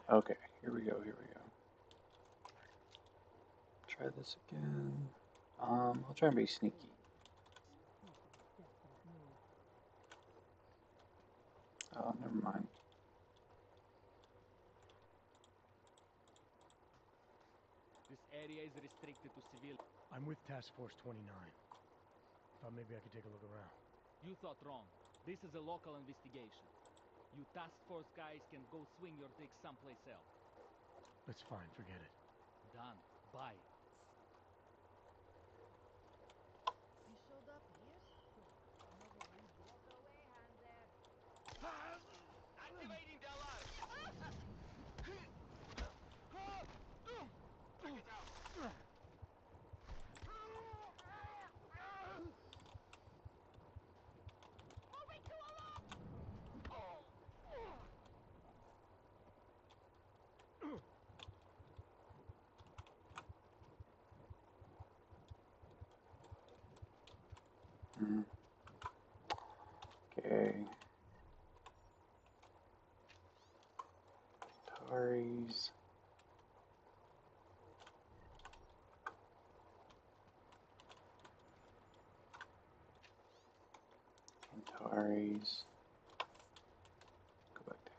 Okay, here we go, here we go. Try this again. I'll try and be sneaky. Oh, never mind. This area is restricted to civilians. I'm with Task Force 29. Thought maybe I could take a look around. You thought wrong. This is a local investigation. You task force guys can go swing your dick someplace else. That's fine, forget it. Done. Bye. He showed up here? Another reason. Walk away, Hanser. Activating the alarm! Check it out! Moving to alarm! Okay. Taris. Antares. Go back down.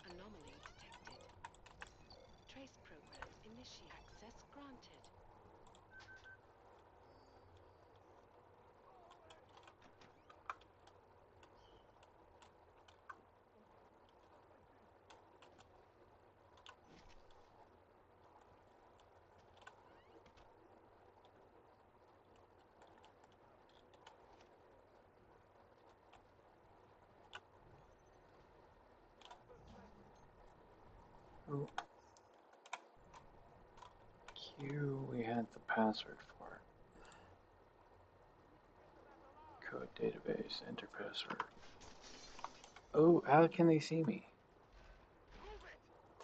Anomaly detected. Trace program initiate. Access granted. Oh. Q, we had the password for it. Code database, enter password. Oh, how can they see me?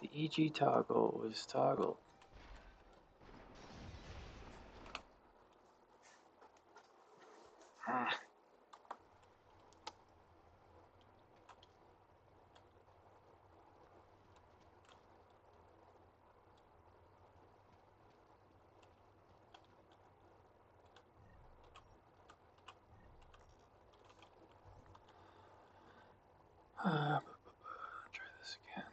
The EG toggle was toggled. Ah. Try this again.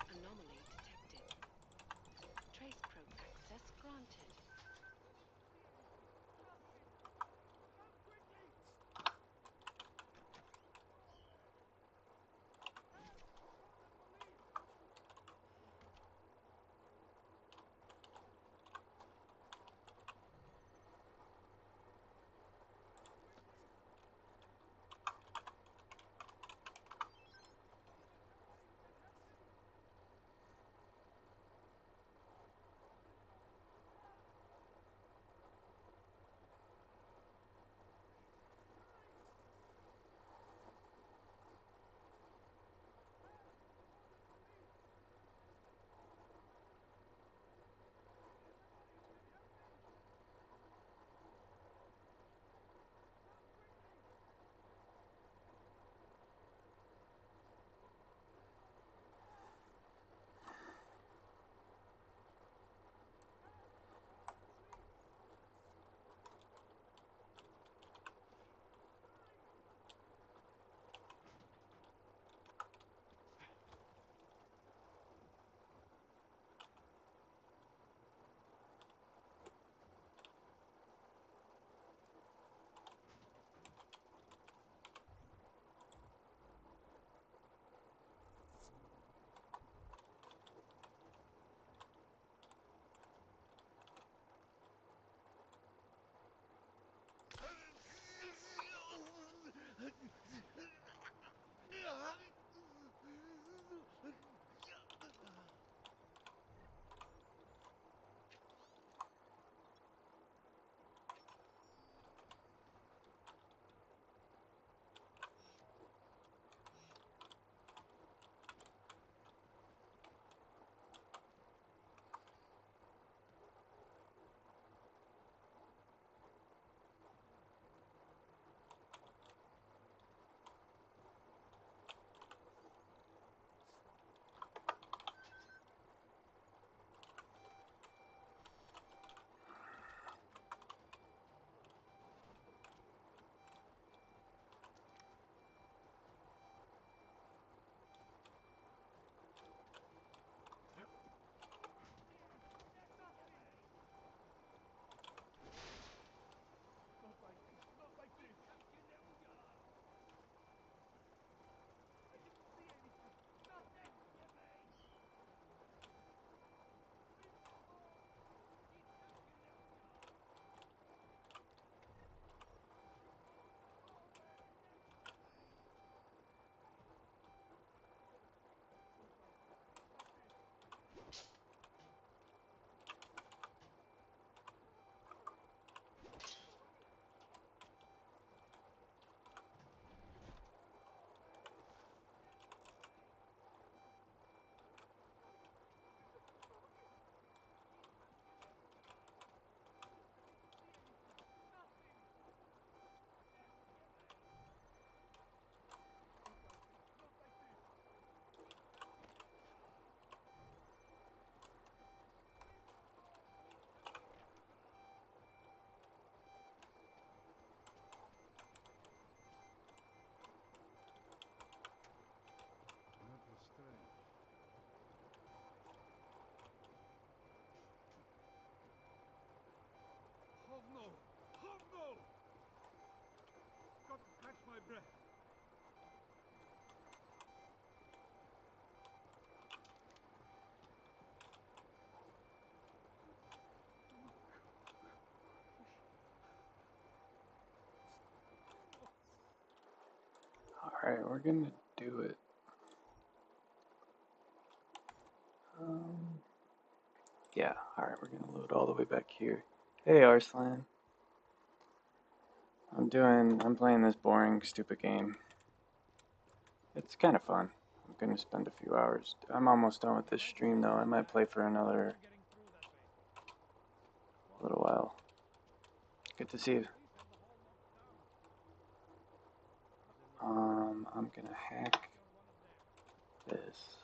Anomaly detected. Trace probe access granted. That was strange. Hovno! Hovno! Got to catch my breath. Alright, we're gonna do it. Yeah, alright, we're gonna load all the way back here. Hey, Arslan. I'm playing this boring, stupid game. It's kind of fun. I'm gonna spend a few hours. I'm almost done with this stream though. I might play for another little while. Good to see you. I'm gonna hack this.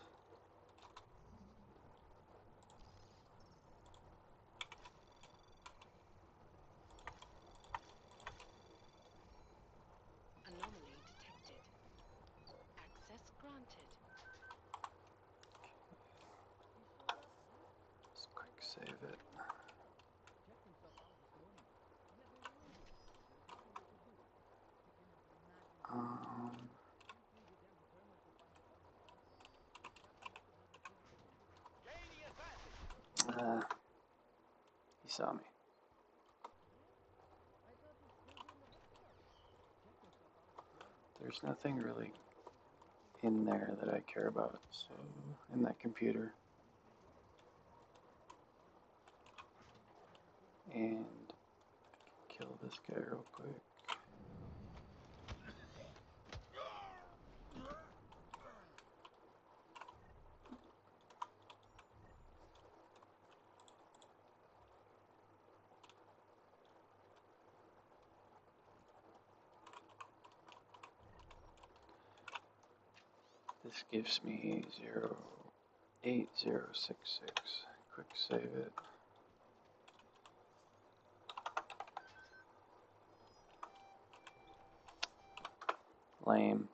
Anomaly detected. Access granted. Let's quick save it. Checked himself out this morning. He had no wounded. There's nothing they could do. I cannot imagine. Feel free to jam the terminal to find the audio console. The captain must have had a physical computer. Gain the advantage! He saw me. I thought he'd still be in the hospital. Checked himself out this morning. There's nothing really in there that I care about, so in that computer. And kill this guy real quick. This gives me 08066. Quick save it. Lame.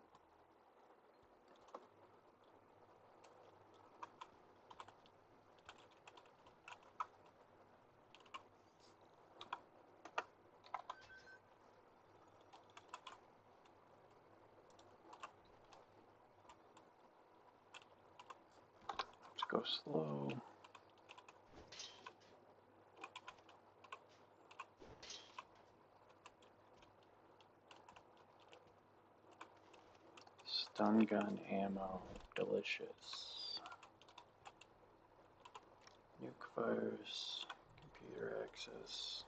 Let's go slow. Stun gun ammo, delicious. Nuke fires, computer access.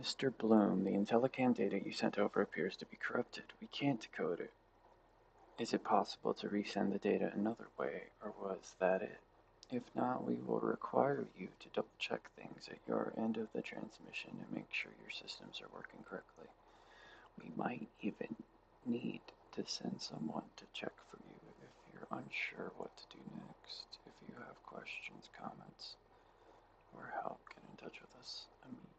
Mr. Bloom, the IntelliCam data you sent over appears to be corrupted. We can't decode it. Is it possible to resend the data another way, or was that it? If not, we will require you to double-check things at your end of the transmission and make sure your systems are working correctly. We might even need to send someone to check for you if you're unsure what to do next. If you have questions, comments, or help, get in touch with us immediately.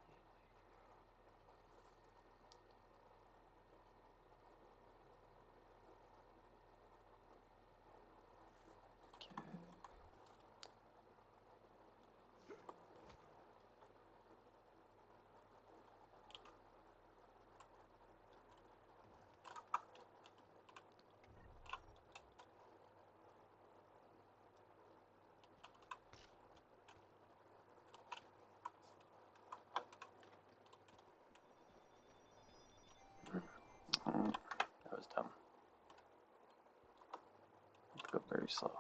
That was dumb. Let's go very slow.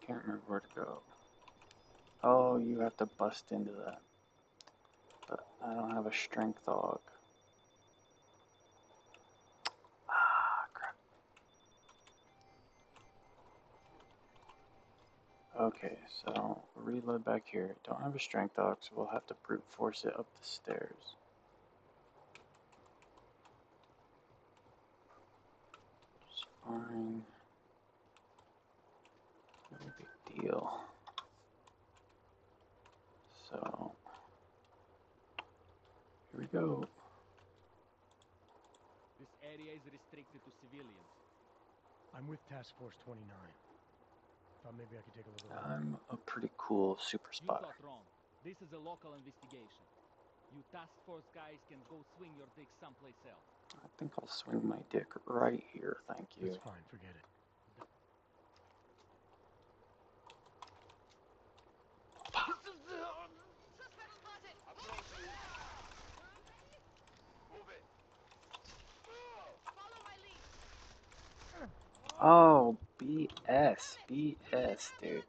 Can't remember where to go. Oh, you have to bust into that. But I don't have a strength dog. Ah, crap. Okay, so reload back here. Don't have a strength dog, so we'll have to brute force it up the stairs. It's fine. No big deal. So, here we go. This area is restricted to civilians. I'm with Task Force 29. Thought maybe I could take a look around. I'm a pretty cool super You spy. thought wrong. This is a local investigation. You task force guys can go swing your dick someplace else. I think I'll swing my dick right here, thank you. That's fine, forget it. Oh, BS, dude.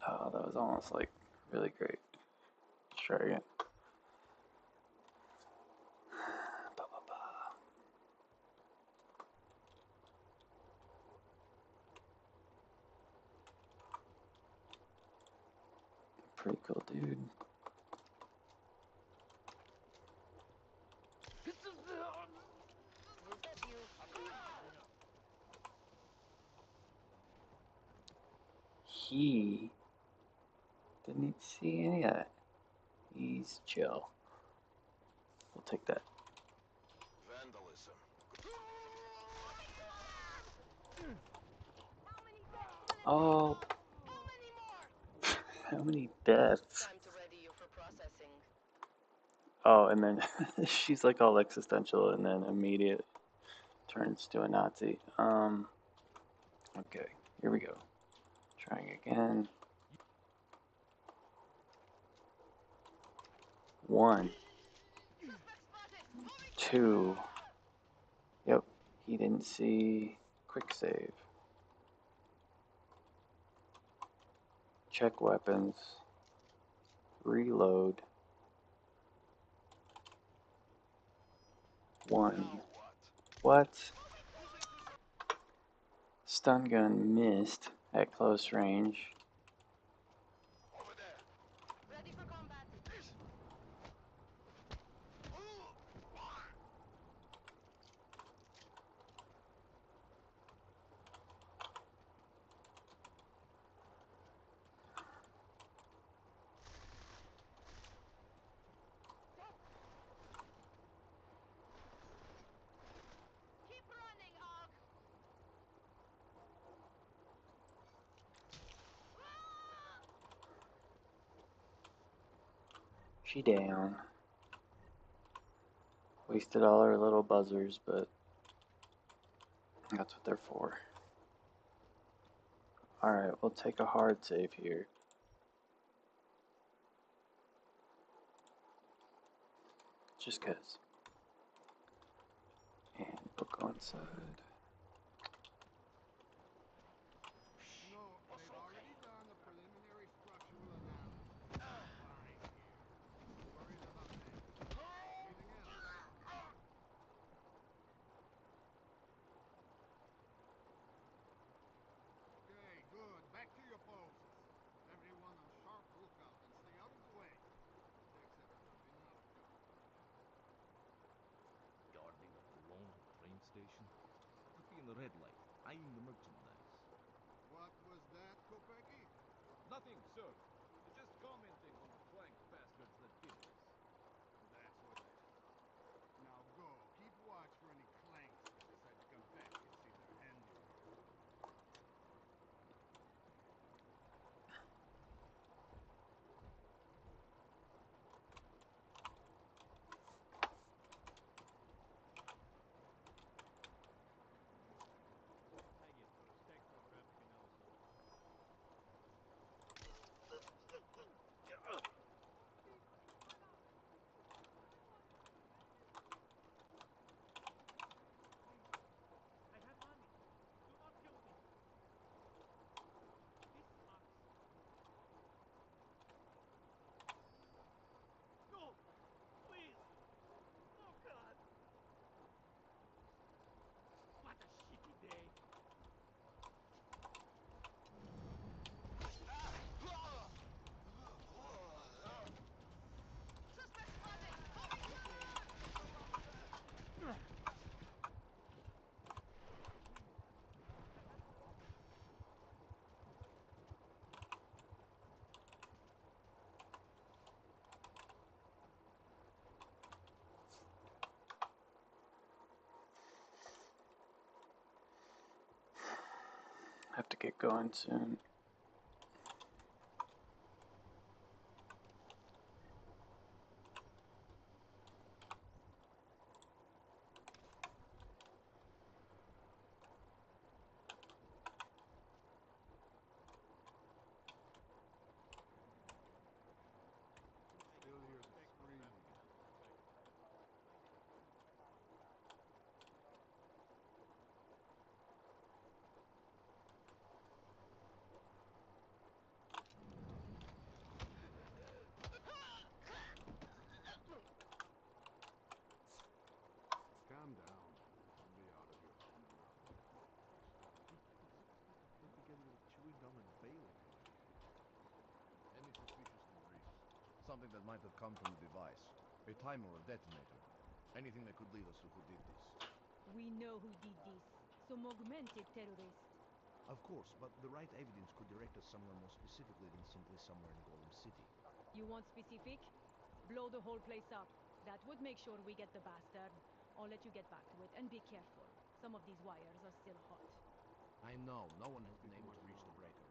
Oh, that was almost like really great. Let's try again. Pretty cool, dude. He didn't even see any of that. He's chill. We'll take that. Vandalism. Oh. How many deaths? Time to ready you for processing. Oh, and then she's like all existential and then immediate turns to a Nazi. Okay, here we go. Trying again. 1, 2. Yep, he didn't see quick save. Check weapons. Reload. 1. What? Stun gun missed at close range. Ready for combat. Keep running, Og. She down. Wasted all her little buzzers, but that's what they're for. Alright, we'll take a hard save here. Just cause. And we'll go inside. No, they've already done a preliminary structural analysis. Fine here. No worries about them. Anything else? Okay, good. Back to your poses. Everyone on sharp lookout and stay out of the way. Except for Pinocchio. Guarding a drone at the train station? Could be in the red light, eyeing the merchandise. What was that, Kopecky? Nothing, sir. Just commenting on the clank bastards that did this. That's what I thought. Now go. Keep watch for any clanks that decide to come back and see their handiwork. Tag it for a stack for traffic analysis. get going soon. Still hear the screaming. Calm down. We'll be out of here soon enough. What's he getting with chewing gum and bailing already? Any suspicious debris? Something that might have come from the device. A timer or detonator. Anything that could lead us to who did this. We know who did this. Some augmented terrorist. Of course, but the right evidence could direct us somewhere more specifically than simply somewhere in Golem City. You want specific? Blow the whole place up. That would make sure we get the bastard. I'll let you get back to it, and be careful. Some of these wires are still hot. I know, no one has been able to reach the breaker.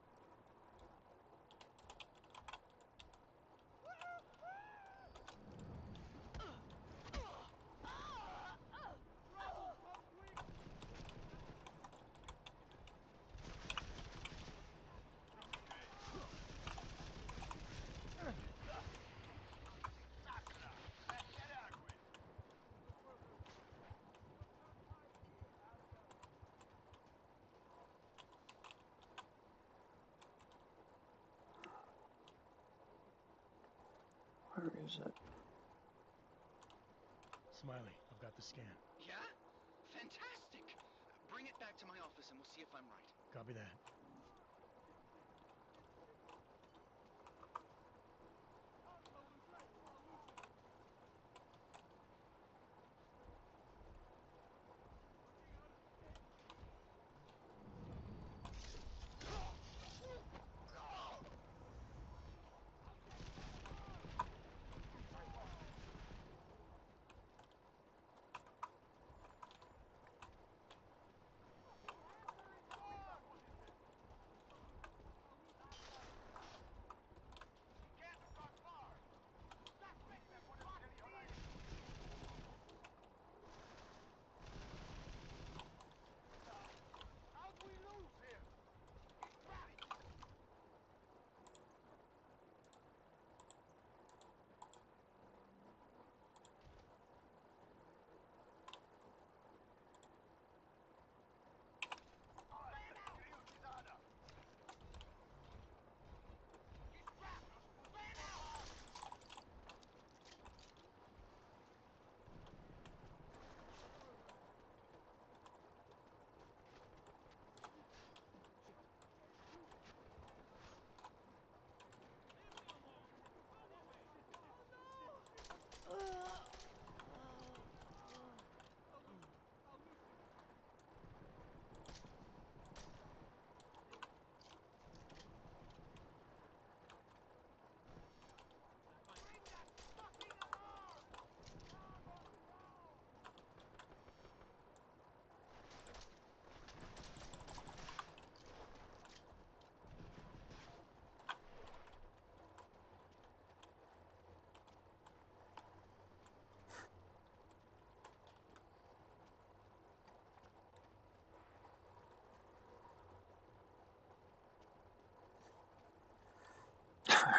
Where is it? Smiley, I've got the scan. Yeah? Fantastic! Bring it back to my office and we'll see if I'm right. Copy that.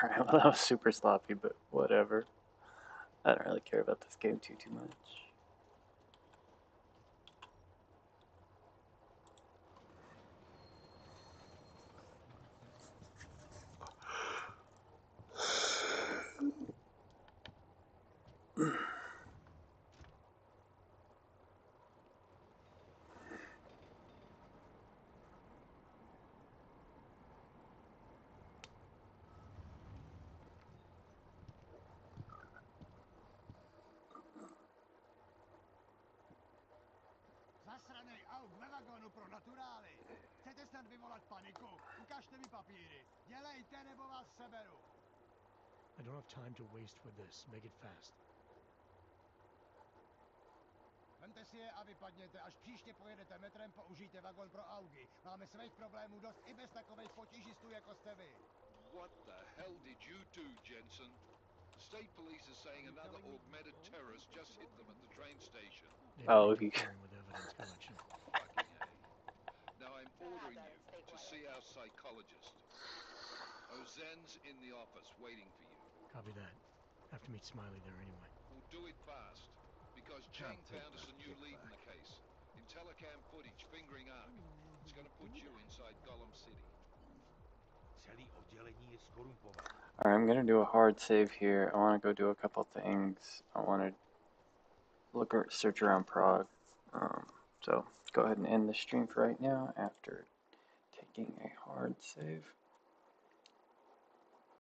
Alright, well that was super sloppy, but whatever. I don't really care about this game too much. Zasranej aut ve vagonu pro naturály! Chcete snad vyvolat paniku? Ukažte mi papíry. Dělejte, nebo vás seberu. I don't have time to waste with this. Make it fast. The Vemte si je a vypadněte. Až příště pojedete metrem, použijte vagon pro augy. Máme svých problémů dost i bez takových potížistů, jako jste vy. What the hell did you do, Jensen? The state police is saying another augmented terrorist just hit them at the train station. Oh, Interfering with evidence collection. Fucking A. Now I'm ordering you to see our psychologist. Ozen's in the office waiting for you. Copy that. Have to meet Smiley there anyway. We'll do it fast, because Cheng found us a new lead in the case. In telecam footage fingering Ark. It's gonna put you inside Gollum City. Alright, I'm gonna do a hard save here. I want to go do a couple things. I want to search around Prague. So go ahead and end the stream for right now after taking a hard save.